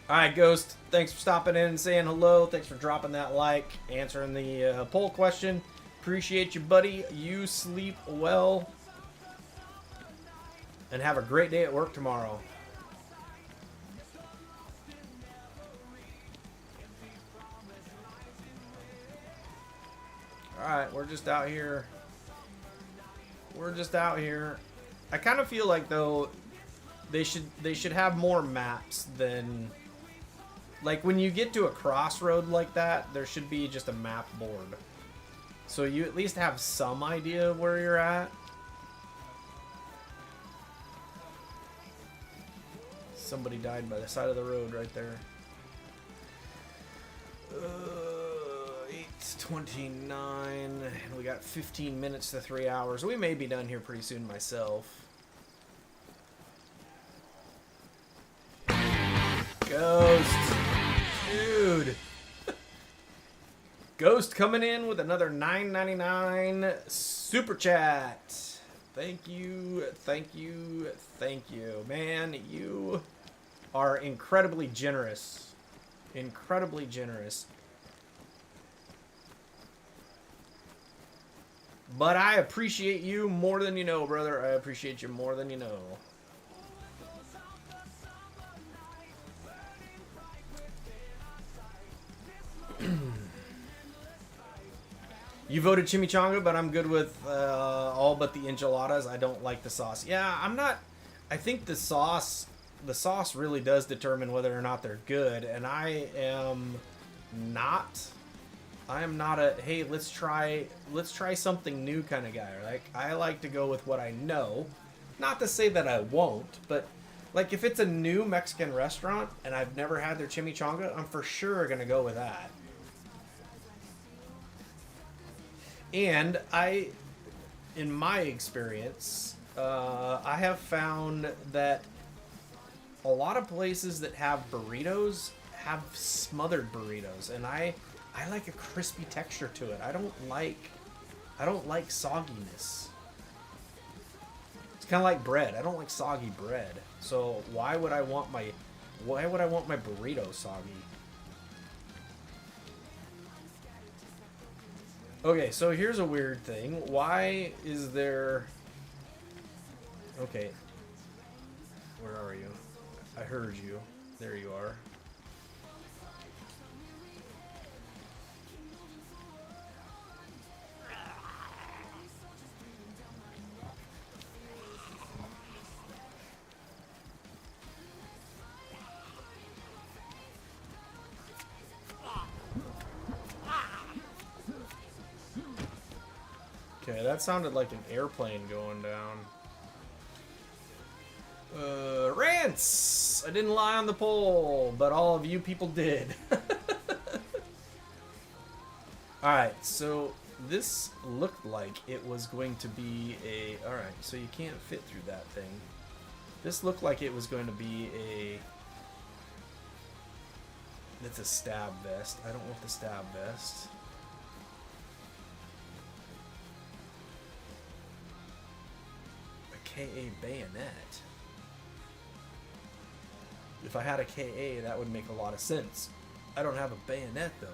Alright, Ghost, thanks for stopping in and saying hello. Thanks for dropping that like, answering the poll question. Appreciate you, buddy. You sleep well. And have a great day at work tomorrow. Alright, we're just out here. We're just out here. I kind of feel like, though, they should have more maps than... Like, when you get to a crossroad like that, there should be just a map board. So you at least have some idea of where you're at. Somebody died by the side of the road right there. 8:29. We got 15 minutes to 3 hours. We may be done here pretty soon myself. Ghost. Dude. Ghost coming in with another $9.99 super chat. Thank you, thank you, thank you. Man, you are incredibly generous. Incredibly generous. But I appreciate you more than you know, brother. I appreciate you more than you know. You voted chimichanga, but I'm good with all but the enchiladas. I don't like the sauce. Yeah, I'm not... I think the sauce really does determine whether or not they're good, and I am not a, hey, let's try something new kind of guy. Like, I like to go with what I know. Not to say that I won't, but Like, if it's a new Mexican restaurant and I've never had their chimichanga, I'm for sure going to go with that. And in my experience, I have found that a lot of places that have burritos have smothered burritos, and I like a crispy texture to it. I don't like sogginess. It's kind of like bread. I don't like soggy bread. So why would I want my burrito soggy? Okay, so here's a weird thing. Why is there... Okay. Where are you? I heard you. There you are. Okay, that sounded like an airplane going down. Rants! I didn't lie on the poll, but all of you people did. Alright, so this looked like it was going to be a... Alright, so you can't fit through that thing. This looked like it was going to be a... That's a stab vest. I don't want the stab vest. KA bayonet. If I had a KA, that would make a lot of sense. I don't have a bayonet though.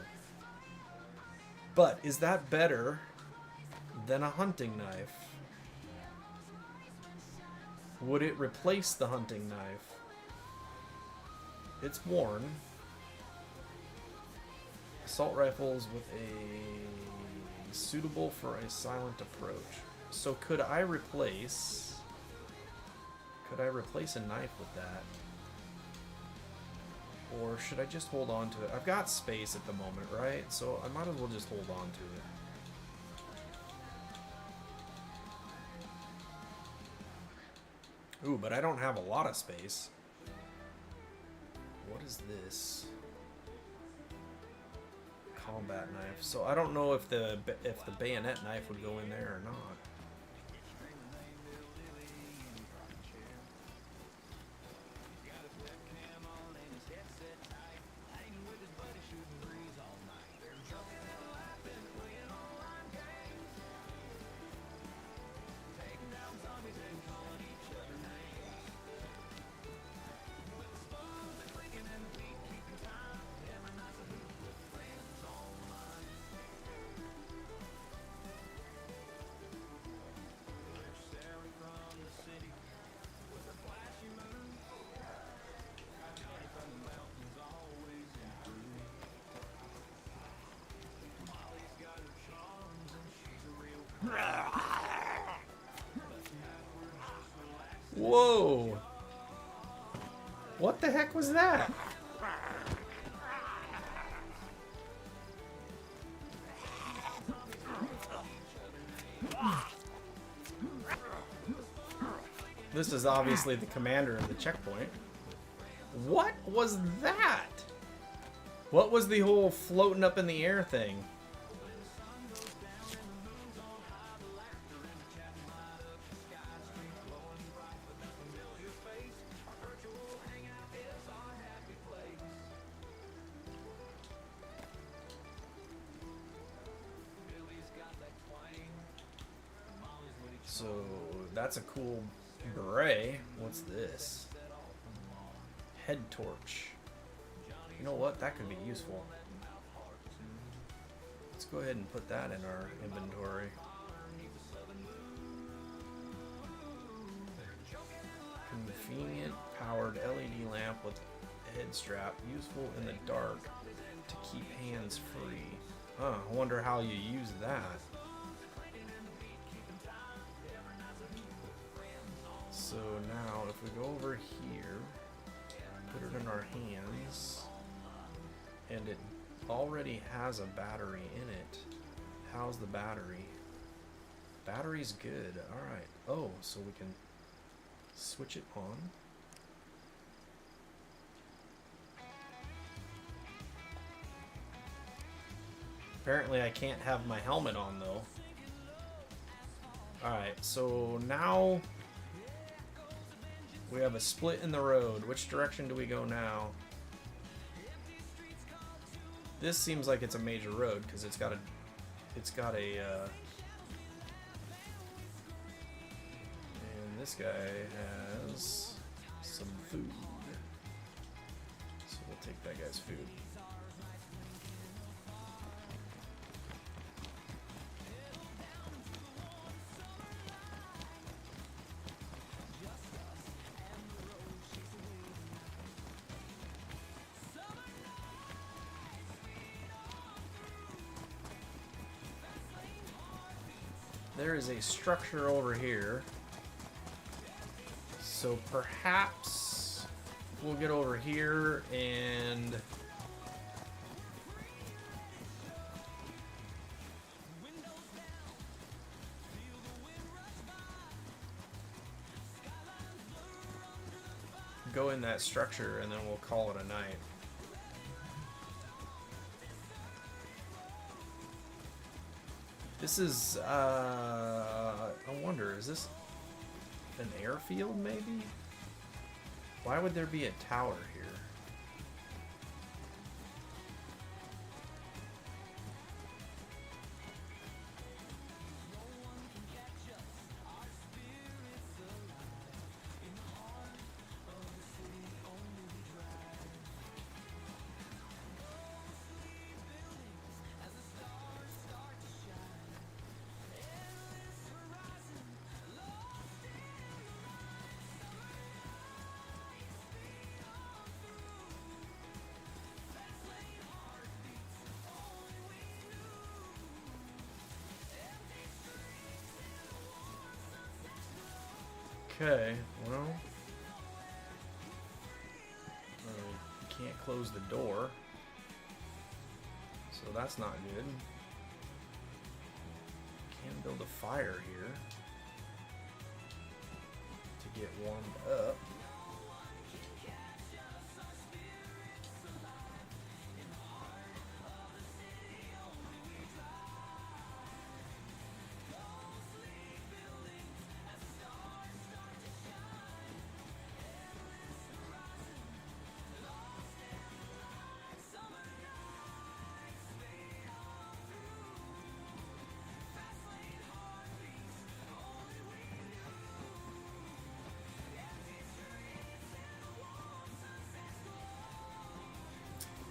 But is that better than a hunting knife? Would it replace the hunting knife? It's worn. Assault rifles with a suitable for a silent approach. So could I replace a knife with that? Or should I just hold on to it? I've got space at the moment, right? So I might as well just hold on to it. Ooh, but I don't have a lot of space. What is this? Combat knife. So I don't know if the bayonet knife would go in there or not. Whoa! What the heck was that? This is obviously the commander of the checkpoint. What was that? What was the whole floating up in the air thing? So that's a cool beret. What's this? Head torch. You know what? That could be useful. Let's go ahead and put that in our inventory. Convenient powered LED lamp with head strap. Useful in the dark to keep hands free. Huh, I wonder how you use that. So now if we go over here, put it in our hands, and it already has a battery in it. How's the battery? Battery's good. Alright. Oh, so we can switch it on. Apparently I can't have my helmet on though. Alright, so now we have a split in the road. Which direction do we go now? This seems like it's a major road because it's got a and this guy has some food. So we'll take that guy's food. There is a structure over here, so perhaps we'll get over here and go in that structure, and then we'll call it a night. This is, I wonder, is this an airfield maybe? Why would there be a tower here? Okay, well, can't close the door, so that's not good. Can't build a fire here to get warmed up.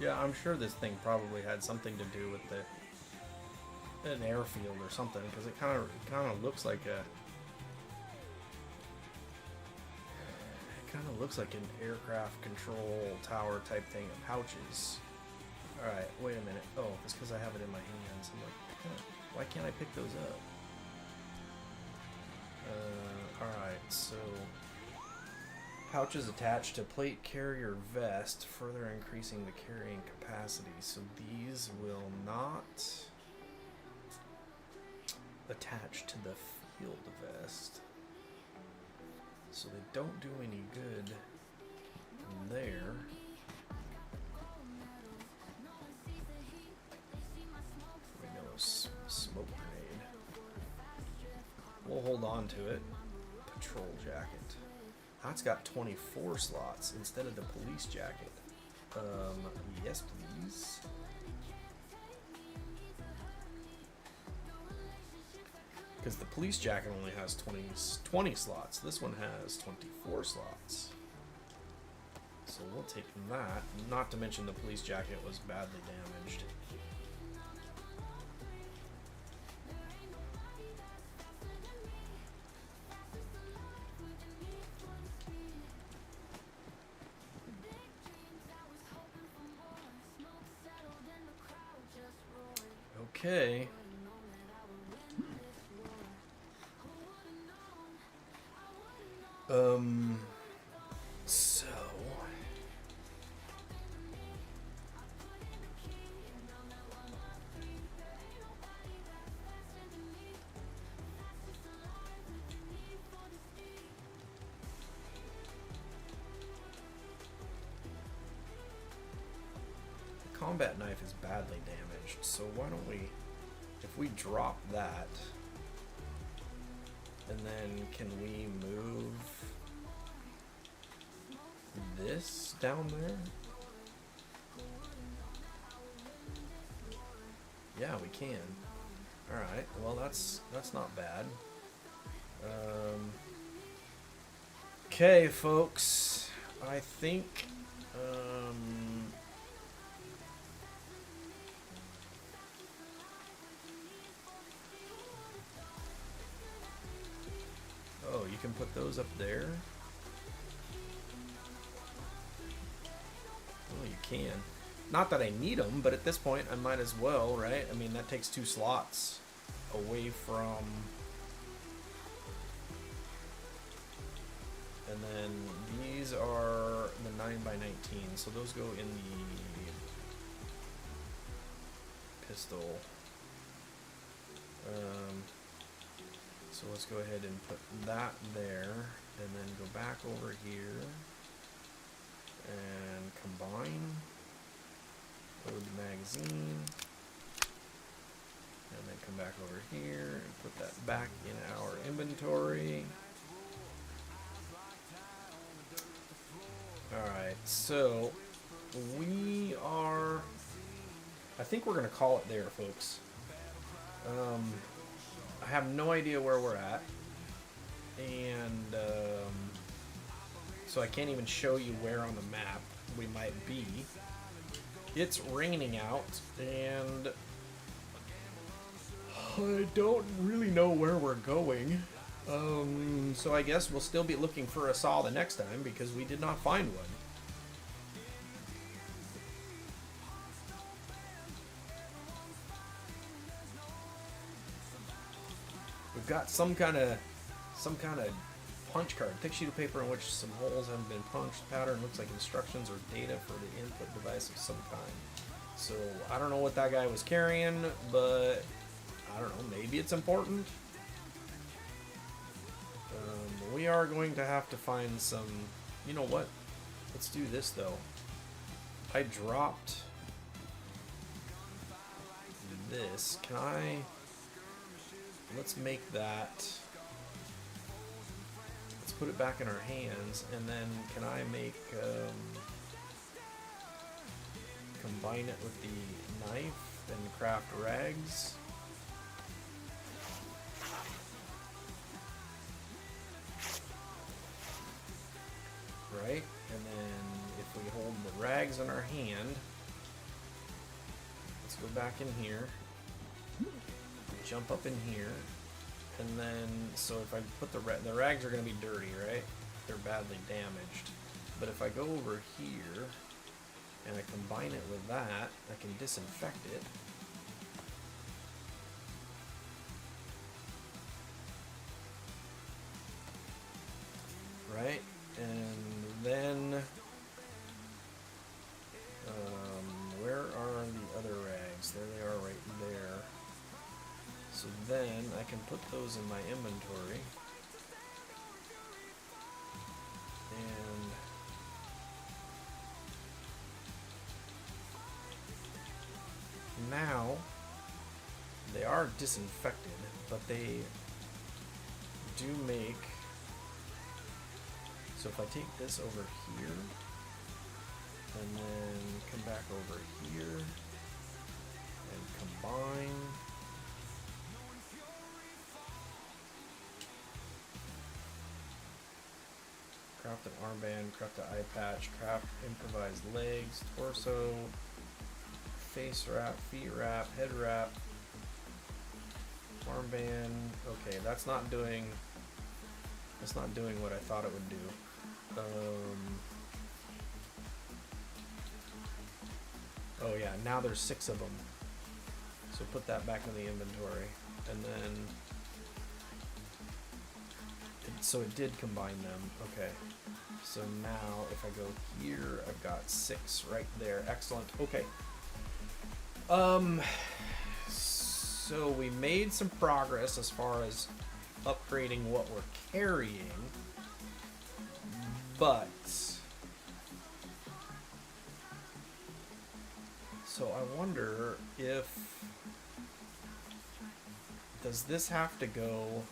Yeah, I'm sure this thing probably had something to do with an airfield or something, because it kind of looks like a an aircraft control tower type thing of pouches. All right, wait a minute. Oh, it's because I have it in my hands. I'm like, huh, why can't I pick those up? All right, so. Pouches attached to plate carrier vest, further increasing the carrying capacity. So these will not attach to the field vest. So they don't do any good in there. We know a smoke grenade. We'll hold on to it. Patrol jacket. That's got 24 slots instead of the police jacket. Yes, please. Because the police jacket only has 20 slots. This one has 24 slots. So we'll take that. Not to mention the police jacket was badly damaged. Okay. So combat knife is badly damaged, so why don't we, if we drop that, and then can we move this down there? Yeah, we can. Alright, well that's not bad. Okay, folks, I think oh, you can put those up there. Oh, you can. Not that I need them, but at this point I might as well, right? I mean, that takes 2 slots away from... And then these are the 9x19, so those go in the pistol. So let's go ahead and put that there, and then go back over here and combine, load the magazine, and then come back over here and put that back in our inventory. Alright, so we are, I think we're going to call it there, folks. I have no idea where we're at, and so I can't even show you where on the map we might be. It's raining out, and I don't really know where we're going. So I guess we'll still be looking for a saw the next time because we did not find one. We've got some kind of punch card, thick sheet of paper in which some holes haven't been punched. Pattern looks like instructions or data for the input device of some kind. So I don't know what that guy was carrying, but I don't know, maybe it's important. We are going to have to find some, you know what, let's do this though. I dropped this, can I, let's make that, let's put it back in our hands, and then can I make, combine it with the knife and craft rags? Right, and then if we hold the rags in our hand, let's go back in here, jump up in here, and then, so if I put the rags are going to be dirty, right? They're badly damaged. But if I go over here, and I combine it with that, I can disinfect it. Right? And then, where are the other rags? There they are right there. So then I can put those in my inventory. And now they are disinfected, but they do make... So if I take this over here, and then come back over here, and combine, craft an armband, craft an eye patch, craft improvised legs, torso, face wrap, feet wrap, head wrap, armband. Okay, that's not doing what I thought it would do. Oh yeah, now there's 6 of them. So put that back in the inventory, and then so it did combine them. Okay, so now if I go here, I've got 6 right there. Excellent. Okay. So we made some progress as far as upgrading what we're carrying, but So I wonder if... Does this have to go...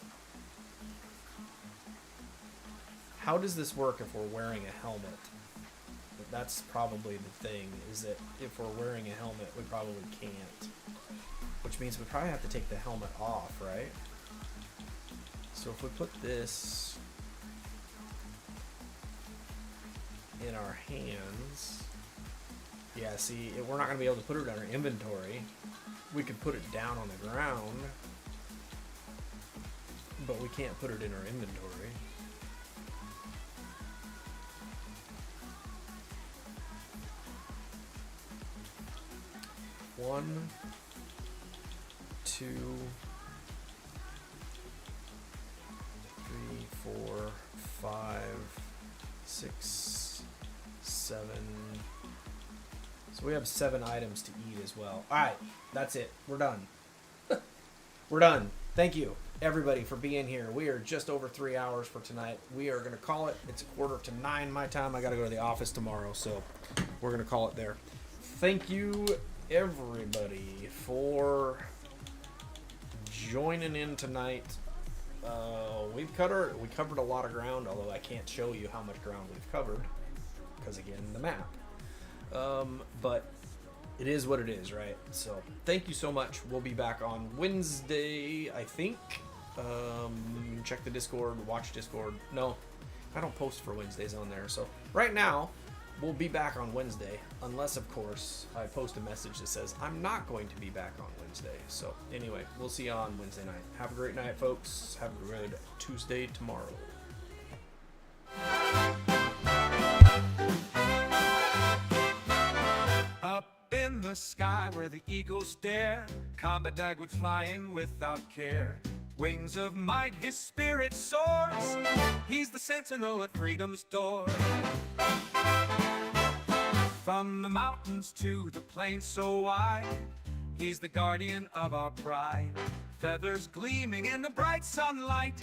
How does this work if we're wearing a helmet? That's probably the thing, is that if we're wearing a helmet, we probably can't. Which means we probably have to take the helmet off, right? So if we put this in our hands... Yeah, see, we're not going to be able to put it in our inventory. We could put it down on the ground, but we can't put it in our inventory. One, two, three, four, five, six, seven. So we have 7 items to eat as well. Alright, that's it. We're done. We're done. Thank you, everybody, for being here. We are just over 3 hours for tonight. We are going to call it. It's 8:45 my time. I got to go to the office tomorrow, so we're going to call it there. Thank you, everybody, for joining in tonight. We covered a lot of ground, although I can't show you how much ground we've covered because, again, the map. But it is what it is, right? So thank you so much. We'll be back on Wednesday, I think. Check the Discord, watch Discord. No, I don't post for Wednesdays on there. So right now, we'll be back on Wednesday, unless, of course, I post a message that says I'm not going to be back on Wednesday. So anyway, we'll see you on Wednesday night. Have a great night, folks. Have a good Tuesday tomorrow. In the sky where the eagles dare, combat dagwood flying without care. Wings of might, his spirit soars. He's the sentinel at freedom's door. From the mountains to the plains so wide, he's the guardian of our pride. Feathers gleaming in the bright sunlight.